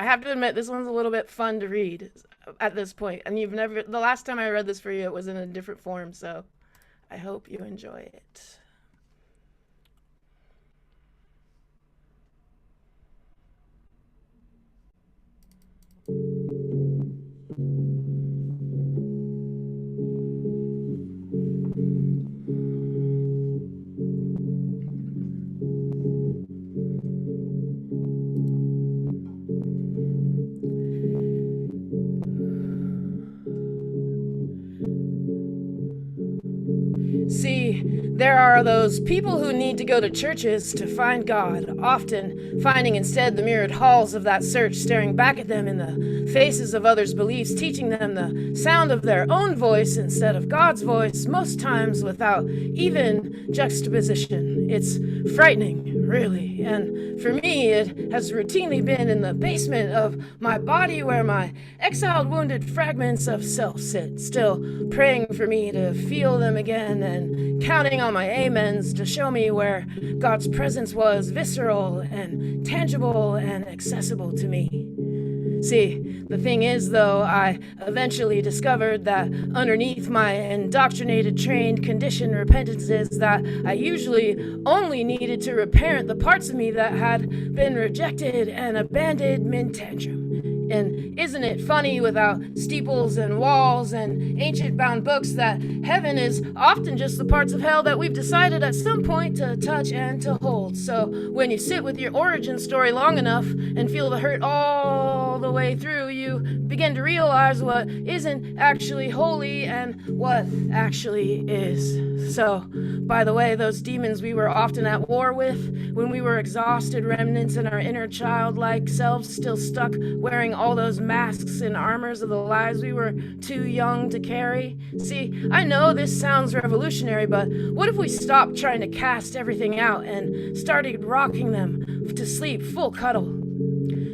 [SPEAKER 13] I have to admit, this one's a little bit fun to read at this point. And the last time I read this for you, it was in a different form, so I hope you enjoy it. See, there are those people who need to go to churches to find God, often finding instead the mirrored halls of that search staring back at them in the faces of others' beliefs, teaching them the sound of their own voice instead of God's voice, most times without even juxtaposition. It's frightening, really, and for me it has routinely been in the basement of my body where my exiled wounded fragments of self sit, still praying for me to feel them again and counting on my amens to show me where God's presence was visceral and tangible and accessible to me. See, the thing is, though, I eventually discovered that underneath my indoctrinated, trained, conditioned repentances, that I usually only needed to reparent the parts of me that had been rejected and abandoned mid-tantrum. And isn't it funny, without steeples and walls and ancient bound books, that heaven is often just the parts of hell that we've decided at some point to touch and to hold. So when you sit with your origin story long enough and feel the hurt all the way through, you begin to realize what isn't actually holy and what actually is. So, by the way, those demons we were often at war with, when we were exhausted remnants in our inner childlike selves, still stuck wearing all those masks and armors of the lives we were too young to carry. See, I know this sounds revolutionary, but what if we stopped trying to cast everything out and started rocking them to sleep full cuddle?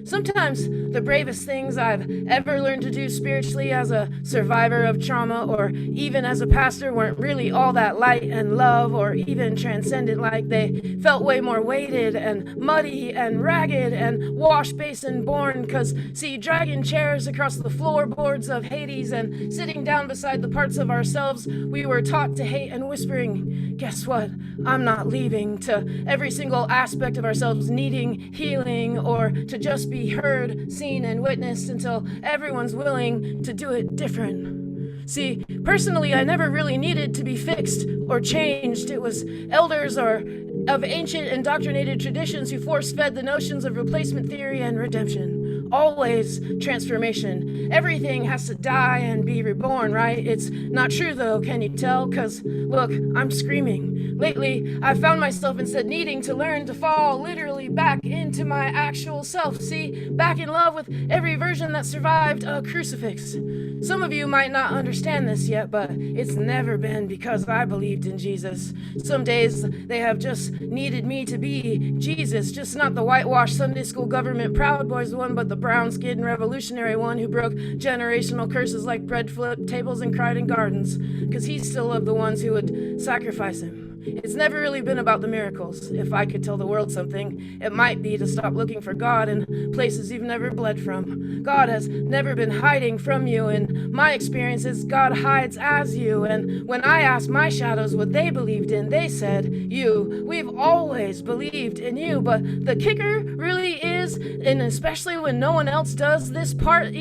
[SPEAKER 13] Sometimes the bravest things I've ever learned to do spiritually as a survivor of trauma or even as a pastor weren't really all that light and love or even transcendent. Like, they felt way more weighted and muddy and ragged and wash basin born. Cause see, dragging chairs across the floorboards of Hades and sitting down beside the parts of ourselves we were taught to hate and whispering, guess what? I'm not leaving, to every single aspect of ourselves needing healing, or to just be heard, seen, and witnessed until everyone's willing to do it different. See, personally, I never really needed to be fixed or changed. It was elders or of ancient indoctrinated traditions who force-fed the notions of replacement theory and redemption. Always transformation. Everything has to die and be reborn, right? It's not true, though, can you tell? 'Cause, look, I'm screaming. Lately, I found myself instead needing to learn to fall literally back into my actual self. See, back in love with every version that survived a crucifix. Some of you might not understand this yet, but it's never been because I believed in Jesus. Some days they have just needed me to be Jesus, just not the whitewashed Sunday school government Proud Boys one, but the brown-skinned revolutionary one who broke generational curses like bread flipped tables and cried in gardens, because he still loved the ones who would sacrifice him. It's never really been about the miracles. If I could tell the world something, it might be to stop looking for God in places you've never bled from. God has never been hiding from you. In my experience, is God hides as you. And when I asked my shadows what they believed in, they said, you. We've always believed in you. But the kicker really is, and especially when no one else does this part,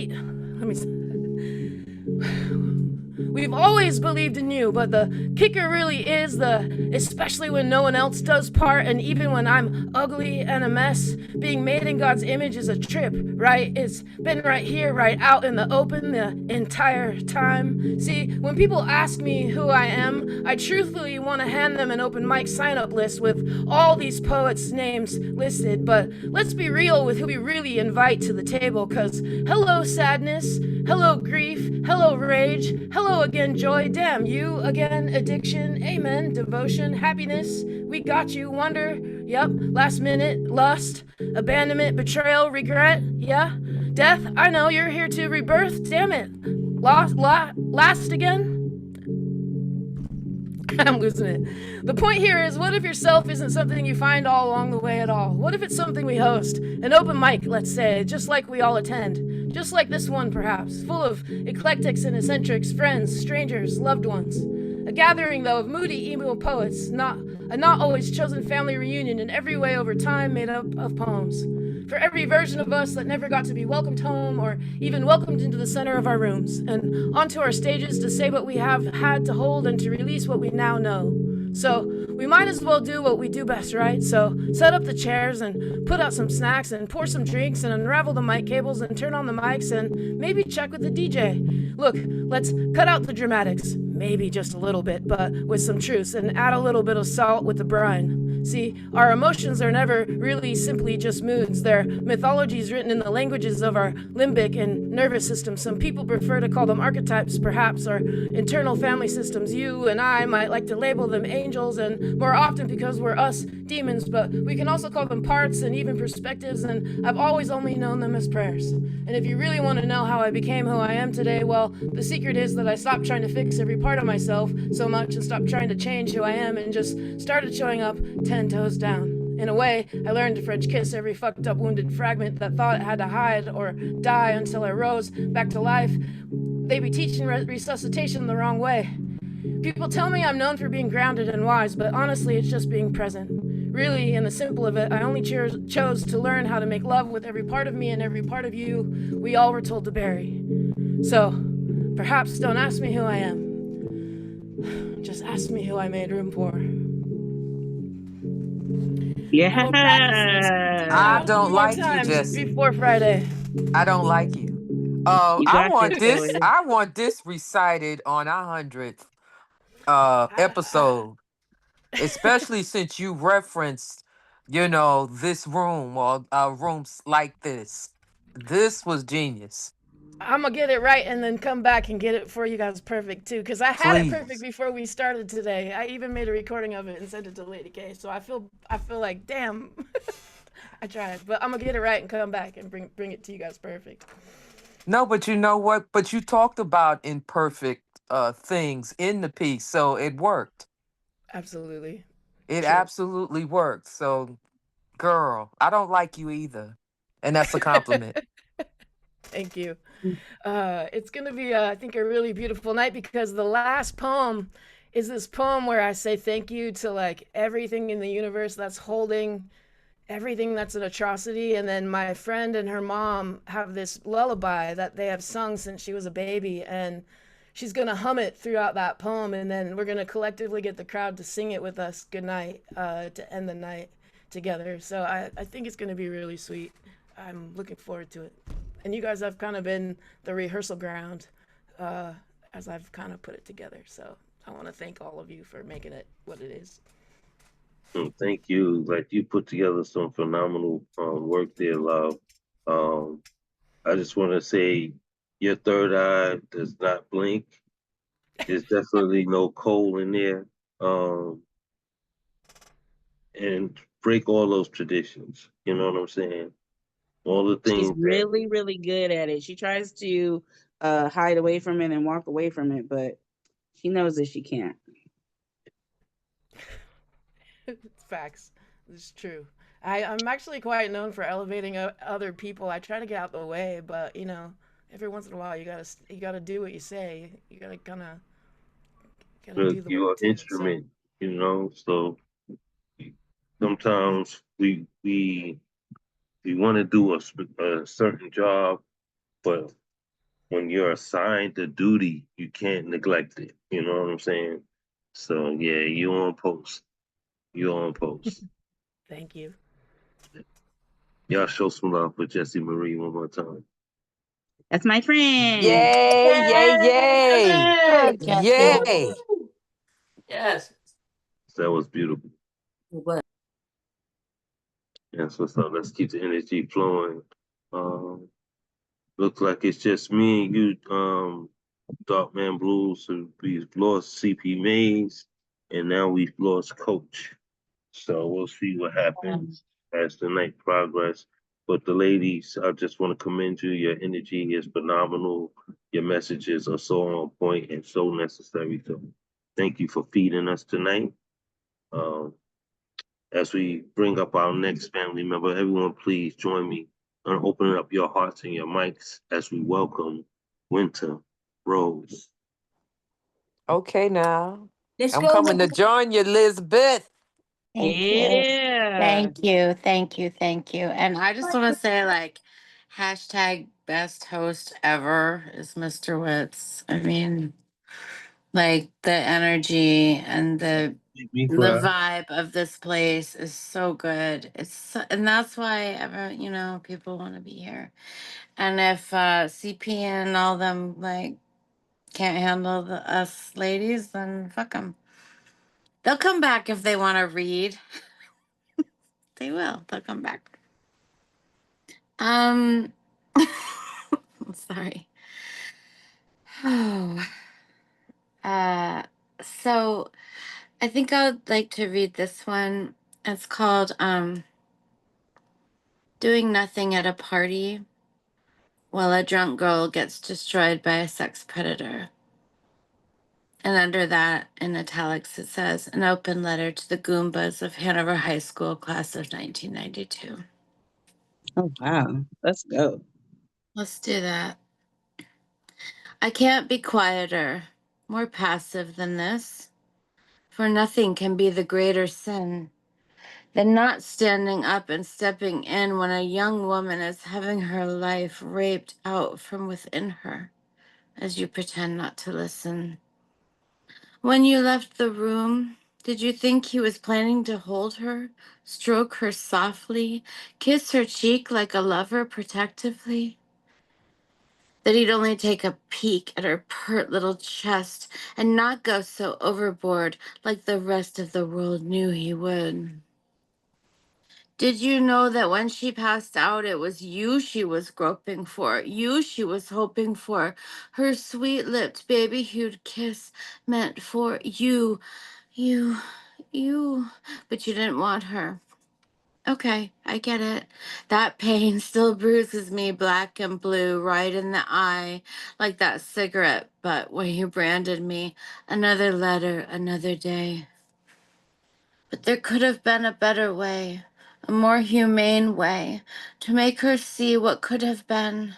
[SPEAKER 13] We've always believed in you, but the kicker really is especially when no one else does part, and even when I'm ugly and a mess, being made in God's image is a trip, right? It's been right here, right out in the open the entire time. See, when people ask me who I am, I truthfully want to hand them an open mic sign-up list with all these poets' names listed, but let's be real with who we really invite to the table, because hello sadness, hello grief, hello rage, hello again joy, damn you, again addiction, amen, devotion, happiness, we got you, wonder, yep, last minute, lust, abandonment, betrayal, regret, yeah, death, I know you're here to rebirth, damn it, last again? I'm losing it. The point here is, what if yourself isn't something you find all along the way at all? What if it's something we host? An open mic, let's say, just like we all attend. Just like this one, perhaps, full of eclectics and eccentrics, friends, strangers, loved ones. A gathering, though, of moody emo poets, a not always chosen family reunion in every way over time, made up of poems. For every version of us that never got to be welcomed home or even welcomed into the center of our rooms, and onto our stages to say what we have had to hold and to release what we now know. So we might as well do what we do best, right? So set up the chairs and put out some snacks and pour some drinks and unravel the mic cables and turn on the mics and maybe check with the DJ. Look, let's cut out the dramatics, maybe just a little bit, but with some truths, and add a little bit of salt with the brine. See, our emotions are never really simply just moods. They're mythologies written in the languages of our limbic and nervous system. Some people prefer to call them archetypes, perhaps, or internal family systems. You and I might like to label them angels, and more often because we're us, demons, but we can also call them parts and even perspectives, and I've always only known them as prayers. And if you really want to know how I became who I am today, well, the secret is that I stopped trying to fix every part of myself so much and stopped trying to change who I am and just started showing up 10 toes down. In a way, I learned to French kiss every fucked up wounded fragment that thought it had to hide or die until I rose back to life. They be teaching resuscitation the wrong way. People tell me I'm known for being grounded and wise, but honestly, it's just being present. Really, in the simple of it, I only chose to learn how to make love with every part of me and every part of you we all were told to bury. So, perhaps don't ask me who I am. Just ask me who I made room for. I will practice this
[SPEAKER 7] I
[SPEAKER 6] Yeah.
[SPEAKER 7] don't
[SPEAKER 13] more
[SPEAKER 7] like you,
[SPEAKER 13] times
[SPEAKER 7] Jesse.
[SPEAKER 13] before Friday.
[SPEAKER 7] I don't like you.
[SPEAKER 6] You
[SPEAKER 7] I
[SPEAKER 6] got
[SPEAKER 7] want
[SPEAKER 6] this,
[SPEAKER 7] this.
[SPEAKER 6] poet.
[SPEAKER 7] I want this recited on our 100th episode, especially since you referenced, this room or rooms like this. This was genius.
[SPEAKER 13] I'm gonna get it right and then come back and get it for you guys perfect too, because I had it perfect
[SPEAKER 7] Please.
[SPEAKER 13] before we started today. I even made a recording of it and sent it to Lady K. So I feel like damn, I tried, but I'm gonna get it right and come back and bring it to you guys perfect.
[SPEAKER 7] No, but you know what? But you talked about imperfect things in the piece, so it worked.
[SPEAKER 13] Absolutely.
[SPEAKER 7] It
[SPEAKER 13] True.
[SPEAKER 7] absolutely worked. So, girl, I don't like you either, and that's a compliment.
[SPEAKER 13] Thank you. It's gonna be, I think, a really beautiful night because the last poem is this poem where I say thank you to like everything in the universe that's holding everything that's an atrocity. And then my friend and her mom have this lullaby that they have sung since she was a baby, and she's gonna hum it throughout that poem, and then we're gonna collectively get the crowd to sing it with us goodnight to end the night together. So I think it's gonna be really sweet. I'm looking forward to it. And you guys have kind of been the rehearsal ground as I've kind of put it together. So I want to thank all of you for making it what it is.
[SPEAKER 1] Thank you. Like you put together some phenomenal work there, love. I just want to say your third eye does not blink. There's definitely no coal in there. And break all those traditions. You know what I'm saying? All the
[SPEAKER 6] She's
[SPEAKER 1] things that
[SPEAKER 6] really, really good at it. She tries to hide away from it and walk away from it, but she knows that she can't.
[SPEAKER 13] It's facts. It's true. I'm actually quite known for elevating other people. I try to get out the way, but every once in a while you gotta do what you say. You gotta do the
[SPEAKER 1] you're
[SPEAKER 13] work
[SPEAKER 1] an
[SPEAKER 13] too. So
[SPEAKER 1] instrument, so sometimes we want to do a certain job, but when you're assigned a duty, you can't neglect it. You know what I'm saying? So yeah, you on post. You on post.
[SPEAKER 13] thank you.
[SPEAKER 1] Y'all show some love for Jessie Marie one more time.
[SPEAKER 6] That's my friend.
[SPEAKER 7] Yay, yay, yay.
[SPEAKER 5] Good, Jesse.
[SPEAKER 7] Yay.
[SPEAKER 3] Yes.
[SPEAKER 1] That was beautiful.
[SPEAKER 12] What?
[SPEAKER 1] Yeah, so let's keep the energy flowing. Looks like it's just me and you, Dark Man Blues. So we've lost CP Mays, and now we've lost Coach. So we'll see what happens as the night progresses. But the ladies, I just want to commend you. Your energy is phenomenal. Your messages are so on point and so necessary. So thank you for feeding us tonight. Um, as we bring up our next family member, everyone please join me on opening up your hearts and your mics as we welcome Winter Rose.
[SPEAKER 7] Okay, now.
[SPEAKER 12] Let's
[SPEAKER 7] I'm
[SPEAKER 12] go,
[SPEAKER 7] coming to
[SPEAKER 12] Winter.
[SPEAKER 7] join you, Elizabeth.
[SPEAKER 5] Thank you.
[SPEAKER 6] Yeah.
[SPEAKER 5] Thank you. Thank you. Thank you. And I just want to say, like, hashtag best host ever is Mr. Witz. I mean, like, the energy and
[SPEAKER 1] Make me
[SPEAKER 5] the
[SPEAKER 1] cry.
[SPEAKER 5] vibe of this place is so good. And that's why people want to be here. And if CP and all them like can't handle us ladies, then fuck them. They'll come back if they want to read. They will. They'll come back. I'm sorry. Oh. So I think I'd like to read this one. It's called Doing Nothing at a Party While a Drunk Girl Gets Destroyed by a Sex Predator. And under that, in italics, it says, an open letter to the Goombas of Hanover High School, class of 1992.
[SPEAKER 6] Oh, wow. Let's go.
[SPEAKER 5] Let's do that. I can't be quieter, more passive than this, for nothing can be the greater sin than not standing up and stepping in when a young woman is having her life raped out from within her, as you pretend not to listen. When you left the room, did you think he was planning to hold her, stroke her softly, kiss her cheek like a lover protectively? That he'd only take a peek at her pert little chest and not go so overboard like the rest of the world knew he would? Did you know that when she passed out, it was you she was groping for, you she was hoping for, her sweet-lipped, baby-hued kiss meant for you, you, but you didn't want her. Okay, I get it. That pain still bruises me black and blue right in the eye, like that cigarette butt where you branded me. Another letter, another day. But there could have been a better way, a more humane way, to make her see what could have been,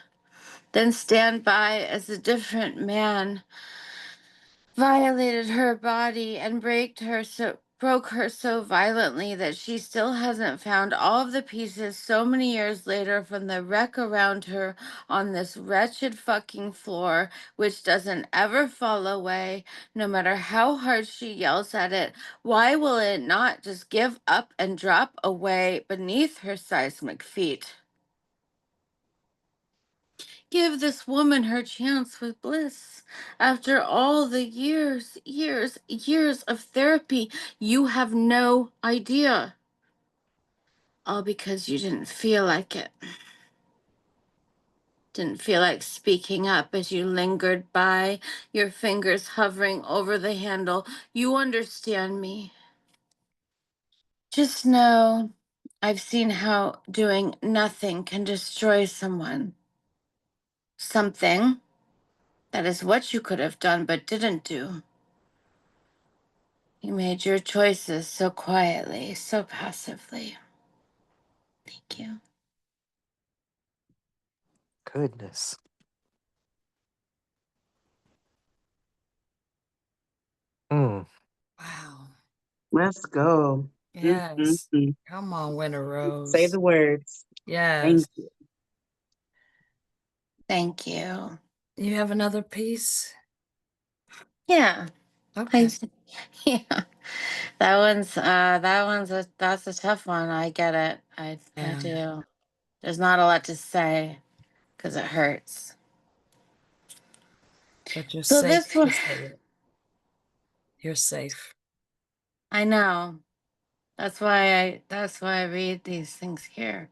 [SPEAKER 5] then stand by as a different man violated her body and broke her so violently that she still hasn't found all of the pieces so many years later from the wreck around her on this wretched fucking floor, which doesn't ever fall away, no matter how hard she yells at it. Why will it not just give up and drop away beneath her seismic feet? Give this woman her chance with bliss. After all the years of therapy, you have no idea. All because you didn't feel like it. Didn't feel like speaking up as you lingered by, your fingers hovering over the handle. You understand me. Just know I've seen how doing nothing can destroy someone. Something that is what you could have done but didn't do. You made your choices so quietly, so passively. Thank you.
[SPEAKER 7] Goodness. Mm.
[SPEAKER 3] Wow.
[SPEAKER 6] Let's go.
[SPEAKER 3] Yes.
[SPEAKER 6] Mm-mm-mm.
[SPEAKER 3] Come on, Winter
[SPEAKER 6] Say
[SPEAKER 3] Rose.
[SPEAKER 6] the words.
[SPEAKER 3] Yes.
[SPEAKER 6] Thank you.
[SPEAKER 5] Thank you.
[SPEAKER 3] You have another piece?
[SPEAKER 5] Yeah.
[SPEAKER 3] Okay.
[SPEAKER 5] Yeah. That's a tough one. I get it. I
[SPEAKER 3] Yeah.
[SPEAKER 5] do. There's not a lot to say because it hurts.
[SPEAKER 3] But you're
[SPEAKER 5] So
[SPEAKER 3] safe
[SPEAKER 5] this one,
[SPEAKER 3] to say it. You're safe.
[SPEAKER 5] I know. That's why I read these things here.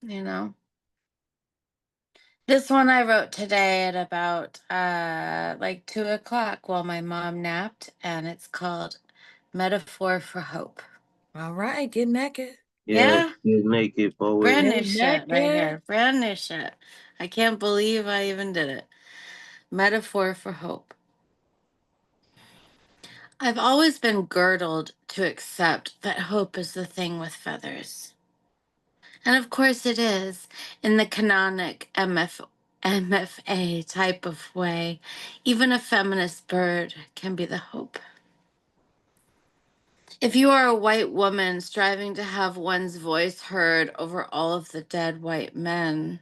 [SPEAKER 5] You know? This one I wrote today at about like 2 o'clock while my mom napped, and it's called Metaphor for Hope.
[SPEAKER 3] All right, get naked.
[SPEAKER 5] Yeah.
[SPEAKER 1] Get naked, poet.
[SPEAKER 5] Brand new
[SPEAKER 3] Get
[SPEAKER 5] shit right
[SPEAKER 3] naked.
[SPEAKER 5] here. Brand new shit. I can't believe I even did it. Metaphor for hope. I've always been girdled to accept that hope is the thing with feathers. And of course it is, in the canonic MFA type of way. Even a feminist bird can be the hope. If you are a white woman striving to have one's voice heard over all of the dead white men,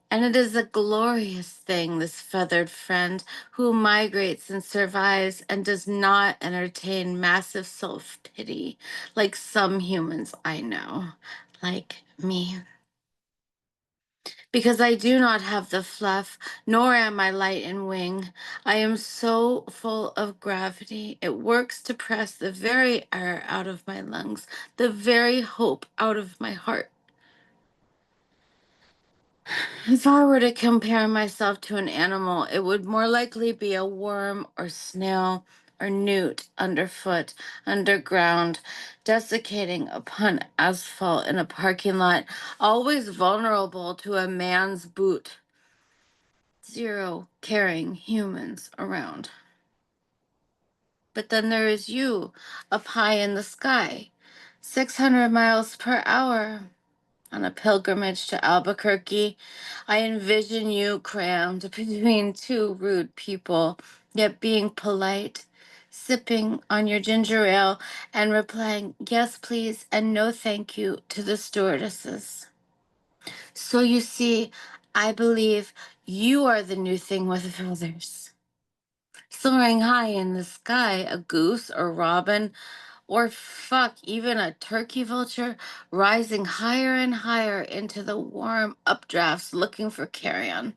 [SPEAKER 5] and it is a glorious thing, this feathered friend who migrates and survives and does not entertain massive self-pity like some humans I know, like me. Because I do not have the fluff, nor am I light in wing. I am so full of gravity. It works to press the very air out of my lungs, the very hope out of my heart. If I were to compare myself to an animal, it would more likely be a worm or snail or newt underfoot, underground, desiccating upon asphalt in a parking lot, always vulnerable to a man's boot. 0 caring humans around. But then there is you, up high in the sky, 600 miles per hour. On a pilgrimage to Albuquerque, I envision you crammed between 2 rude people, yet being polite, sipping on your ginger ale and replying, yes, please, and no, thank you to the stewardesses. So you see, I believe you are the new thing with feathers. Soaring high in the sky, a goose or robin, or fuck, even a turkey vulture, rising higher and higher into the warm updrafts looking for carrion.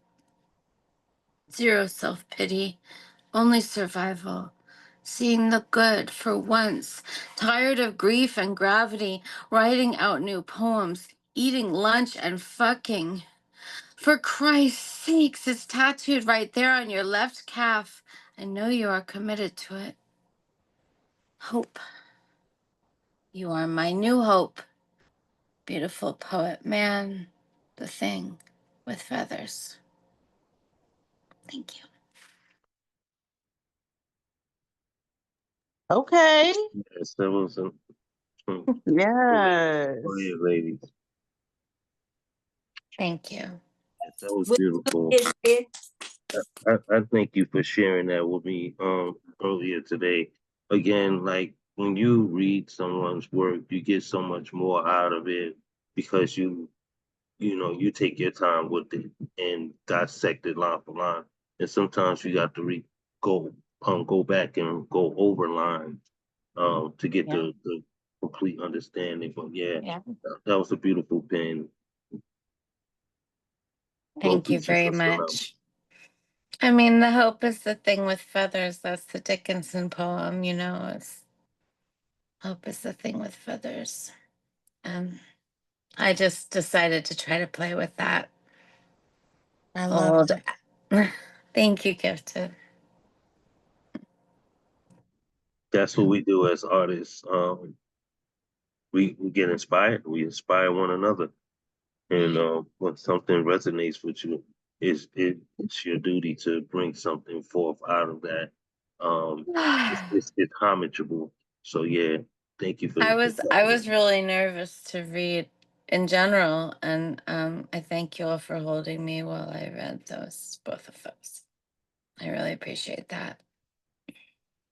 [SPEAKER 5] 0 self-pity, only survival. Seeing the good for once, tired of grief and gravity, writing out new poems, eating lunch and fucking. For Christ's sakes, it's tattooed right there on your left calf. I know you are committed to it. Hope. You are my new hope. Beautiful poet man, the thing with feathers. Thank you.
[SPEAKER 6] Okay.
[SPEAKER 1] Yes, that was
[SPEAKER 6] Yes.
[SPEAKER 1] brilliant, ladies.
[SPEAKER 5] Thank you.
[SPEAKER 1] Yes, that was beautiful. I thank you for sharing that with me earlier today. Again, like when you read someone's work, you get so much more out of it because you take your time with it and dissect it line for line. And sometimes you got to go back and go over lines to get
[SPEAKER 5] Yeah.
[SPEAKER 1] the complete understanding. But yeah,
[SPEAKER 5] Yeah.
[SPEAKER 1] that was a beautiful pen. Well,
[SPEAKER 5] Thank you
[SPEAKER 1] pieces
[SPEAKER 5] very
[SPEAKER 1] of phenomenal.
[SPEAKER 5] much. I mean, the hope is the thing with feathers. That's the Dickinson poem, it's hope is the thing with feathers. And I just decided to try to play with that.
[SPEAKER 3] I love
[SPEAKER 5] Old. Thank you, Gifted.
[SPEAKER 1] That's what we do as artists. We get inspired. We inspire one another. And when something resonates with you, it's your duty to bring something forth out of that. It's homageable. So yeah, thank you for
[SPEAKER 5] I
[SPEAKER 1] stepping
[SPEAKER 5] was
[SPEAKER 1] in.
[SPEAKER 5] really nervous to read in general, and I thank you all for holding me while I read both of those. I really appreciate that.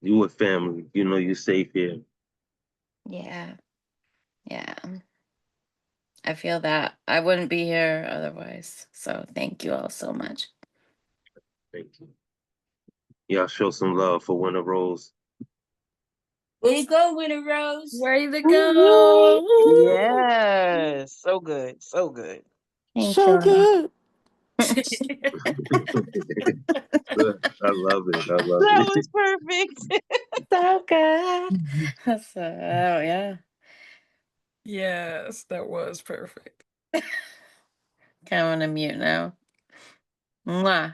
[SPEAKER 1] You with family, you're safe here.
[SPEAKER 5] Yeah, yeah. I feel that I wouldn't be here otherwise. So thank you all so much.
[SPEAKER 1] Thank you. Y'all show some love for Winter Rose.
[SPEAKER 12] Way to go, Winter Rose.
[SPEAKER 5] Ready to go.
[SPEAKER 6] Yes. So good. So good.
[SPEAKER 5] Thank
[SPEAKER 2] So
[SPEAKER 5] you.
[SPEAKER 2] good.
[SPEAKER 1] I love it. I love
[SPEAKER 6] That
[SPEAKER 1] it.
[SPEAKER 6] was perfect.
[SPEAKER 5] So good. So, yeah.
[SPEAKER 3] Yes, that was perfect.
[SPEAKER 5] Okay, I'm gonna mute now. Mwah.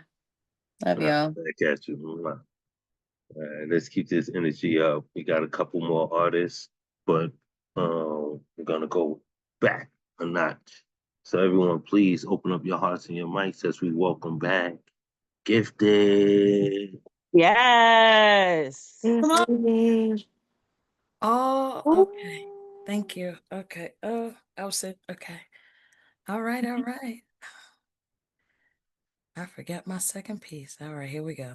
[SPEAKER 5] Love y'all.
[SPEAKER 1] Back at you. Mwah. All right, let's keep this energy up. We got a couple more artists, but we're gonna go back a notch. So everyone, please open up your hearts and your mics as we welcome back Gifted.
[SPEAKER 6] Yes.
[SPEAKER 12] Come on.
[SPEAKER 3] Oh, okay. Thank you. Okay. Oh, I'll sit. Okay. All right. All right. I forgot my second piece. All right, here we go.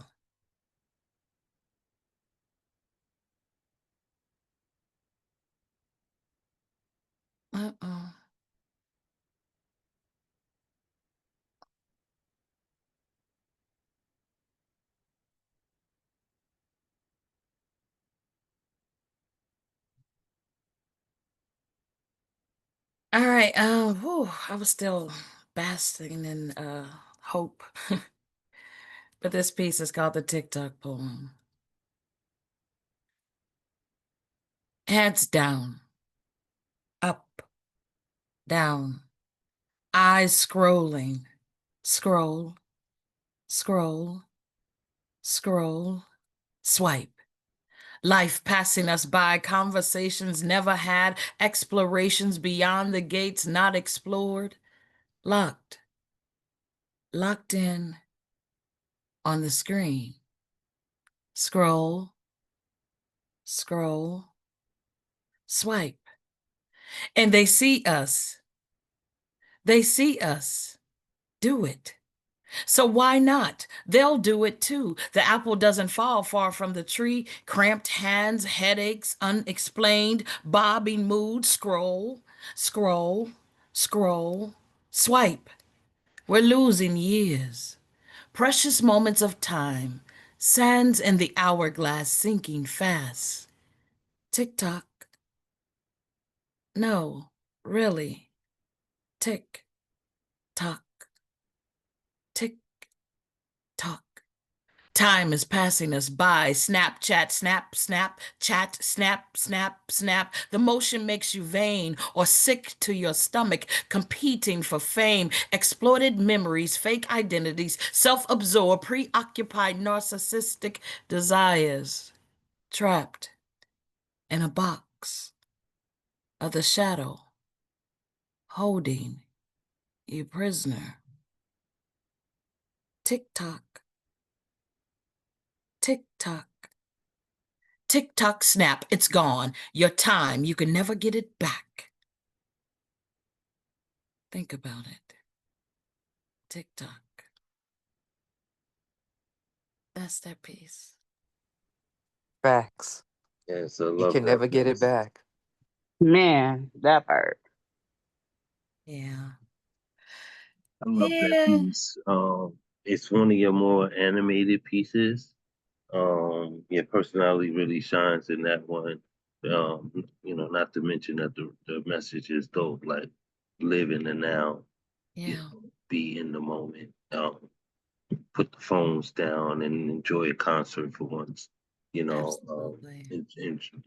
[SPEAKER 3] Uh-oh. All right. I was still basking in hope. But this piece is called the TikTok poem. Heads down, up, down, eyes scrolling, scroll, scroll, scroll, swipe. Life passing us by, conversations never had, explorations beyond the gates not explored, locked in, on the screen. Scroll, scroll, swipe. And they see us. They see us. Do it. So why not? They'll do it too. The apple doesn't fall far from the tree. Cramped hands, headaches, unexplained, bobbing mood. Scroll, scroll, scroll, swipe. We're losing years. Precious moments of time. Sands in the hourglass sinking fast. Tick tock. No, really. Tick tock. Tick tock. Time is passing us by. Snapchat, snap, snap, chat, snap, snap, snap. The motion makes you vain or sick to your stomach, competing for fame. Exploited memories, fake identities, self-absorbed, preoccupied, narcissistic desires. Trapped in a box of the shadow, holding you prisoner. Tick-tock. Tick-tock. Tick-tock snap, it's gone. Your time, you can never get it back. Think about it. Tick-tock. That's that piece.
[SPEAKER 7] Facts.
[SPEAKER 1] Yes, I
[SPEAKER 7] You
[SPEAKER 1] love
[SPEAKER 7] can
[SPEAKER 1] that
[SPEAKER 7] never get it
[SPEAKER 1] piece.
[SPEAKER 7] back.
[SPEAKER 6] Man, that part.
[SPEAKER 3] Yeah.
[SPEAKER 1] I love that
[SPEAKER 3] Yeah.
[SPEAKER 1] piece. It's one of your more animated pieces. Your personality really shines in that one. Not to mention that the message is dope, like live in the now,
[SPEAKER 3] Yeah.
[SPEAKER 1] be in the moment. Put the phones down and enjoy a concert for once.
[SPEAKER 3] Absolutely.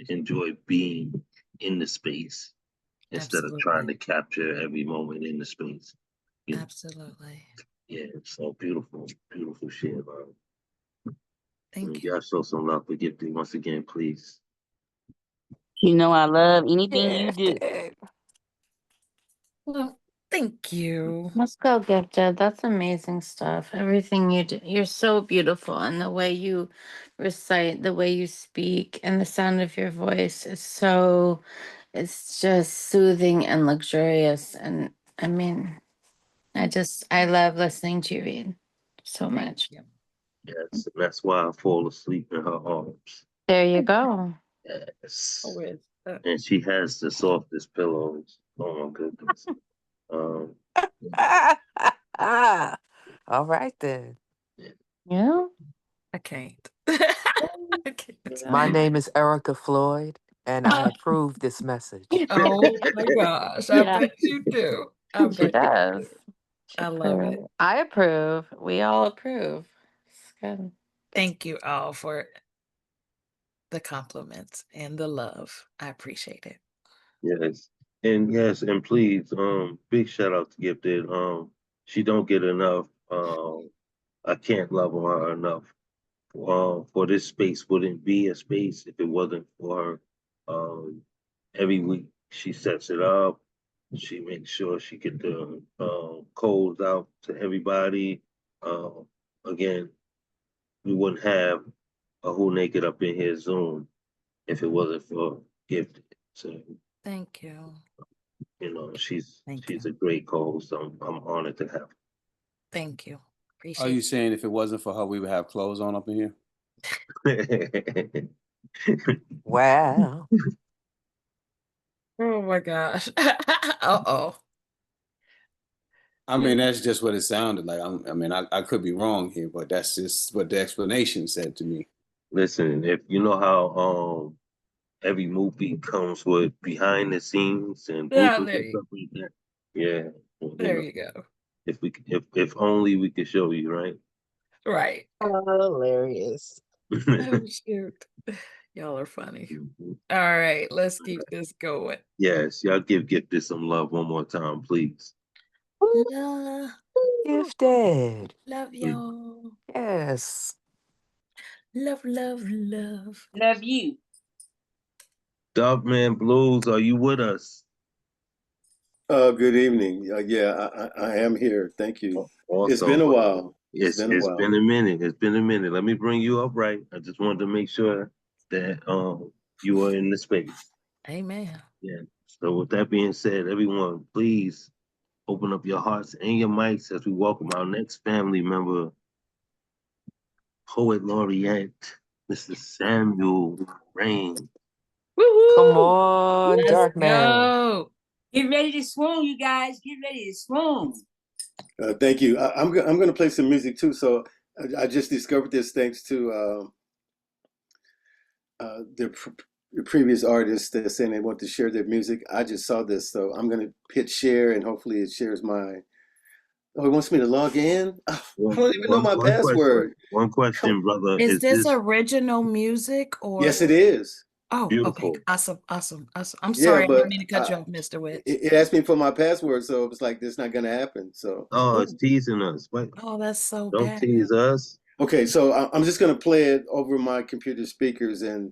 [SPEAKER 1] Enjoy being in the space instead of trying to capture every moment in the space.
[SPEAKER 3] Absolutely.
[SPEAKER 1] Yeah, so beautiful, beautiful shit, man.
[SPEAKER 3] Thank you.
[SPEAKER 1] Y'all show some love for Gifted once again, please.
[SPEAKER 6] You know I love anything you do.
[SPEAKER 3] Well, thank you.
[SPEAKER 5] Let's go, Gifted. That's amazing stuff. Everything you do, you're so beautiful, and the way you recite, the way you speak, and the sound of your voice is so. It's just soothing and luxurious, and I mean, I love listening to you read so much.
[SPEAKER 1] Yes, and that's why I fall asleep in her arms.
[SPEAKER 5] There you go.
[SPEAKER 1] Yes.
[SPEAKER 3] With
[SPEAKER 1] And she has the softest pillows. Oh my goodness. Um,
[SPEAKER 7] All right then.
[SPEAKER 5] Yeah.
[SPEAKER 3] I can't. I can't.
[SPEAKER 7] My name is Erica Floyd, and I approve this message.
[SPEAKER 3] Oh my gosh. I
[SPEAKER 5] Yeah.
[SPEAKER 3] bet you do. I
[SPEAKER 5] She
[SPEAKER 3] bet
[SPEAKER 5] does.
[SPEAKER 3] you do. I love it.
[SPEAKER 5] I approve. We all approve. It's good.
[SPEAKER 3] Thank you all for the compliments and the love. I appreciate it.
[SPEAKER 1] yes, and please, big shout out to Gifted. She don't get enough. I can't love on her enough. For this space wouldn't be a space if it wasn't for her. Every week she sets it up. She makes sure she get the codes out to everybody. Again, we wouldn't have a Who Naked up in here Zoom if it wasn't for Gifted. So
[SPEAKER 3] Thank you.
[SPEAKER 1] she's
[SPEAKER 3] Thank
[SPEAKER 1] a great co-host. I'm honored to have
[SPEAKER 3] Thank you. Appreciate
[SPEAKER 14] Are you
[SPEAKER 3] it.
[SPEAKER 14] saying if it wasn't for her, we would have clothes on up in here?
[SPEAKER 1] her.
[SPEAKER 7] Wow.
[SPEAKER 3] Oh my gosh. Uh-oh.
[SPEAKER 14] I mean, that's just what it sounded like. I could be wrong here, but that's just what the explanation said to me.
[SPEAKER 1] Listen, if you know how every movie comes with behind the scenes and
[SPEAKER 3] Yeah,
[SPEAKER 1] bloopers and stuff like that. Yeah,
[SPEAKER 3] there you go.
[SPEAKER 1] if only we could show you, right?
[SPEAKER 3] Right.
[SPEAKER 6] Hilarious.
[SPEAKER 3] Oh shoot. Y'all are funny. All right, let's keep this going.
[SPEAKER 1] Yes, y'all give Gifted some love one more time, please.
[SPEAKER 3] Love,
[SPEAKER 7] Gifted.
[SPEAKER 3] love y'all.
[SPEAKER 7] Yes.
[SPEAKER 3] Love, love, love.
[SPEAKER 6] Love you.
[SPEAKER 1] Dogman Blues, are you with us?
[SPEAKER 15] Good evening. Yeah, I am here. Thank you.
[SPEAKER 1] Awesome.
[SPEAKER 15] It's been a while.
[SPEAKER 1] It's
[SPEAKER 15] been a
[SPEAKER 1] it's
[SPEAKER 15] while.
[SPEAKER 1] been a minute. It's been a minute. Let me bring you up right. I just wanted to make sure that you are in the space.
[SPEAKER 3] Amen.
[SPEAKER 1] Yeah. So with that being said, everyone, please open up your hearts and your mics as we welcome our next family member, Poet Laureate, Mr. Samuel Rain.
[SPEAKER 7] Come
[SPEAKER 12] Woohoo!
[SPEAKER 7] on,
[SPEAKER 3] Let's
[SPEAKER 7] Dark Man.
[SPEAKER 3] go.
[SPEAKER 12] Get ready to swoon, you guys. Get ready to swoon.
[SPEAKER 15] Thank you. I'm going to play some music too. So I just discovered this thanks to the previous artists that saying they want to share their music. I just saw this, so I'm going to hit share, and hopefully it shares my. Oh, he wants me to log in. Oh, I don't even know my password.
[SPEAKER 1] One question, brother.
[SPEAKER 3] Is this
[SPEAKER 1] this
[SPEAKER 3] original music or?
[SPEAKER 15] Yes, it is.
[SPEAKER 3] Oh, okay.
[SPEAKER 1] beautiful?
[SPEAKER 3] Awesome. I'm
[SPEAKER 15] Yeah,
[SPEAKER 3] sorry. I
[SPEAKER 15] but
[SPEAKER 3] didn't mean to cut you off, Mr. Witch.
[SPEAKER 15] it asked me for my password, so it was like, this not going to happen. So.
[SPEAKER 1] Oh, it's teasing us. Wait,
[SPEAKER 3] Oh, that's so
[SPEAKER 1] don't
[SPEAKER 3] bad.
[SPEAKER 1] tease us.
[SPEAKER 15] Okay, so I'm just gonna play it over my computer speakers, and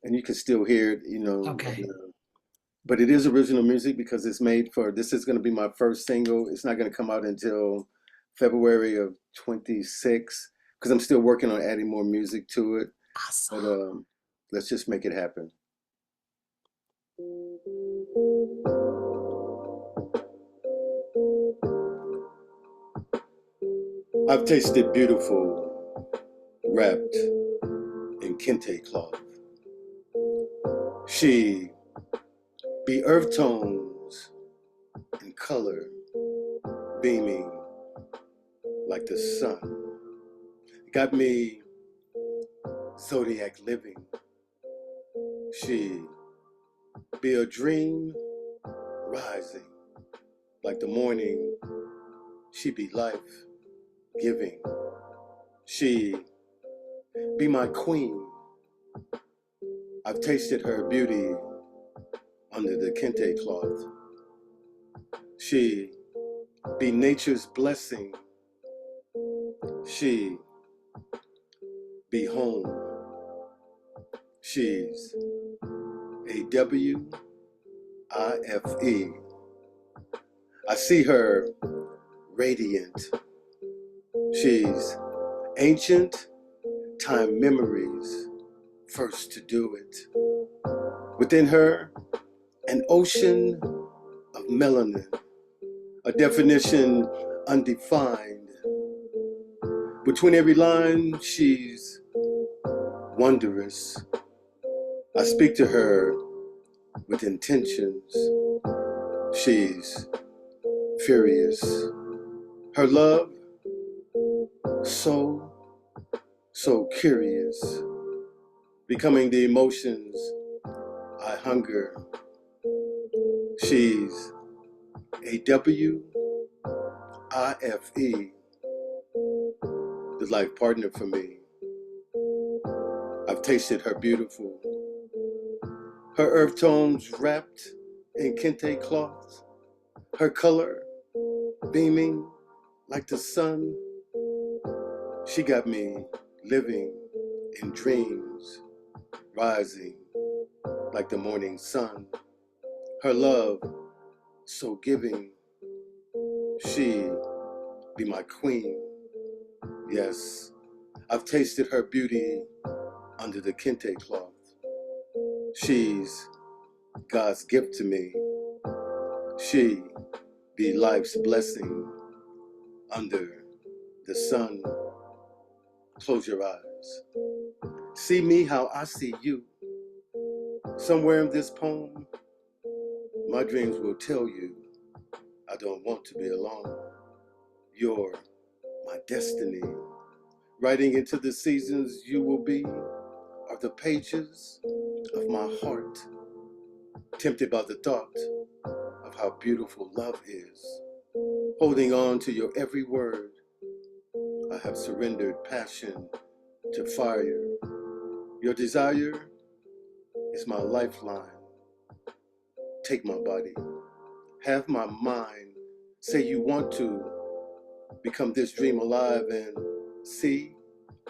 [SPEAKER 15] you can still hear it, you know.
[SPEAKER 3] Okay.
[SPEAKER 15] But it is original music because it's made for. This is gonna be my first single. It's not gonna come out until February of 26 because I'm still working on adding more music to it.
[SPEAKER 3] Awesome.
[SPEAKER 15] But let's just make it happen. I've tasted beautiful, wrapped in kente cloth. She be earth tones in color, beaming like the sun. Got me zodiac living. She be a dream rising like the morning. She be life giving. She be my queen. I've tasted her beauty under the kente cloth. She be nature's blessing. She be home. She's a WIFE. I see her radiant. She's ancient time memories, first to do it. Within her, an ocean of melanin, a definition undefined. Between every line, she's wondrous. I speak to her with intentions. She's furious. Her love, so curious. Becoming the emotions I hunger. She's a WIFE, the life partner for me. I've tasted her beautiful. Her earth tones wrapped in kente cloth. Her color beaming like the sun. She got me living in dreams, rising like the morning sun. Her love so giving. She be my queen. Yes, I've tasted her beauty under the kente cloth. She's God's gift to me. She be life's blessing under the sun. Close your eyes. See me how I see you. Somewhere in this poem, my dreams will tell you I don't want to be alone. You're my destiny. Writing into the seasons you will be are the pages of my heart. Tempted by the thought of how beautiful love is. Holding on to your every word, I have surrendered passion to fire. Your desire is my lifeline. Take my body, have my mind. Say you want to become this dream alive and see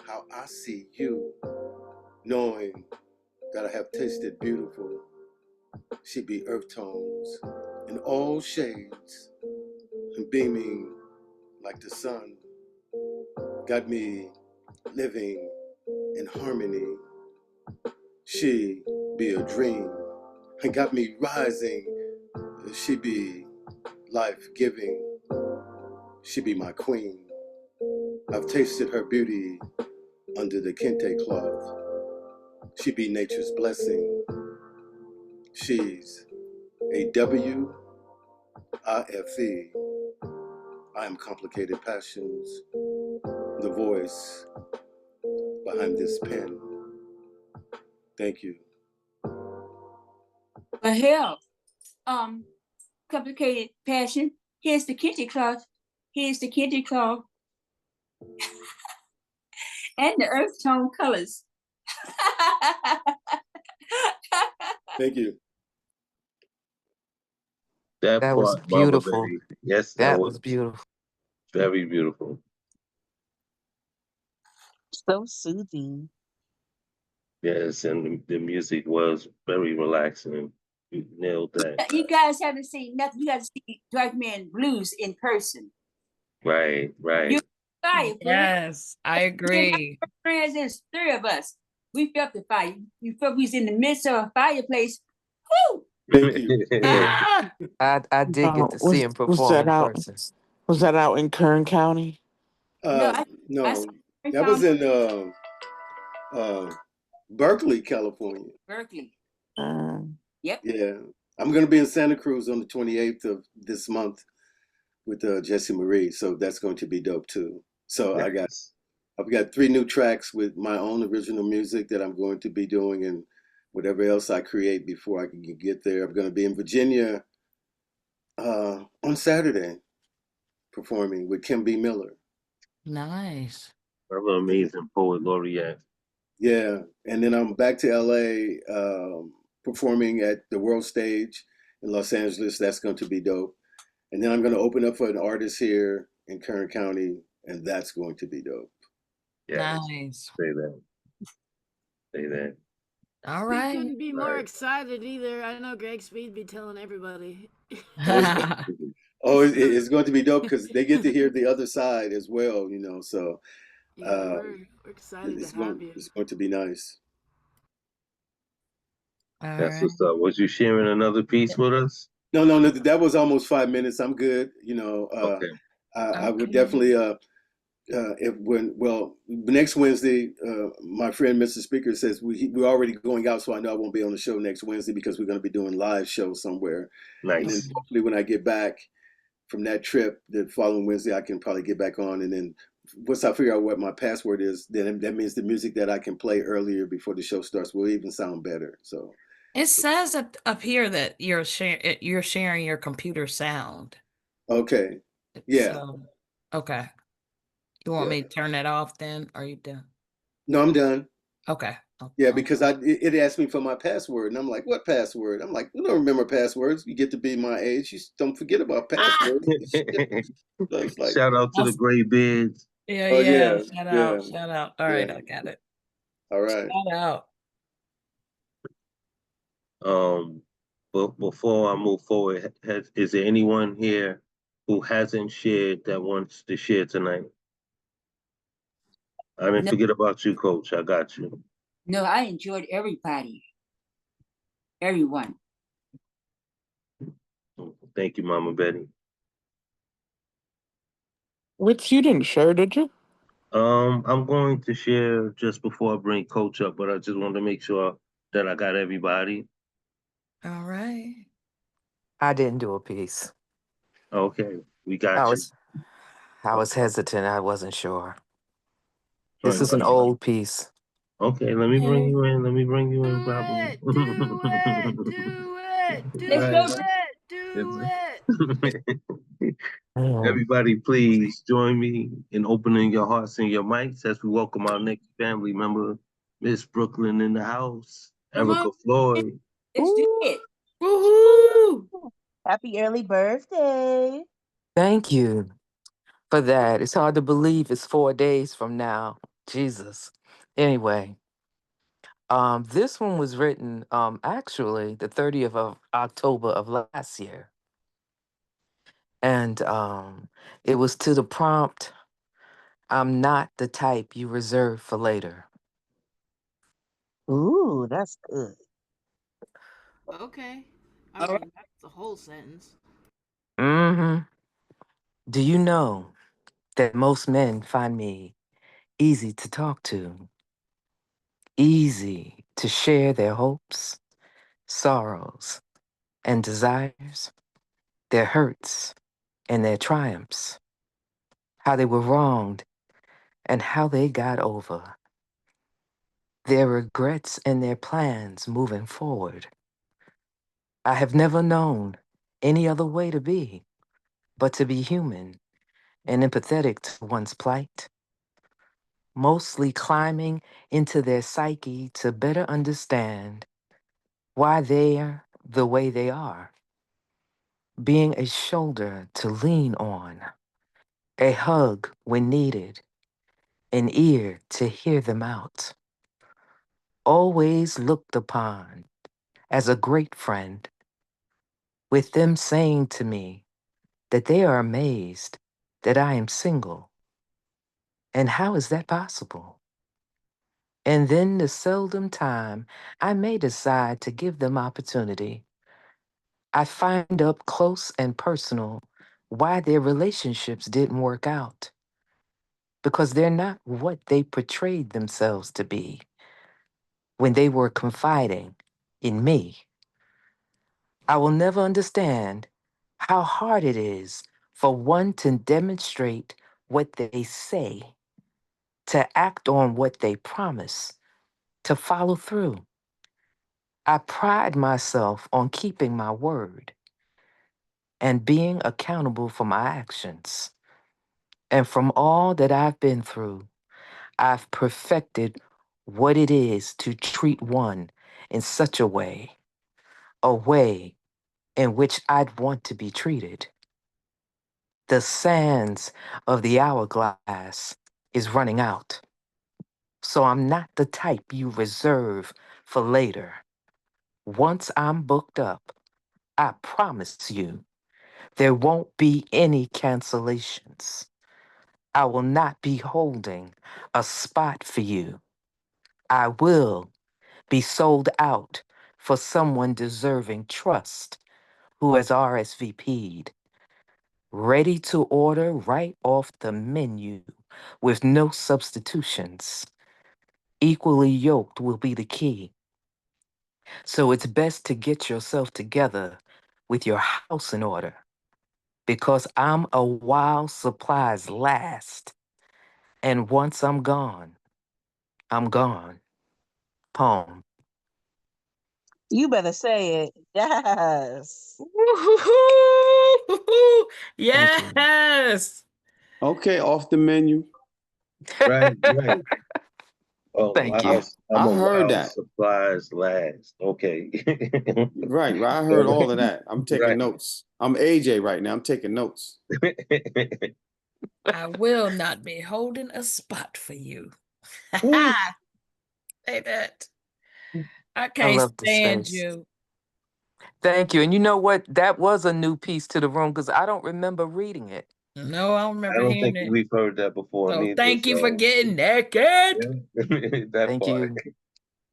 [SPEAKER 15] how I see you. Knowing that I have tasted beautiful. She be earth tones in all shades and beaming like the sun. got me living in harmony. She be a dream and got me rising. She be life giving. She be my queen. I've tasted her beauty under the kente cloth. She be nature's blessing. She's a WIFE. I am complicated passions, the voice behind this pen. Thank you.
[SPEAKER 12] But hell, complicated passion. Here's the kitty cloth. Here's the kitty cloth. And the earth tone colors.
[SPEAKER 15] Thank you.
[SPEAKER 1] That
[SPEAKER 7] That was
[SPEAKER 1] part, Mama
[SPEAKER 7] beautiful.
[SPEAKER 1] Betty. Yes, that
[SPEAKER 7] That
[SPEAKER 1] was
[SPEAKER 7] was beautiful.
[SPEAKER 1] very beautiful.
[SPEAKER 6] So soothing.
[SPEAKER 1] Yes, and the music was very relaxing. You nailed that.
[SPEAKER 12] You guys haven't seen nothing. You got to see Dark Man Blues in person.
[SPEAKER 1] Right, right.
[SPEAKER 12] You fire,
[SPEAKER 3] Yes, I agree.
[SPEAKER 12] friends, there's 3 of us. We felt the fire. You felt we was in the midst of a fireplace. Woo!
[SPEAKER 15] Thank you.
[SPEAKER 7] Yeah. I did get to see him
[SPEAKER 2] Was
[SPEAKER 7] perform
[SPEAKER 2] that
[SPEAKER 7] in
[SPEAKER 2] out?
[SPEAKER 7] person.
[SPEAKER 2] Was that out in Kern County?
[SPEAKER 12] No, I
[SPEAKER 15] No,
[SPEAKER 12] saw
[SPEAKER 15] that was in Berkeley, California.
[SPEAKER 12] Berkeley.
[SPEAKER 15] Yeah, I'm going to be in Santa Cruz on the 28th of this month with Jesse Marie, so that's going to be dope too. So I've got 3 new tracks with my own original music that I'm going to be doing, and whatever else I create before I can get there. I'm going to be in Virginia on Saturday performing with Kim B. Miller.
[SPEAKER 3] Nice.
[SPEAKER 1] Another amazing poet laureate.
[SPEAKER 15] Yeah, and then I'm back to LA performing at the World Stage in Los Angeles. That's going to be dope. And then I'm going to open up for an artist here in Kern County, and that's going to be dope.
[SPEAKER 1] Yes.
[SPEAKER 3] Nice.
[SPEAKER 1] Say that. Say that.
[SPEAKER 3] All
[SPEAKER 13] We
[SPEAKER 3] right.
[SPEAKER 13] couldn't be more
[SPEAKER 1] Right.
[SPEAKER 13] excited either. I know Greg Speed be telling everybody.
[SPEAKER 15] It's going to be dope because they get to hear the other side as well, you know. So
[SPEAKER 13] Yeah, we're excited to have you.
[SPEAKER 15] it's going to be nice.
[SPEAKER 3] All
[SPEAKER 1] That's
[SPEAKER 3] right.
[SPEAKER 1] what's up. Was you sharing another piece with us?
[SPEAKER 15] No, that was almost 5 minutes. I'm good. You know,
[SPEAKER 1] Okay.
[SPEAKER 15] I would definitely next Wednesday, my friend Mr. Speaker says we're already going out, so I know I won't be on the show next Wednesday because we're going to be doing live shows somewhere.
[SPEAKER 1] Nice.
[SPEAKER 15] And then hopefully when I get back from that trip the following Wednesday, I can probably get back on. And then once I figure out what my password is, then that means the music that I can play earlier before the show starts will even sound better. So
[SPEAKER 3] It says up here that you're sharing your computer sound.
[SPEAKER 15] okay, yeah.
[SPEAKER 3] So, okay. You want me to turn that off then? Are you done?
[SPEAKER 15] No, I'm done.
[SPEAKER 3] Okay.
[SPEAKER 15] Yeah, because it asked me for my password, and I'm like, "What password?" I'm like, "You don't remember passwords. You get to be my age. You don't forget about passwords." So it's like,
[SPEAKER 1] Shout out to the gray beards.
[SPEAKER 3] Yeah,
[SPEAKER 15] oh
[SPEAKER 3] yeah.
[SPEAKER 15] yeah,
[SPEAKER 3] Shout out. All right,
[SPEAKER 15] yeah.
[SPEAKER 3] I got it.
[SPEAKER 15] All right.
[SPEAKER 3] Shout out.
[SPEAKER 1] But before I move forward, is there anyone here who hasn't shared that wants to share tonight? I didn't
[SPEAKER 12] No.
[SPEAKER 1] forget about you, Coach. I got you.
[SPEAKER 12] No, I enjoyed everybody. Everyone.
[SPEAKER 1] Thank you, Mama Betty.
[SPEAKER 2] Which you didn't share, did you?
[SPEAKER 1] I'm going to share just before I bring Coach up, but I just wanted to make sure that I got everybody.
[SPEAKER 3] All right.
[SPEAKER 7] I didn't do a piece.
[SPEAKER 1] Okay, we got you.
[SPEAKER 7] I was hesitant. I wasn't sure.
[SPEAKER 1] All
[SPEAKER 7] This
[SPEAKER 1] right,
[SPEAKER 7] is an old piece.
[SPEAKER 1] Okay, let me bring you in. Let me bring you in, Pablo.
[SPEAKER 13] Do it, do it.
[SPEAKER 1] Everybody, please join me in opening your hearts and your mics as we welcome our next family member, Miss Brooklyn in the house, Erica Floyd.
[SPEAKER 12] Let's do it.
[SPEAKER 3] Woohoo!
[SPEAKER 6] Happy early birthday.
[SPEAKER 7] Thank you for that. It's hard to believe it's 4 days from now. Jesus. Anyway, this one was written actually the 30th of October of last year. And it was to the prompt, I'm not the type you reserve for later.
[SPEAKER 6] Ooh, that's good.
[SPEAKER 4] Okay. I
[SPEAKER 6] All right.
[SPEAKER 4] mean, that's the whole sentence.
[SPEAKER 7] Mm-hmm. Do you know that most men find me easy to talk to, easy to share their hopes, sorrows, and desires, their hurts and their triumphs, how they were wronged and how they got over, their regrets and their plans moving forward. I have never known any other way to be but to be human and empathetic to one's plight, mostly climbing into their psyche to better understand why they're the way they are, being a shoulder to lean on, a hug when needed, an ear to hear them out, always looked upon as a great friend, with them saying to me that they are amazed that I am single. And how is that possible? And then the seldom time I may decide to give them opportunity, I find up close and personal why their relationships didn't work out. Because they're not what they portrayed themselves to be when they were confiding in me. I will never understand how hard it is for one to demonstrate what they say, to act on what they promise, to follow through. I pride myself on keeping my word and being accountable for my actions. And from all that I've been through, I've perfected what it is to treat one in such a way in which I'd want to be treated. The sands of the hourglass is running out. So I'm not the type you reserve for later. Once I'm booked up, I promise you, there won't be any cancellations. I will not be holding a spot for you. I will be sold out for someone deserving trust who has RSVP'd, ready to order right off the menu with no substitutions. Equally yoked will be the key. So it's best to get yourself together with your house in order because I'm a while supplies last. And once I'm gone, I'm gone. Poem.
[SPEAKER 6] You better say it. Yes.
[SPEAKER 3] Woo-hoo-hoo!
[SPEAKER 7] Thank you.
[SPEAKER 3] Yes.
[SPEAKER 14] Okay, off the menu.
[SPEAKER 1] Right, right. Oh,
[SPEAKER 7] Thank
[SPEAKER 1] wow.
[SPEAKER 7] you.
[SPEAKER 1] I'm
[SPEAKER 14] I
[SPEAKER 1] a
[SPEAKER 14] heard
[SPEAKER 1] while
[SPEAKER 14] that.
[SPEAKER 1] supplies last. Okay.
[SPEAKER 14] Right, right. I heard all of that. I'm taking
[SPEAKER 1] Right.
[SPEAKER 14] notes. I'm AJ right now. I'm taking notes.
[SPEAKER 3] I will not be holding a spot for you.
[SPEAKER 14] Ooh.
[SPEAKER 3] Say that. I
[SPEAKER 7] I
[SPEAKER 3] can't
[SPEAKER 7] love the
[SPEAKER 3] stand
[SPEAKER 7] space.
[SPEAKER 3] you.
[SPEAKER 7] Thank you. And you know what? That was a new piece to the room because I don't remember reading it.
[SPEAKER 3] No, I don't
[SPEAKER 1] I
[SPEAKER 3] remember
[SPEAKER 1] don't
[SPEAKER 3] hearing
[SPEAKER 1] think
[SPEAKER 3] it.
[SPEAKER 1] we've heard that before
[SPEAKER 3] So
[SPEAKER 1] neither.
[SPEAKER 3] thank you for
[SPEAKER 1] So
[SPEAKER 3] getting naked.
[SPEAKER 1] yeah, that
[SPEAKER 7] Thank
[SPEAKER 1] part.
[SPEAKER 7] you.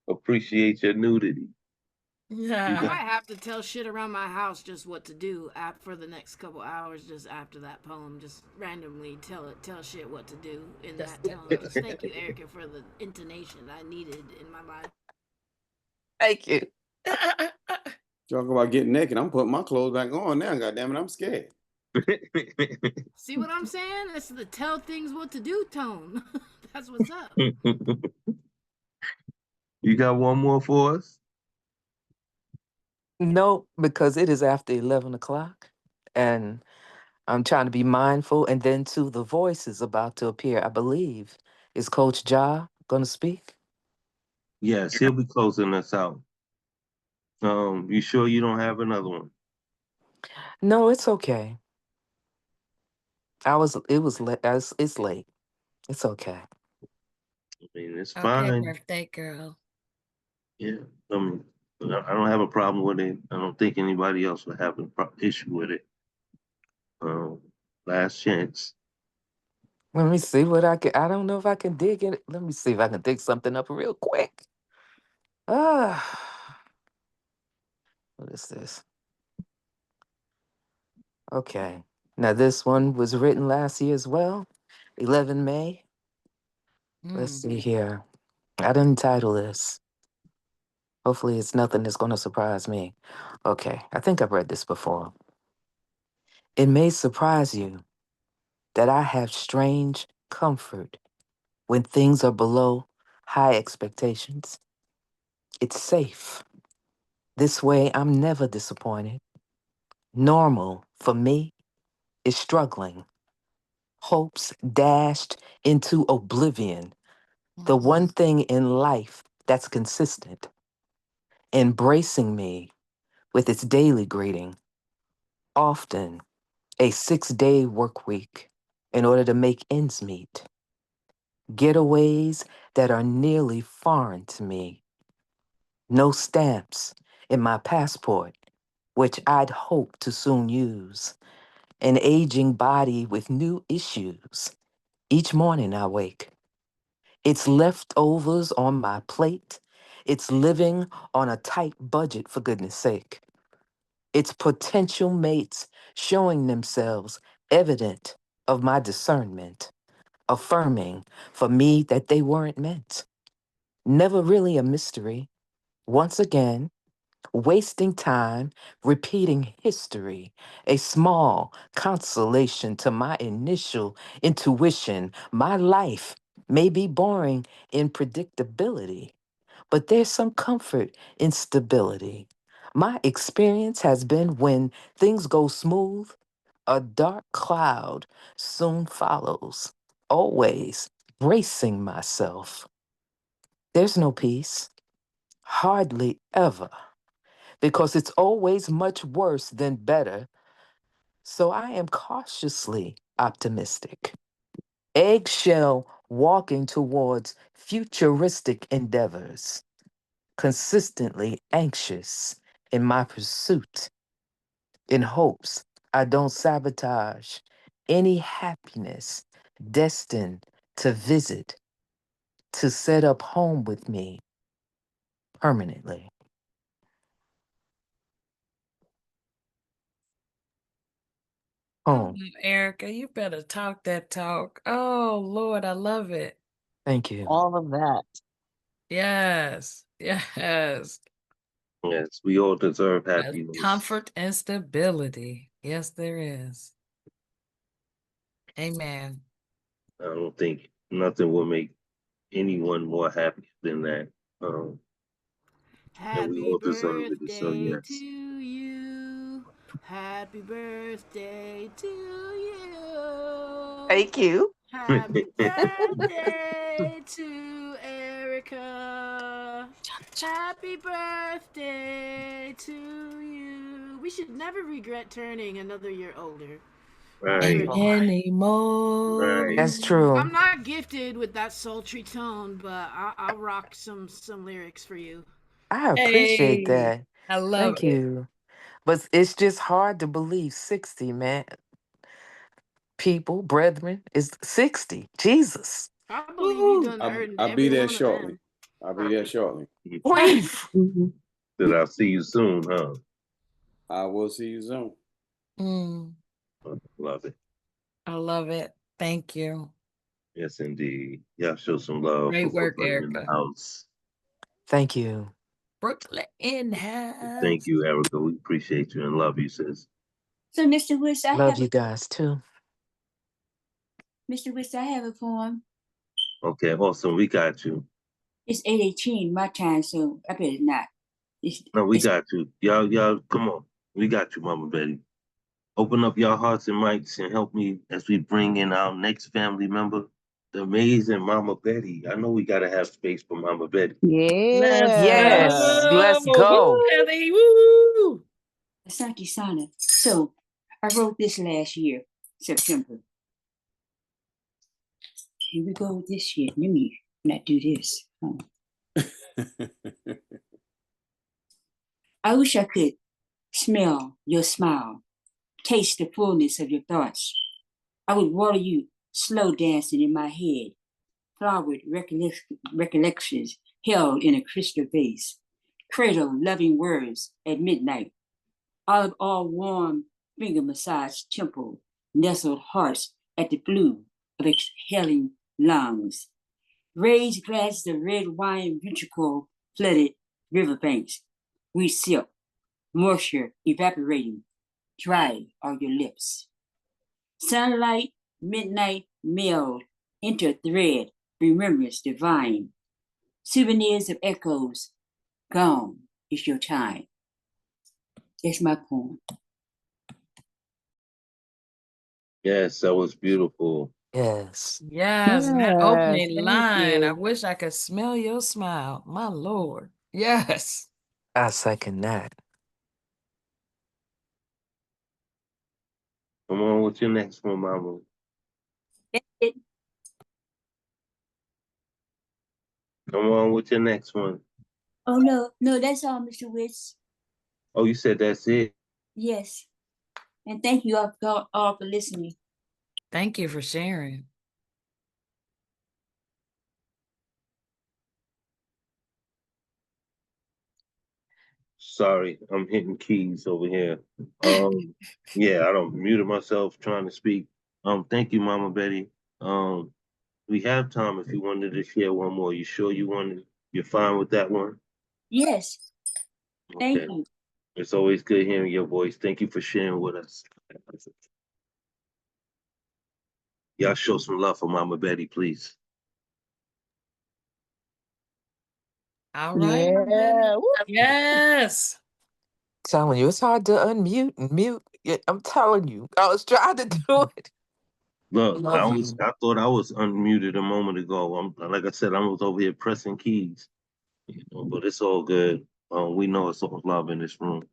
[SPEAKER 1] Appreciate your nudity. You
[SPEAKER 4] I
[SPEAKER 1] got
[SPEAKER 4] might have to tell shit around my house just what to do for the next couple hours just after that poem. Just randomly tell shit what to do in that tone. Just thank you, Erica, for the intonation I needed in my life.
[SPEAKER 7] Thank you.
[SPEAKER 14] Talk about getting naked. I'm putting my clothes back on now. God damn it, I'm scared.
[SPEAKER 4] See what I'm saying? It's the tell things what to do tone. That's what's up.
[SPEAKER 1] You got one more for us?
[SPEAKER 7] No, because it is after 11 o'clock and I'm trying to be mindful. And then, too, the voice is about to appear, I believe. Is Coach Ja going to speak?
[SPEAKER 1] Yes, he'll be closing us out. You sure you don't have another one?
[SPEAKER 7] No, it's okay. It was late. It's late. It's okay.
[SPEAKER 1] I mean, it's
[SPEAKER 3] Okay,
[SPEAKER 1] fine.
[SPEAKER 3] birthday girl.
[SPEAKER 1] Yeah. I mean, I don't have a problem with it. I don't think anybody else would have an issue with it. Um, last chance.
[SPEAKER 7] Let me see what I can. I don't know if I can dig it. Let me see if I can dig something up real quick. Ah, what is this? Okay. Now this one was written last year as well, 11 May. Let's see here. I didn't title this. Hopefully it's nothing that's going to surprise me. Okay, I think I've read this before. It may surprise you that I have strange comfort when things are below high expectations. It's safe. This way, I'm never disappointed. Normal for me is struggling, hopes dashed into oblivion. The one thing in life that's consistent, embracing me with its daily greeting, often a 6-day work week in order to make ends meet, getaways that are nearly foreign to me, no stamps in my passport, which I'd hope to soon use, an aging body with new issues. Each morning I wake, it's leftovers on my plate, it's living on a tight budget, for goodness sake. It's potential mates showing themselves evident of my discernment, affirming for me that they weren't meant. Never really a mystery. Once again, wasting time repeating history, a small consolation to my initial intuition. My life may be boring in predictability, but there's some comfort in stability. My experience has been when things go smooth, a dark cloud soon follows, always bracing myself. There's no peace, hardly ever, because it's always much worse than better. So I am cautiously optimistic, eggshell walking towards futuristic endeavors, consistently anxious in my pursuit, in hopes I don't sabotage any happiness destined to visit, to set up home with me permanently. Home.
[SPEAKER 3] Erica, you better talk that talk. Oh, Lord, I love it.
[SPEAKER 7] Thank you.
[SPEAKER 6] All of that.
[SPEAKER 3] Yes, yes.
[SPEAKER 1] Yes, we all deserve
[SPEAKER 3] There's
[SPEAKER 1] happiness.
[SPEAKER 3] comfort and stability. Yes, there is. Amen.
[SPEAKER 1] I don't think nothing will make anyone more happy than that. And we
[SPEAKER 4] Happy
[SPEAKER 1] all deserve it. So
[SPEAKER 4] birthday to
[SPEAKER 1] yes.
[SPEAKER 4] you. Happy birthday to you.
[SPEAKER 7] Thank you.
[SPEAKER 4] Happy birthday to Erica. Happy birthday to you. We should never regret turning another year older.
[SPEAKER 1] Right.
[SPEAKER 3] Anymore.
[SPEAKER 1] Right.
[SPEAKER 7] That's true.
[SPEAKER 4] I'm not gifted with that sultry tone, but I'll rock some lyrics for you.
[SPEAKER 7] I appreciate
[SPEAKER 3] Hey,
[SPEAKER 7] that.
[SPEAKER 3] I love
[SPEAKER 7] Thank
[SPEAKER 3] it.
[SPEAKER 7] you. But it's just hard to believe 60, man. People, brethren, is 60. Jesus.
[SPEAKER 4] I believe you
[SPEAKER 7] Woo.
[SPEAKER 4] done earned
[SPEAKER 14] I'll be
[SPEAKER 4] every
[SPEAKER 14] there
[SPEAKER 4] one of
[SPEAKER 14] shortly.
[SPEAKER 4] them.
[SPEAKER 14] I'll be there shortly.
[SPEAKER 7] We've.
[SPEAKER 1] Said I'll see you soon, huh?
[SPEAKER 14] I will see you soon.
[SPEAKER 1] Love it.
[SPEAKER 3] I love it. Thank you.
[SPEAKER 1] Yes, indeed. Y'all show some love for
[SPEAKER 3] Great work,
[SPEAKER 1] Brooklyn in the
[SPEAKER 3] Erica.
[SPEAKER 1] house.
[SPEAKER 7] Thank you.
[SPEAKER 3] Brooklyn in the
[SPEAKER 1] Thank
[SPEAKER 3] house.
[SPEAKER 1] you, Erica. We appreciate you and love you, sis.
[SPEAKER 12] So, Mr. Woods,
[SPEAKER 7] Love you guys too.
[SPEAKER 12] Mr. Woods, I have a poem.
[SPEAKER 1] Okay, awesome. We got you.
[SPEAKER 12] It's 8:18 my time, so I better not.
[SPEAKER 1] No, we got you. Y'all, come on. We got you, Mama Betty. Open up your hearts and mics and help me as we bring in our next family member, the amazing Mama Betty. I know we gotta have space for Mama Betty.
[SPEAKER 3] Let's
[SPEAKER 7] Yes.
[SPEAKER 3] go.
[SPEAKER 7] Let's
[SPEAKER 3] Woo,
[SPEAKER 7] go.
[SPEAKER 3] Betty. Woo.
[SPEAKER 12] Asante Sana. So, I wrote this last year, September. Here we go with this shit. Let me not do this. I wish I could smell your smile, taste the fullness of your thoughts. I would water you slow dancing in my head, flowered recollections held in a crystal vase, cradle loving words at midnight, all warm finger massage temple, nestled hearts at the blue of exhaling lungs, raised glasses of red wine ventricle flooded riverbanks, we silk, moisture evaporating, dry are your lips. Sunlight, midnight meld into a thread, remembrance divine. Souvenirs of echoes, gone is your time. That's my poem.
[SPEAKER 1] Yes, that was beautiful.
[SPEAKER 7] Yes.
[SPEAKER 3] Yes, and that
[SPEAKER 6] Yes,
[SPEAKER 3] opening
[SPEAKER 6] thank
[SPEAKER 3] line, I
[SPEAKER 6] you.
[SPEAKER 3] wish I could smell your smile. My Lord. Yes.
[SPEAKER 7] I second that.
[SPEAKER 1] Come on with your next one, Mama.
[SPEAKER 12] That's it.
[SPEAKER 1] Come on with your next one.
[SPEAKER 12] Oh no, that's all, Mr. Witz.
[SPEAKER 1] Oh, you said that's it?
[SPEAKER 12] Yes. And thank you all for listening.
[SPEAKER 3] Thank you for sharing.
[SPEAKER 1] Sorry, I'm hitting keys over here. Yeah, I don't muted myself trying to speak. Thank you, Mama Betty. We have time if you wanted to share one more. You sure you're fine with that one?
[SPEAKER 12] Yes. Thank
[SPEAKER 1] Okay.
[SPEAKER 12] you.
[SPEAKER 1] It's always good hearing your voice. Thank you for sharing with us. Y'all show some love for Mama Betty, please.
[SPEAKER 3] All right, my baby.
[SPEAKER 6] Yeah. Woo.
[SPEAKER 3] Yes.
[SPEAKER 7] Telling you, it's hard to unmute and mute. I'm telling you, I was trying to do it.
[SPEAKER 1] Look,
[SPEAKER 7] Love you.
[SPEAKER 1] I thought I was unmuted a moment ago. Like I said, I was over here pressing keys. But it's all good. We know it's all love in this room.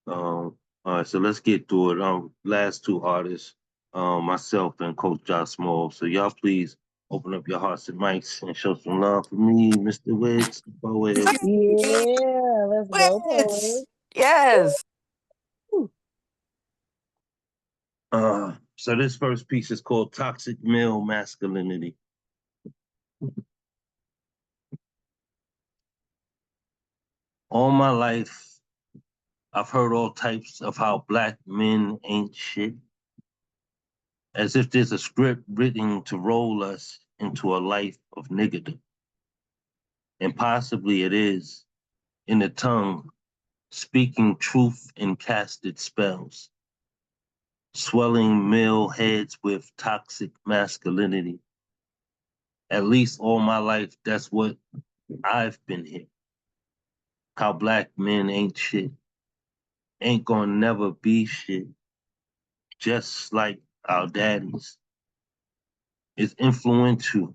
[SPEAKER 1] All right, so let's get through it. Last two artists, myself and Coach Josh Small. So y'all please open up your hearts and mics and show some love for me, Mr. Mrwitzthepoet.
[SPEAKER 6] Yeah, let's go,
[SPEAKER 7] Yes.
[SPEAKER 6] poet.
[SPEAKER 7] Yes.
[SPEAKER 1] So this first piece is called Toxic Male Masculinity. All my life, I've heard all types of how black men ain't shit. As if there's a script written to roll us into a life of niggerdom. And possibly it is, in the tongue, speaking truth in casted spells, swelling male heads with toxic masculinity. At least all my life, that's what I've been here. How black men ain't shit, ain't gonna never be shit, just like our daddies. It's influential,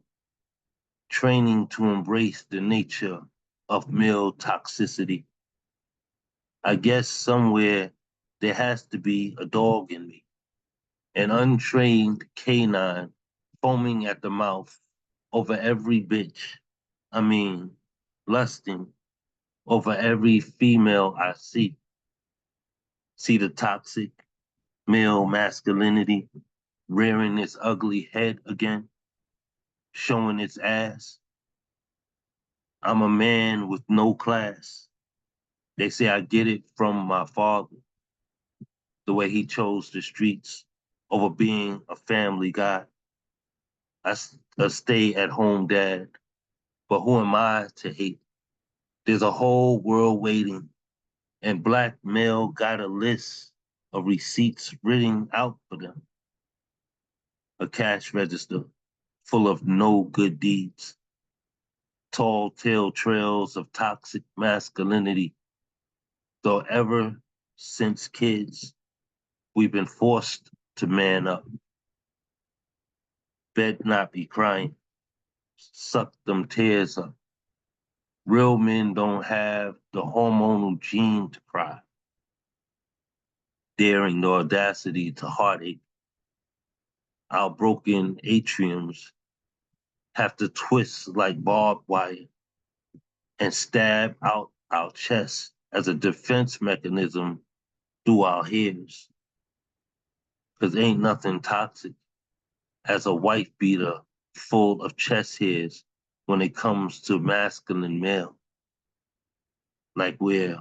[SPEAKER 1] training to embrace the nature of male toxicity. I guess somewhere there has to be a dog in me, an untrained canine foaming at the mouth over every bitch. I mean, lusting over every female I see. See the toxic male masculinity rearing its ugly head again, showing its ass. I'm a man with no class. They say I get it from my father, the way he chose the streets over being a family guy. A stay-at-home dad, but who am I to hate? There's a whole world waiting, and black male got a list of receipts written out for them. A cash register full of no good deeds, tall tale trails of toxic masculinity. Though ever since kids, we've been forced to man up. Bet not be crying, suck them tears up. Real men don't have the hormonal gene to cry, daring the audacity to heartache. Our broken atriums have to twist like barbed wire and stab out our chests as a defense mechanism through our hairs. Because ain't nothing toxic as a wife beater full of chest hairs when it comes to masculine male. Like we're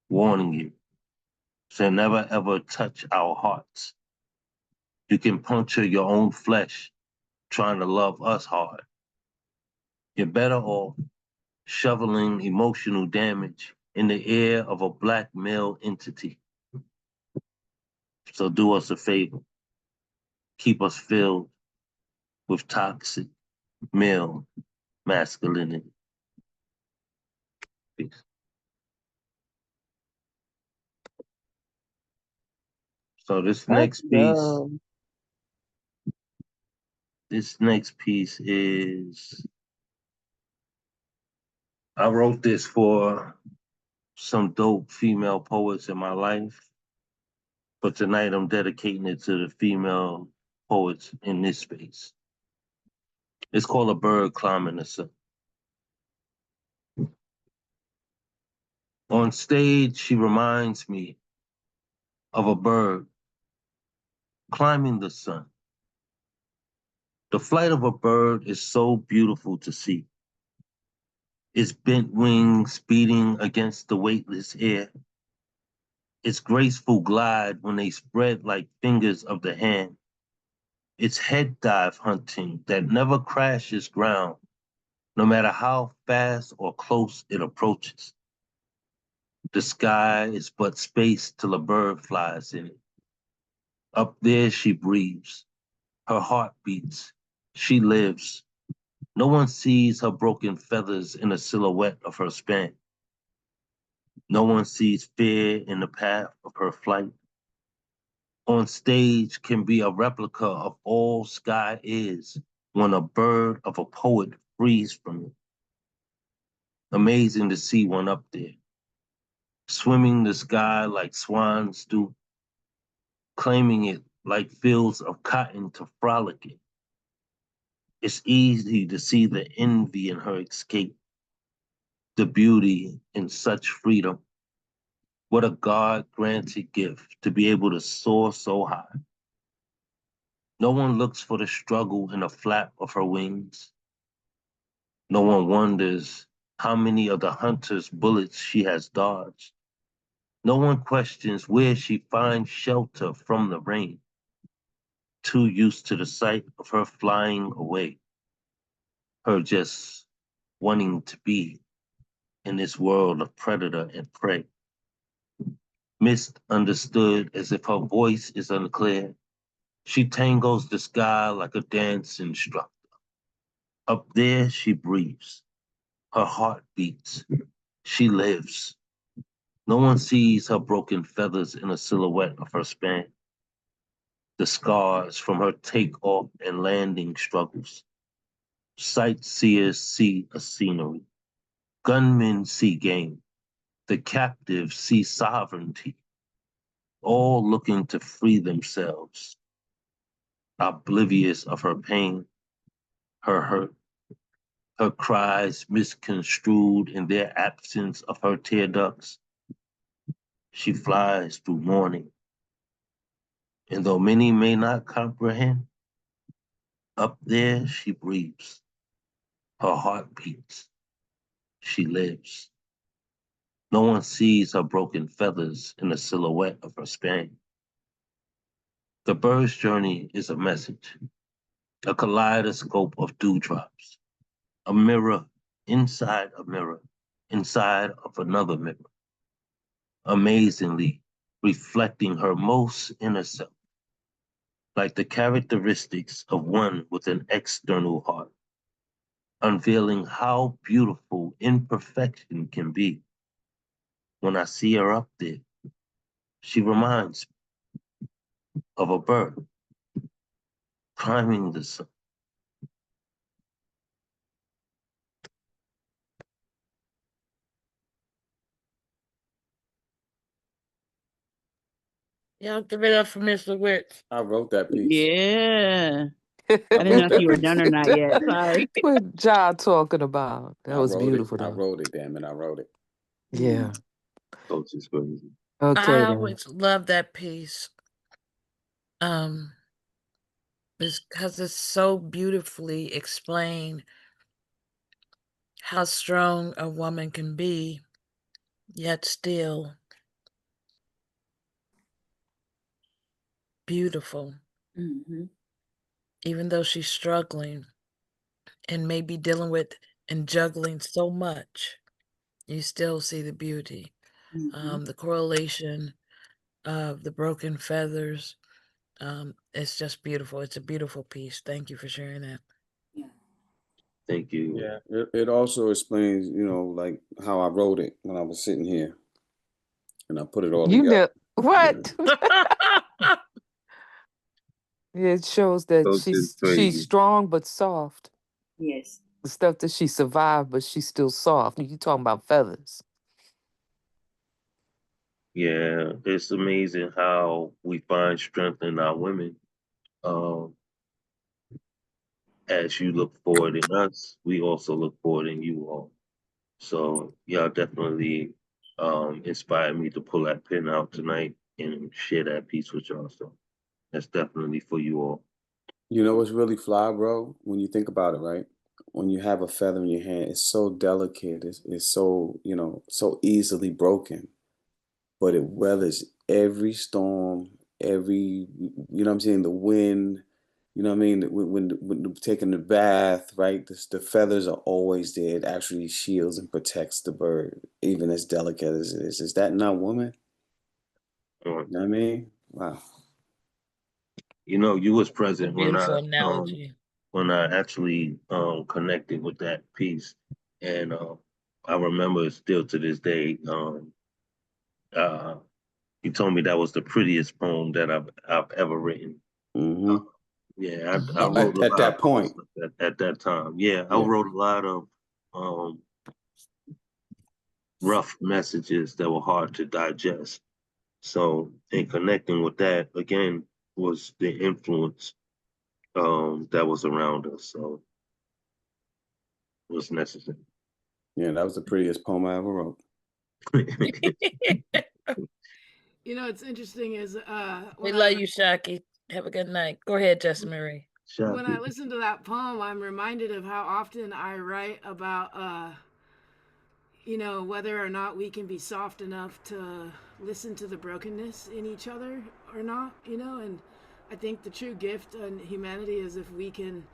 [SPEAKER 1] warning you. So never ever touch our hearts. You can puncture your own flesh trying to love us hard. You're better off shoveling emotional damage in the air of a black male entity. So do us a favor. Keep us filled with toxic male masculinity. Peace. So this next piece is, I wrote this for some dope female poets in my life, but tonight I'm dedicating it to the female poets in this space. It's called A Bird Climbing the Sun. On stage, she reminds me of a bird climbing the sun. The flight of a bird is so beautiful to see. Its bent wings beating against the weightless air. Its graceful glide when they spread like fingers of the hand. Its head dive hunting that never crashes ground, no matter how fast or close it approaches. The sky is but space till a bird flies in it. Up there she breathes. Her heart beats. She lives. No one sees her broken feathers in the silhouette of her span. No one sees fear in the path of her flight. On stage can be a replica of all sky is when a bird of a poet frees from it. Amazing to see one up there, swimming the sky like swans do, claiming it like fields of cotton to frolic in. It's easy to see the envy in her escape, the beauty in such freedom. What a God-granted gift to be able to soar so high. No one looks for the struggle in the flap of her wings. No one wonders how many of the hunter's bullets she has dodged. No one questions where she finds shelter from the rain. Too used to the sight of her flying away. Her just wanting to be in this world of predator and prey. Misunderstood as if her voice is unclear. She tangles the sky like a dance instructor. Up there she breathes. Her heart beats. She lives. No one sees her broken feathers in a silhouette of her span. The scars from her takeoff and landing struggles. Sightseers see a scenery. Gunmen see game. The captives see sovereignty. All looking to free themselves. Oblivious of her pain, her hurt, her cries misconstrued in their absence of her tear ducts. She flies through morning. And though many may not comprehend, up there she breathes. Her heart beats. She lives. No one sees her broken feathers in the silhouette of her span. The bird's journey is a message, a kaleidoscope of dewdrops, a mirror, inside of another mirror, amazingly reflecting her most inner self, like the characteristics of one with an external heart, unveiling how beautiful imperfection can be. When I see her up there, she reminds me of a bird climbing the sun.
[SPEAKER 2] Y'all give it up for Mr. Witz.
[SPEAKER 14] I wrote that piece.
[SPEAKER 6] Yeah. I didn't know if you were done or not yet. Sorry.
[SPEAKER 7] What y'all talking about? That was beautiful,
[SPEAKER 14] I
[SPEAKER 7] though.
[SPEAKER 14] wrote it, damn it. I wrote it.
[SPEAKER 7] Yeah.
[SPEAKER 1] Coach is crazy.
[SPEAKER 7] Okay,
[SPEAKER 2] I
[SPEAKER 7] then.
[SPEAKER 2] always love that piece.
[SPEAKER 3] because it's so beautifully explained how strong a woman can be, yet still beautiful, even though she's struggling and maybe dealing with and juggling so much. You still see the beauty. The correlation of the broken feathers. It's just beautiful. It's a beautiful piece. Thank you for sharing that.
[SPEAKER 1] Thank you.
[SPEAKER 14] Yeah, it also explains, you know, like how I wrote it when I was sitting here, and I put it all
[SPEAKER 7] You
[SPEAKER 14] together.
[SPEAKER 7] know what? It shows that
[SPEAKER 1] Coach is
[SPEAKER 7] she's
[SPEAKER 1] crazy.
[SPEAKER 7] strong but soft.
[SPEAKER 12] Yes.
[SPEAKER 7] The stuff that she survived, but she's still soft. You talking about feathers?
[SPEAKER 1] Yeah, it's amazing how we find strength in our women. Um, as you look forward in us, we also look forward in you all. So y'all definitely inspired me to pull that pin out tonight and share that piece with y'all. So that's definitely for you all.
[SPEAKER 14] You know what's really fly, bro? When you think about it, right? When you have a feather in your hand, it's so delicate. It's so, you know, so easily broken, but it weathers every storm, every, you know what I'm saying, the wind, you know what I mean? When taking the bath, right? The feathers are always there. It actually shields and protects the bird, even as delicate as it is. Is that not woman? You know what I mean? Wow.
[SPEAKER 1] You know, you was present
[SPEAKER 3] Beautiful analogy.
[SPEAKER 1] when I actually connected with that piece, and I remember still to this day. Uh, you told me that was the prettiest poem that I've ever written. Yeah, I wrote a
[SPEAKER 14] At
[SPEAKER 1] lot of
[SPEAKER 14] that point.
[SPEAKER 1] poems at that time. Yeah, I
[SPEAKER 14] Yeah.
[SPEAKER 1] wrote a lot of rough messages that were hard to digest. So, in connecting with that again was the influence that was around us. So, it was necessary.
[SPEAKER 14] Yeah, that was the prettiest poem I ever wrote.
[SPEAKER 4] You know, it's interesting is
[SPEAKER 3] We love you, Shaki. Have a good night. Go ahead, Justin Marie.
[SPEAKER 4] When I listen to that poem, I'm reminded of how often I write about you know, whether or not we can be soft enough to listen to the brokenness in each other or not, you know, and I think the true gift in humanity is if we can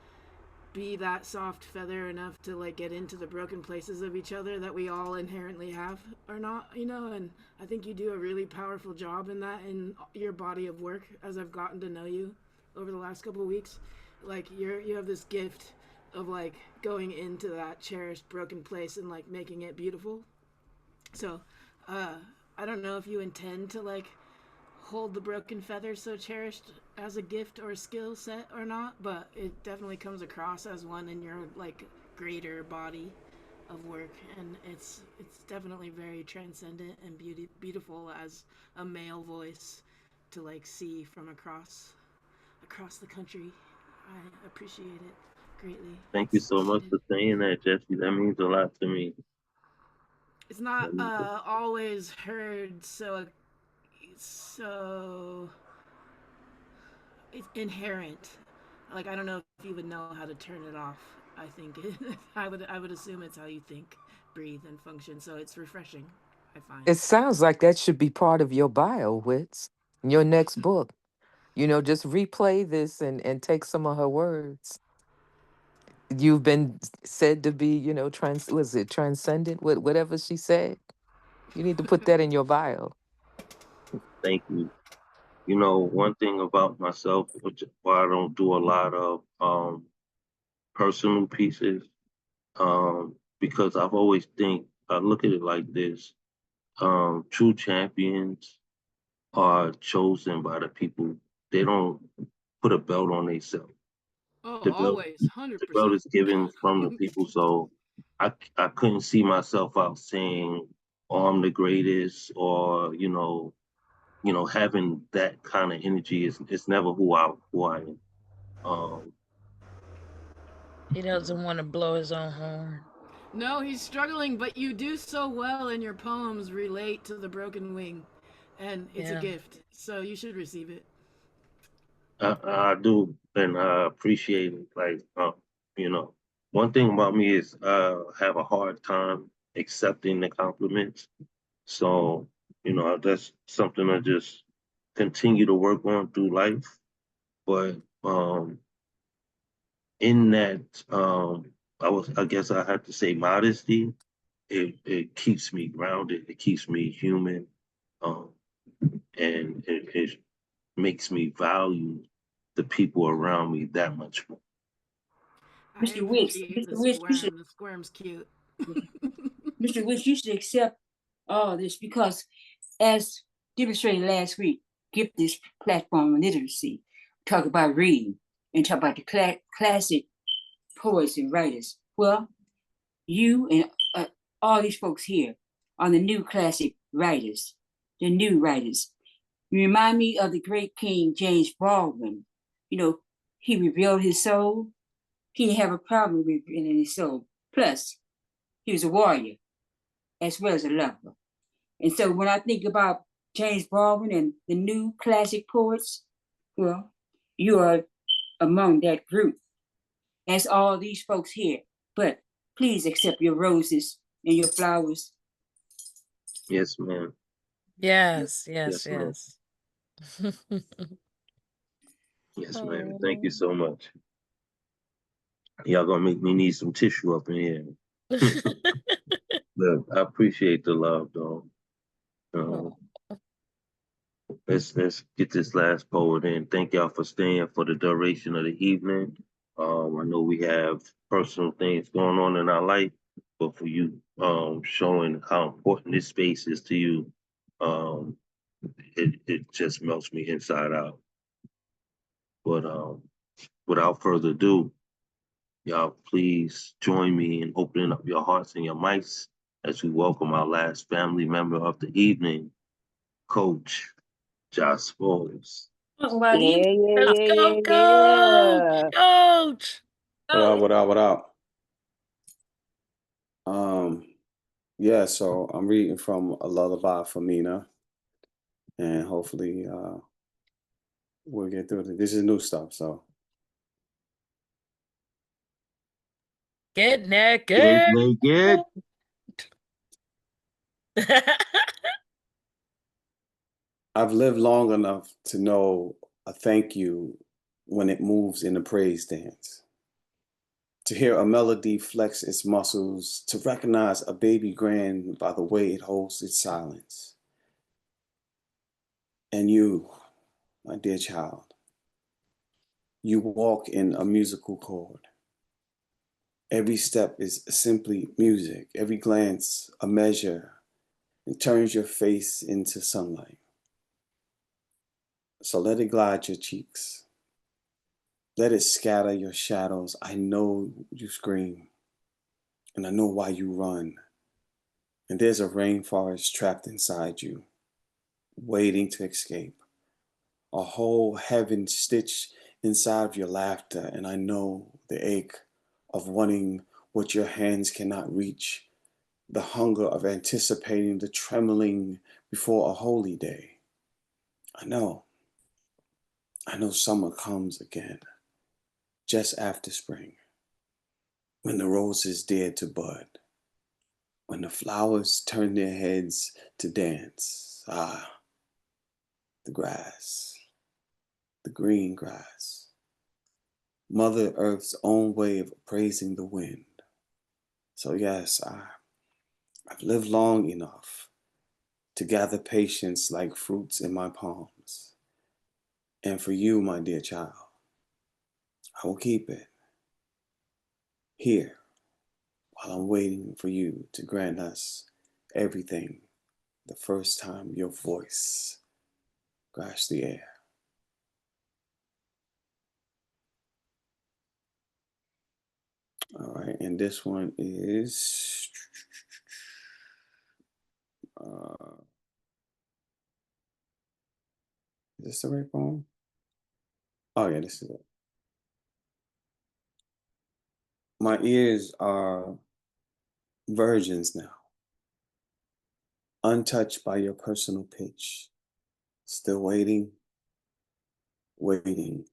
[SPEAKER 4] be that soft feather enough to like get into the broken places of each other that we all inherently have or not, you know, and I think you do a really powerful job in that in your body of work as I've gotten to know you over the last couple of weeks. Like you have this gift of like going into that cherished broken place and like making it beautiful. So I don't know if you intend to like hold the broken feather so cherished as a gift or a skill set or not, but it definitely comes across as one in your like greater body of work, and it's definitely very transcendent and beautiful as a male voice to like see from across the country. I appreciate it greatly.
[SPEAKER 1] Thank you so much for saying that, Jesse. That means a lot to me.
[SPEAKER 4] It's not always heard so it's inherent. Like I don't know if you would know how to turn it off. I think I would assume it's how you think, breathe, and function. So it's refreshing. I find.
[SPEAKER 7] It sounds like that should be part of your bio, Wits. Your next book. You know, just replay this and take some of her words. You've been said to be, you know, was it transcendent? Whatever she said. You need to put that in your bio.
[SPEAKER 1] Thank you. You know, one thing about myself, which why I don't do a lot of personal pieces, because I've always I look at it like this. True champions are chosen by the people. They don't put a belt on themselves.
[SPEAKER 4] Oh,
[SPEAKER 1] The belt,
[SPEAKER 4] always,
[SPEAKER 1] the belt
[SPEAKER 4] 100%.
[SPEAKER 1] is given from the people. So I couldn't see myself out saying, "Oh, I'm the greatest," or having that kind of energy is it's never who I am. Um,
[SPEAKER 3] He doesn't want to blow his own horn.
[SPEAKER 4] No, he's struggling, but you do so well in your poems relate to the broken wing, and it's a gift. So you should receive it.
[SPEAKER 1] I do, and I appreciate it. Like, you know, one thing about me is have a hard time accepting the compliments. So, that's something I just continue to work on through life. But in that, I guess I have to say modesty. It keeps me grounded. It keeps me human, um, and it makes me value the people around me that much more.
[SPEAKER 4] I
[SPEAKER 12] Mr. Wicks,
[SPEAKER 4] appreciate
[SPEAKER 12] Mr.
[SPEAKER 4] the
[SPEAKER 12] Wicks, you should,
[SPEAKER 4] squirm. The squirm's cute.
[SPEAKER 12] Mr. Wicks, you should accept all this because, as demonstrated last week, give this platform of literacy, talk about reading, and talk about the classic poets and writers. Well, you and all these folks here are the new classic writers, the new writers. You remind me of the great King James Baldwin. You know, he revealed his soul. He didn't have a problem revealing his soul. Plus, he was a warrior as well as a lover. And so when I think about James Baldwin and the new classic poets, well, you are among that group, as all these folks here. But please accept your roses and your flowers.
[SPEAKER 1] Yes, ma'am.
[SPEAKER 3] Yes,
[SPEAKER 1] Yes,
[SPEAKER 3] yes,
[SPEAKER 1] ma'am.
[SPEAKER 3] yes.
[SPEAKER 1] Yes, ma'am. Thank you
[SPEAKER 3] Oh.
[SPEAKER 1] so much. Y'all gonna make me need some tissue up in here. Look, I appreciate the love, though. Um, let's get this last poet in. Thank y'all for staying for the duration of the evening. I know we have personal things going on in our life, but for you, showing how important this space is to you, um, it just melts me inside out. But without further ado, y'all please join me in opening up your hearts and your mics as we welcome our last family member of the evening, Coach Josh Forbes.
[SPEAKER 12] Well,
[SPEAKER 6] Yeah, yeah,
[SPEAKER 3] Let's
[SPEAKER 6] yeah,
[SPEAKER 3] go,
[SPEAKER 6] yeah,
[SPEAKER 3] coach!
[SPEAKER 6] yeah.
[SPEAKER 3] Coach!
[SPEAKER 14] What up, what up, what up? Yeah, so I'm reading from A Lullaby for Mina, and hopefully we'll get through it. This is new stuff, so.
[SPEAKER 3] Get
[SPEAKER 1] Get
[SPEAKER 3] naked!
[SPEAKER 1] naked.
[SPEAKER 14] I've lived long enough to know a thank you when it moves in a praise dance. To hear a melody flex its muscles, to recognize a baby grand by the way it holds its silence. And you, my dear child, you walk in a musical chord. Every step is simply music, every glance a measure, and turns your face into sunlight. So let it glide your cheeks. Let it scatter your shadows. I know you scream, and I know why you run. And there's a rainforest trapped inside you, waiting to escape. A whole heaven stitched inside of your laughter, and I know the ache of wanting what your hands cannot reach, the hunger of anticipating, the trembling before a holy day. I know summer comes again, just after spring, when the roses dare to bud, when the flowers turn their heads to dance. Ah, the grass, the green grass, Mother Earth's own way of praising the wind. So yes, I've lived long enough to gather patience like fruits in my palms. And for you, my dear child, I will keep it here while I'm waiting for you to grant us everything the first time your voice grasps the air. All right, and this one is this the right poem? Oh yeah, this is it. My ears are virgins now, untouched by your personal pitch, still waiting, waiting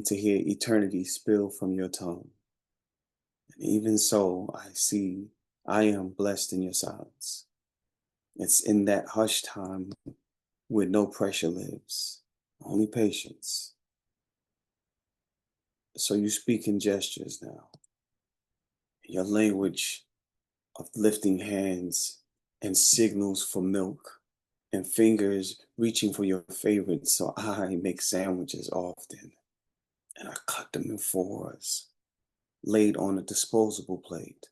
[SPEAKER 14] to hear eternity spill from your tongue. And even so, I am blessed in your silence. It's in that hushed time where no pressure lives, only patience. So you speak in gestures now. Your language of lifting hands and signals for milk and fingers reaching for your favorites. So I make sandwiches often and I cut them in fours, laid on a disposable plate.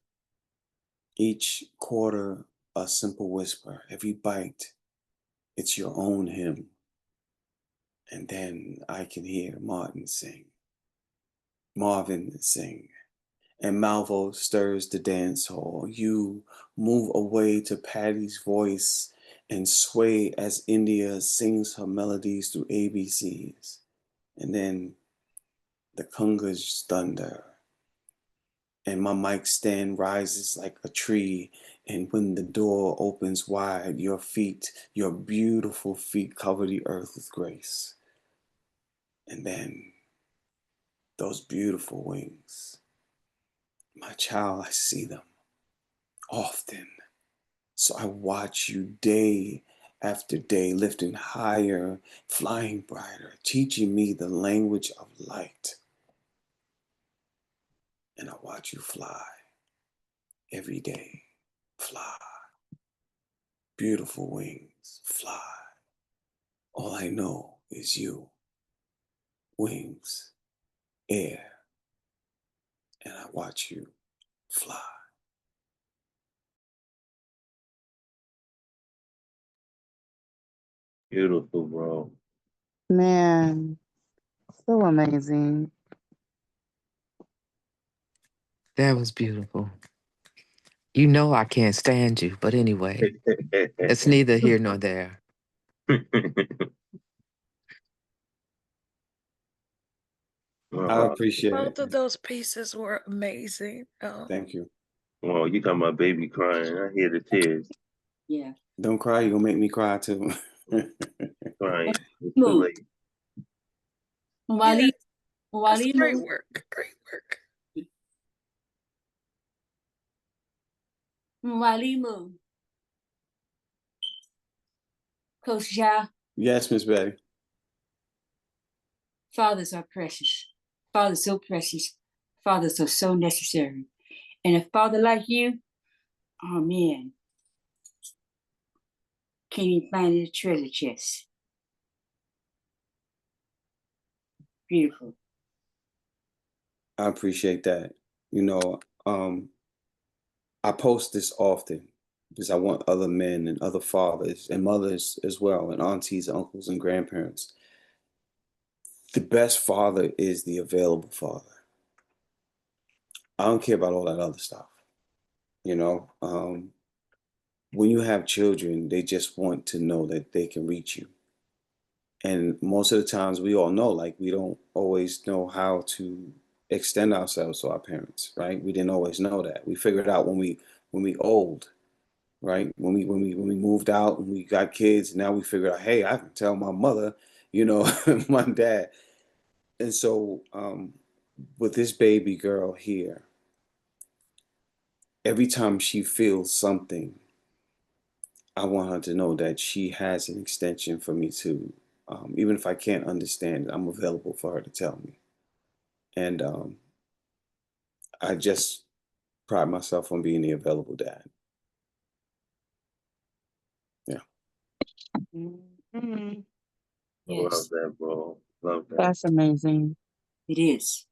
[SPEAKER 14] Each quarter a simple whisper, every bite, it's your own hymn. And then I can hear Marvin sing, and Malvo stirs the dance hall. You move away to Patty's voice and sway as India sings her melodies through ABCs. And then the congas thunder, and my mic stand rises like a tree. And when the door opens wide, your feet, your beautiful feet, cover the earth with grace. And then those beautiful wings, my child, I see them often. So I watch you day after day, lifting higher, flying brighter, teaching me the language of light. And I watch you fly every day. Fly. Beautiful wings, fly. All I know is you. Wings, air. And I watch you fly.
[SPEAKER 1] Beautiful, bro.
[SPEAKER 6] Man, so amazing.
[SPEAKER 7] That was beautiful. You know I can't stand you, but anyway, it's neither here nor there.
[SPEAKER 14] I appreciate
[SPEAKER 3] Both
[SPEAKER 14] it.
[SPEAKER 3] of those pieces were amazing.
[SPEAKER 14] Thank you.
[SPEAKER 1] Well, you got my baby crying. I hear the tears
[SPEAKER 12] Yeah.
[SPEAKER 14] Don't cry, you're gonna make me cry too.
[SPEAKER 1] crying. It's too
[SPEAKER 12] Move.
[SPEAKER 1] late.
[SPEAKER 12] Wally,
[SPEAKER 3] That's great
[SPEAKER 12] move.
[SPEAKER 3] work. Great work.
[SPEAKER 12] Wally, move. Coach Ja,
[SPEAKER 14] Yes, Miss Betty.
[SPEAKER 12] fathers are precious. Fathers so precious. Fathers are so necessary. And a father like you, oh man, can't even find it in a treasure chest. Beautiful.
[SPEAKER 14] I appreciate that. You know, I post this often because I want other men and other fathers and mothers as well, and aunties, uncles, and grandparents. The best father is the available father. I don't care about all that other stuff. You know, when you have children, they just want to know that they can reach you. And most of the times we all know, like, we don't always know how to extend ourselves to our parents, right? We didn't always know that. We figured out when we old, right? When we moved out and we got kids, now we figured out, hey, I can tell my mother, you know, my dad. And so with this baby girl here, every time she feels something, I want her to know that she has an extension for me too. Even if I can't understand it, I'm available for her to tell me. And I just pride myself on being the available dad. Yeah.
[SPEAKER 12] Mm-hmm.
[SPEAKER 1] I love
[SPEAKER 12] Yes,
[SPEAKER 1] that, bro. Love that.
[SPEAKER 6] That's amazing.
[SPEAKER 12] it is.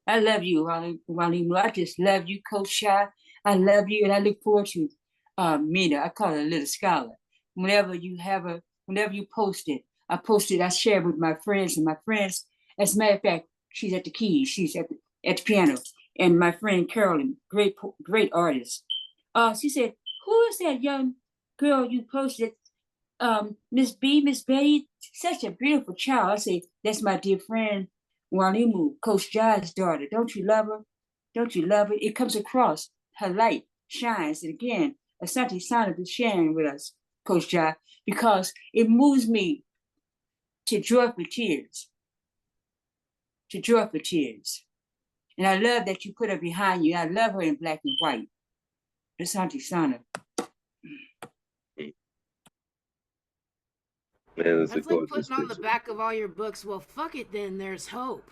[SPEAKER 12] I love you, Wally. I just love you, Coach Shy. I love you, and I look forward to Mina. I call her a little scholar. Whenever you post it, I share it with my friends, and my friends, as a matter of fact, she's at the keys, she's at the piano, and my friend Carolyn, great artist. She said, "Who is that young girl you posted? Miss Betty, such a beautiful child." I say, "That's my dear friend Wanimu, Coach Jai's daughter. Don't you love her? Don't you love her? It comes across. Her light shines." And again, Asante Sana is sharing with us, Coach Jai, because it moves me to joyful tears. To joyful tears. And I love that you put her behind you. I love her in black and white. It's Auntie Sana.
[SPEAKER 1] Man,
[SPEAKER 4] That's like putting on the back of all your books. Well, fuck it then. There's hope.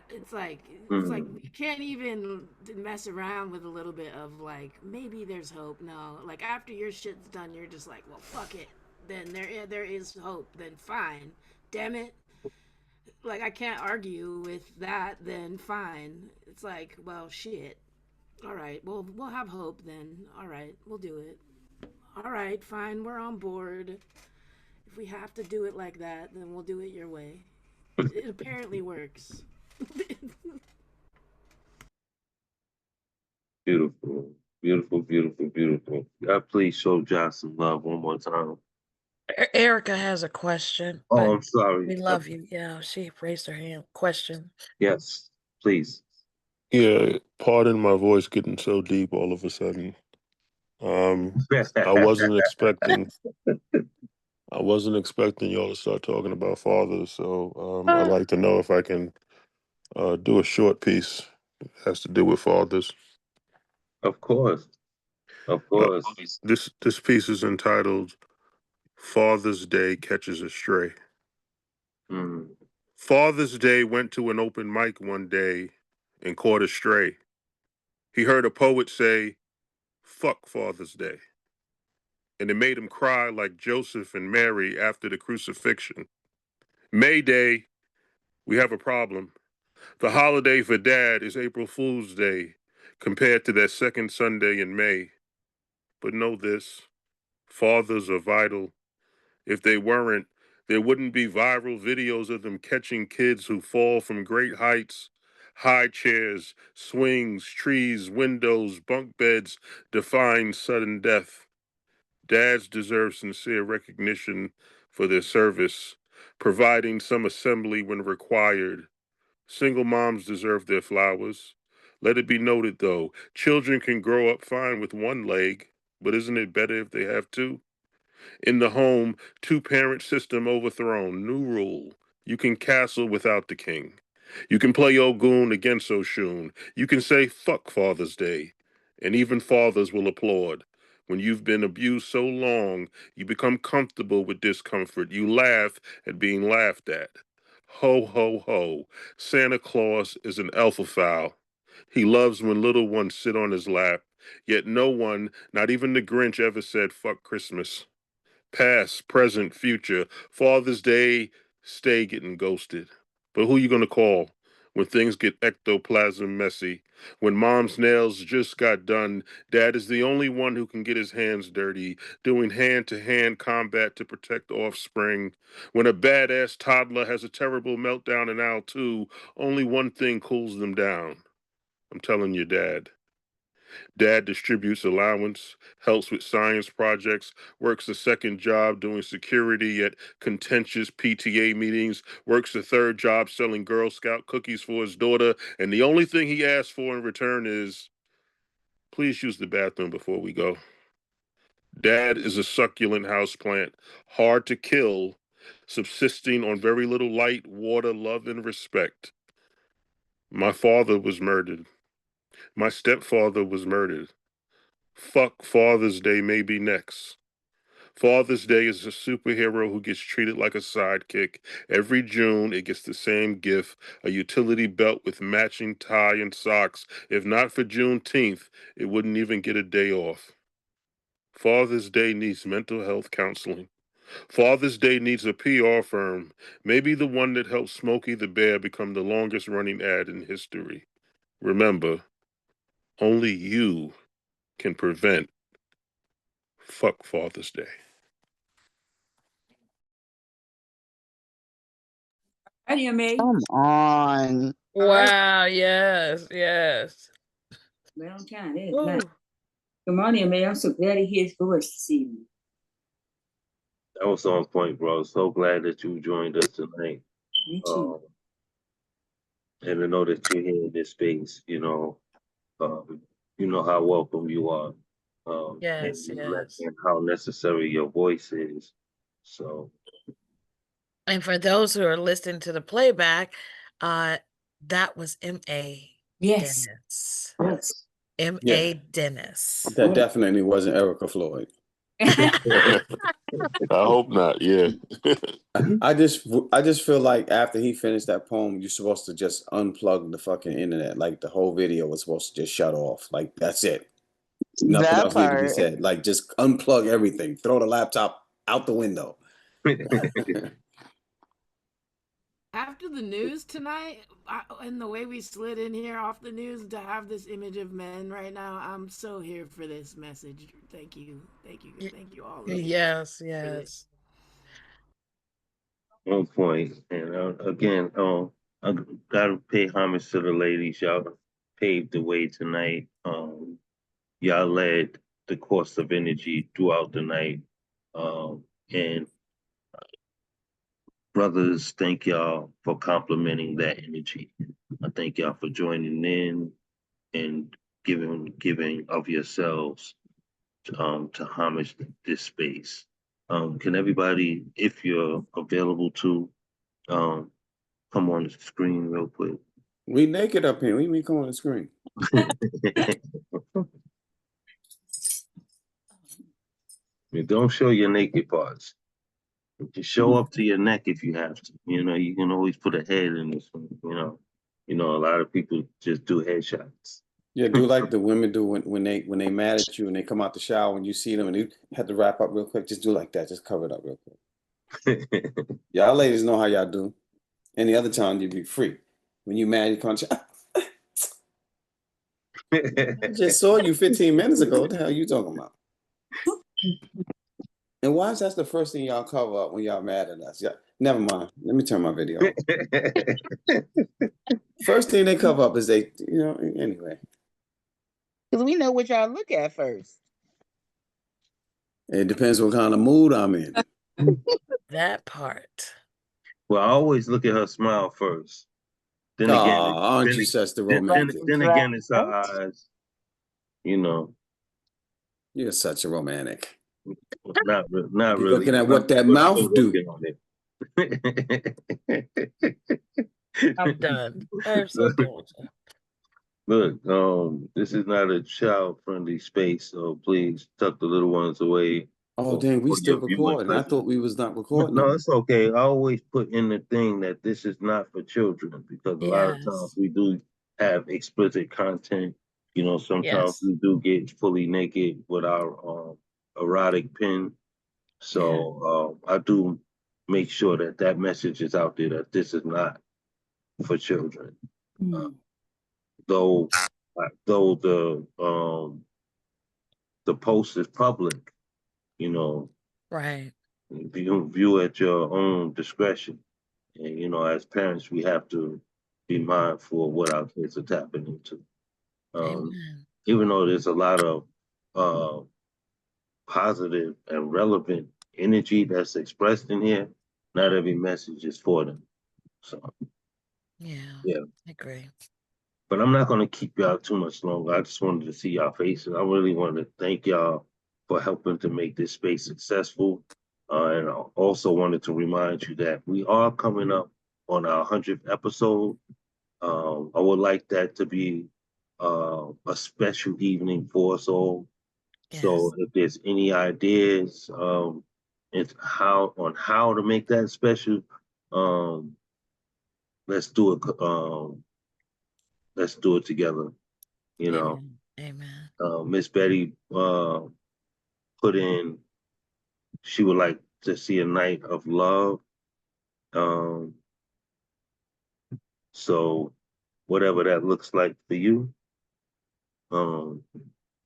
[SPEAKER 4] It's like you can't even mess around with a little bit of like maybe there's hope. No, like after your shit's done, you're just like, well, fuck it. Then there is hope. Then fine. Damn it. Like I can't argue with that. Then fine. It's like, well, shit. All right. Well, we'll have hope then. All right, we'll do it. All right, fine. We're on board. If we have to do it like that, then we'll do it your way. It apparently works.
[SPEAKER 1] Beautiful, beautiful, beautiful, beautiful. God, please show Josh some love one more time.
[SPEAKER 3] Erica has a question.
[SPEAKER 1] Oh,
[SPEAKER 3] but
[SPEAKER 1] I'm sorry.
[SPEAKER 3] We love you. Yeah, she raised her hand. Question.
[SPEAKER 1] Yes, please.
[SPEAKER 16] Yeah, pardon my voice getting so deep all of a sudden. I wasn't expecting y'all to start talking about fathers, so I'd like to know if I can do a short piece that has to do with fathers.
[SPEAKER 1] Of course. Of course.
[SPEAKER 16] This piece is entitled Father's Day Catches a Stray. Father's Day went to an open mic one day and caught a stray. He heard a poet say, "Fuck Father's Day." And it made him cry like Joseph and Mary after the crucifixion. May Day, we have a problem. The holiday for Dad is April Fool's Day compared to that second Sunday in May. But know this, fathers are vital. If they weren't, there wouldn't be viral videos of them catching kids who fall from great heights. High chairs, swings, trees, windows, bunk beds, defying sudden death. Dads deserve sincere recognition for their service, providing some assembly when required. Single moms deserve their flowers. Let it be noted, though, children can grow up fine with one leg, but isn't it better if they have two? In the home, two-parent system overthrown. New rule. You can castle without the king. You can play Ogun against Oshun. You can say, fuck Father's Day. And even fathers will applaud. When you've been abused so long, you become comfortable with discomfort. You laugh at being laughed at. Ho, ho, ho. Santa Claus is an alphafowl. He loves when little ones sit on his lap. Yet no one, not even the Grinch, ever said, fuck Christmas. Past, present, future. Father's Day, stay getting ghosted. But who you gonna call when things get ectoplasm messy? When mom's nails just got done, dad is the only one who can get his hands dirty, doing hand-to-hand combat to protect offspring. When a badass toddler has a terrible meltdown in aisle 2, only one thing cools them down. I'm telling you, Dad. Dad distributes allowance, helps with science projects, works a second job doing security at contentious PTA meetings, works a third job selling Girl Scout cookies for his daughter, and the only thing he asks for in return is, please use the bathroom before we go. Dad is a succulent houseplant, hard to kill, subsisting on very little light, water, love, and respect. My father was murdered. My stepfather was murdered. Fuck Father's Day may be next. Father's Day is a superhero who gets treated like a sidekick. Every June, it gets the same gift, a utility belt with matching tie and socks. If not for Juneteenth, it wouldn't even get a day off. Father's Day needs mental health counseling. Father's Day needs a PR firm, maybe the one that helped Smokey the Bear become the longest running ad in history. Remember, only you can prevent fuck Father's Day.
[SPEAKER 6] Come on.
[SPEAKER 3] Wow. Yes. Yes.
[SPEAKER 12] Right on time. That is nice. Come on in, man. I'm so glad to hear his voice this evening.
[SPEAKER 1] That was on point, bro. So glad that you joined us tonight.
[SPEAKER 12] Me too.
[SPEAKER 1] And to know that you're here in this space, you know how welcome you are.
[SPEAKER 3] Yes. Yes.
[SPEAKER 1] And how necessary your voice is. So
[SPEAKER 3] And for those who are listening to the playback, that was M.A.
[SPEAKER 12] Yes.
[SPEAKER 3] Dennis.
[SPEAKER 14] Yes.
[SPEAKER 3] M.A.
[SPEAKER 14] Yeah.
[SPEAKER 3] Dennis.
[SPEAKER 14] That definitely wasn't Erica Floyd.
[SPEAKER 16] I hope not. Yeah.
[SPEAKER 14] I just feel like after he finished that poem, you're supposed to just unplug the fucking internet. Like the whole video was supposed to just shut off. Like that's it. Nothing
[SPEAKER 2] That
[SPEAKER 14] else needs to be
[SPEAKER 2] part.
[SPEAKER 14] said. Like just unplug everything. Throw the laptop out the window.
[SPEAKER 4] After the news tonight, and the way we slid in here off the news, to have this image of men right now, I'm so here for this message. Thank you, thank you, thank you all.
[SPEAKER 3] Yes, yes.
[SPEAKER 1] On point. And again, I gotta pay homage to the ladies. Y'all paved the way tonight. Y'all led the course of energy throughout the night. And brothers, thank y'all for complimenting that energy. I thank y'all for joining in and giving of yourselves to homage this space. Can everybody, if you're available to, come on the screen real quick?
[SPEAKER 14] We naked up here. We come on the screen.
[SPEAKER 1] Don't show your naked parts. Just show up to your neck if you have to. You know, you can always put a head in this one. A lot of people just do headshots.
[SPEAKER 14] Yeah, do like the women do when they mad at you and they come out the shower and you see them and you have to wrap up real quick. Just do like that. Just cover it up real quick. Y'all ladies know how y'all do. Any other time you'd be free. When you mad, you come I just saw you 15 minutes ago. What the hell are you talking about? And why is that the first thing y'all cover up when y'all mad at us? Yeah, never mind. Let me turn my video off. First thing they cover up is anyway.
[SPEAKER 6] Because we know what y'all look at first.
[SPEAKER 14] It depends what kind of mood I'm in.
[SPEAKER 3] That part.
[SPEAKER 1] Well, I always look at her smile first. Then again,
[SPEAKER 14] aren't you such the romantic?
[SPEAKER 1] Then again, it's her eyes.
[SPEAKER 14] You're such a romantic.
[SPEAKER 1] Not
[SPEAKER 14] You're
[SPEAKER 1] really.
[SPEAKER 14] looking at what that mouth do.
[SPEAKER 3] I'm done. I'm so done.
[SPEAKER 1] Look, this is not a child-friendly space, so please tuck the little ones away.
[SPEAKER 14] Oh, dang, we still recording. I thought we was not recording.
[SPEAKER 1] No, it's okay. I always put in the thing that this is not for children because a lot of times we do have explicit content. Sometimes we do get fully naked with our erotic pen. So I do make sure that message is out there that this is not for children. Though the post is public,
[SPEAKER 3] right.
[SPEAKER 1] View at your own discretion. And as parents, we have to be mindful of what our kids are tapping into. Even though there's a lot of positive and relevant energy that's expressed in here, not every message is for them. So yeah,
[SPEAKER 3] I agree.
[SPEAKER 1] But I'm not going to keep y'all too much longer. I just wanted to see y'all faces. I really want to thank y'all for helping to make this space successful. And I also wanted to remind you that we are coming up on our 100th episode. I would like that to be a special evening for us all. Yes. So if there's any ideas it's how to make that special, let's do it. Let's do it together.
[SPEAKER 3] Amen.
[SPEAKER 1] Miss Betty put in she would like to see a night of love. So whatever that looks like for you,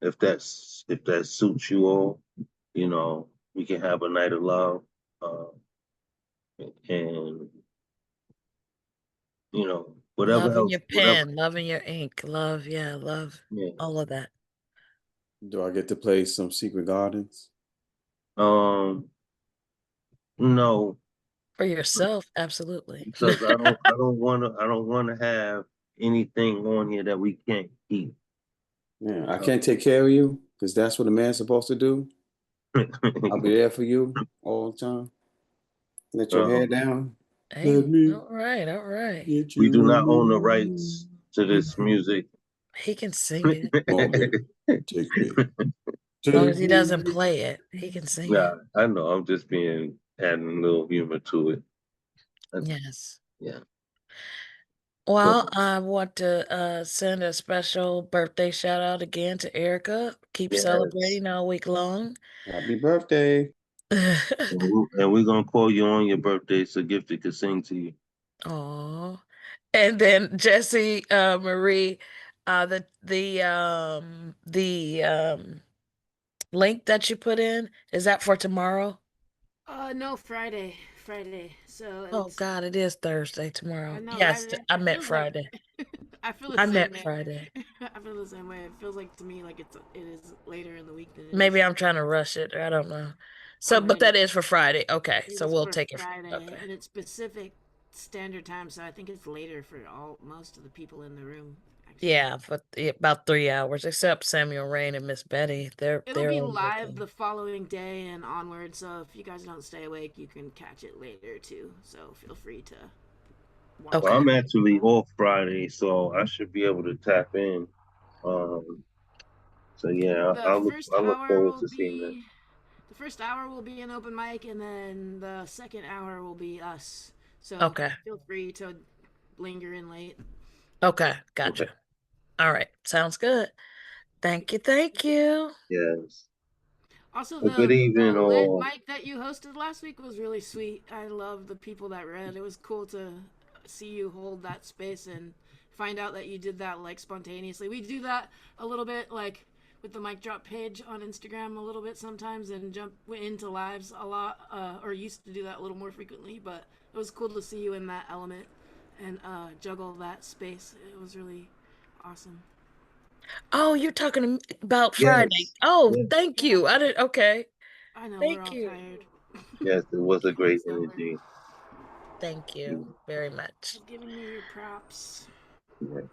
[SPEAKER 1] if that suits you all, we can have a night of love, and whatever
[SPEAKER 3] loving
[SPEAKER 1] else,
[SPEAKER 3] your pen, loving your ink, love all of that.
[SPEAKER 14] Do I get to play some Secret Gardens?
[SPEAKER 1] No.
[SPEAKER 3] For yourself, absolutely.
[SPEAKER 1] Because I don't want to have anything on here that we can't keep.
[SPEAKER 14] Yeah, I can't take care of you because that's what a man's supposed to do. I'll be there for you all the time. Let your
[SPEAKER 1] Uh,
[SPEAKER 14] hair down.
[SPEAKER 3] Hey,
[SPEAKER 14] Let me
[SPEAKER 3] all right, all right.
[SPEAKER 14] get
[SPEAKER 1] we
[SPEAKER 14] you
[SPEAKER 1] do not
[SPEAKER 14] in
[SPEAKER 1] own the
[SPEAKER 14] the
[SPEAKER 1] rights to this music.
[SPEAKER 3] He can sing it.
[SPEAKER 14] Come on, baby. Take me.
[SPEAKER 3] As long as
[SPEAKER 14] Take
[SPEAKER 3] he
[SPEAKER 14] me.
[SPEAKER 3] doesn't play it, he can sing
[SPEAKER 1] Yeah,
[SPEAKER 3] it.
[SPEAKER 1] I know. I'm just adding a little humor to it.
[SPEAKER 3] Yes.
[SPEAKER 1] Yeah.
[SPEAKER 3] Well, I want to send a special birthday shout out again to Erica. Keep
[SPEAKER 1] Yes.
[SPEAKER 3] celebrating all week long.
[SPEAKER 14] Happy birthday.
[SPEAKER 1] And we're gonna call you on your birthday so Gifted could sing to you.
[SPEAKER 3] Aw. And then Jesse, Marie, the link that you put in, is that for tomorrow?
[SPEAKER 4] No, Friday. So
[SPEAKER 3] Oh
[SPEAKER 4] it's,
[SPEAKER 3] God, it is Thursday
[SPEAKER 4] I
[SPEAKER 3] tomorrow.
[SPEAKER 4] know, right?
[SPEAKER 3] Yes, I
[SPEAKER 4] It
[SPEAKER 3] meant
[SPEAKER 4] feels like
[SPEAKER 3] Friday.
[SPEAKER 4] I feel the
[SPEAKER 3] I
[SPEAKER 4] same
[SPEAKER 3] meant
[SPEAKER 4] way.
[SPEAKER 3] Friday.
[SPEAKER 4] I feel the same way. It feels like to me like it is later in the week than it is.
[SPEAKER 3] Maybe I'm trying to rush it, or I don't know. So,
[SPEAKER 4] Oh,
[SPEAKER 3] but
[SPEAKER 4] no,
[SPEAKER 3] that is for Friday. Okay,
[SPEAKER 4] it
[SPEAKER 3] so
[SPEAKER 4] is
[SPEAKER 3] we'll
[SPEAKER 4] for
[SPEAKER 3] take it.
[SPEAKER 4] Friday,
[SPEAKER 3] Okay.
[SPEAKER 4] and it's Pacific Standard Time, so I think it's later for most of the people in the room. Actually.
[SPEAKER 3] Yeah, for about 3 hours, except Samuel Rain and Miss Betty. They're
[SPEAKER 4] It'll be
[SPEAKER 3] on their
[SPEAKER 4] live
[SPEAKER 3] thing.
[SPEAKER 4] the following day and onward, so if you guys don't stay awake, you can catch it later too. So feel free to watch.
[SPEAKER 3] Okay.
[SPEAKER 1] Well, I'm actually off Friday, so I should be able to tap in. So yeah, I look forward to seeing that.
[SPEAKER 4] The first hour will be an open mic, and then the second hour will be us. So
[SPEAKER 3] Okay.
[SPEAKER 4] feel free to linger in late.
[SPEAKER 3] Okay, gotcha.
[SPEAKER 1] Okay.
[SPEAKER 3] All right, sounds good. Thank you, thank you.
[SPEAKER 1] Yes.
[SPEAKER 4] Also,
[SPEAKER 1] Well, good evening,
[SPEAKER 4] the lit
[SPEAKER 1] all.
[SPEAKER 4] mic that you hosted last week was really sweet. I love the people that read. It was cool to see you hold that space and find out that you did that like spontaneously. We do that a little bit like with the mic drop page on Instagram a little bit sometimes and jump into lives a lot or used to do that a little more frequently, but it was cool to see you in that element and juggle that space. It was really awesome.
[SPEAKER 3] Oh, you're talking about
[SPEAKER 1] Yes.
[SPEAKER 3] Friday. Oh,
[SPEAKER 1] Yes.
[SPEAKER 3] thank you. I didn't. Okay.
[SPEAKER 4] I know we're
[SPEAKER 3] Thank
[SPEAKER 4] all
[SPEAKER 3] you.
[SPEAKER 4] tired.
[SPEAKER 1] Yes, it was a great energy.
[SPEAKER 3] Thank you very much.
[SPEAKER 4] Giving me your props.
[SPEAKER 1] Yes.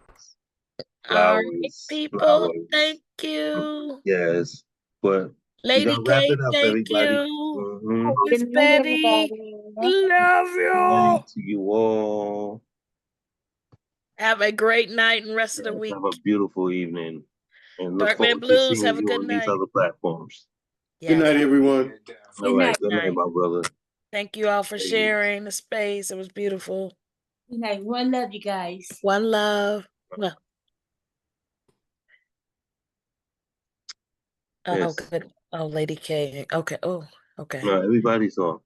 [SPEAKER 3] All right,
[SPEAKER 1] Flowers,
[SPEAKER 3] people.
[SPEAKER 1] flowers.
[SPEAKER 3] Thank you.
[SPEAKER 1] Yes. But we
[SPEAKER 3] Lady
[SPEAKER 1] gotta wrap it
[SPEAKER 3] Kate,
[SPEAKER 1] up,
[SPEAKER 3] thank
[SPEAKER 1] everybody.
[SPEAKER 3] you.
[SPEAKER 1] Mm-hmm.
[SPEAKER 3] Miss
[SPEAKER 12] Good night,
[SPEAKER 3] Betty,
[SPEAKER 12] everybody.
[SPEAKER 3] love
[SPEAKER 1] Good
[SPEAKER 3] you.
[SPEAKER 1] night to you all.
[SPEAKER 3] Have a great night and rest of the
[SPEAKER 1] Yes,
[SPEAKER 3] week.
[SPEAKER 1] have a beautiful evening. And look
[SPEAKER 3] Darkman
[SPEAKER 1] forward to
[SPEAKER 3] Blues,
[SPEAKER 1] seeing
[SPEAKER 3] have a
[SPEAKER 1] you
[SPEAKER 3] good
[SPEAKER 1] on these
[SPEAKER 3] night.
[SPEAKER 1] other platforms.
[SPEAKER 3] Yes.
[SPEAKER 15] Good night, everyone.
[SPEAKER 1] All right. Good night, my brother.
[SPEAKER 3] Thank you all for
[SPEAKER 1] Thank you.
[SPEAKER 3] sharing the space. It was beautiful.
[SPEAKER 12] Good night. One love, you guys.
[SPEAKER 3] One love. Well, oh,
[SPEAKER 1] Yes.
[SPEAKER 3] good. Oh, Lady K. Okay. Oh, okay.
[SPEAKER 1] No, everybody's off.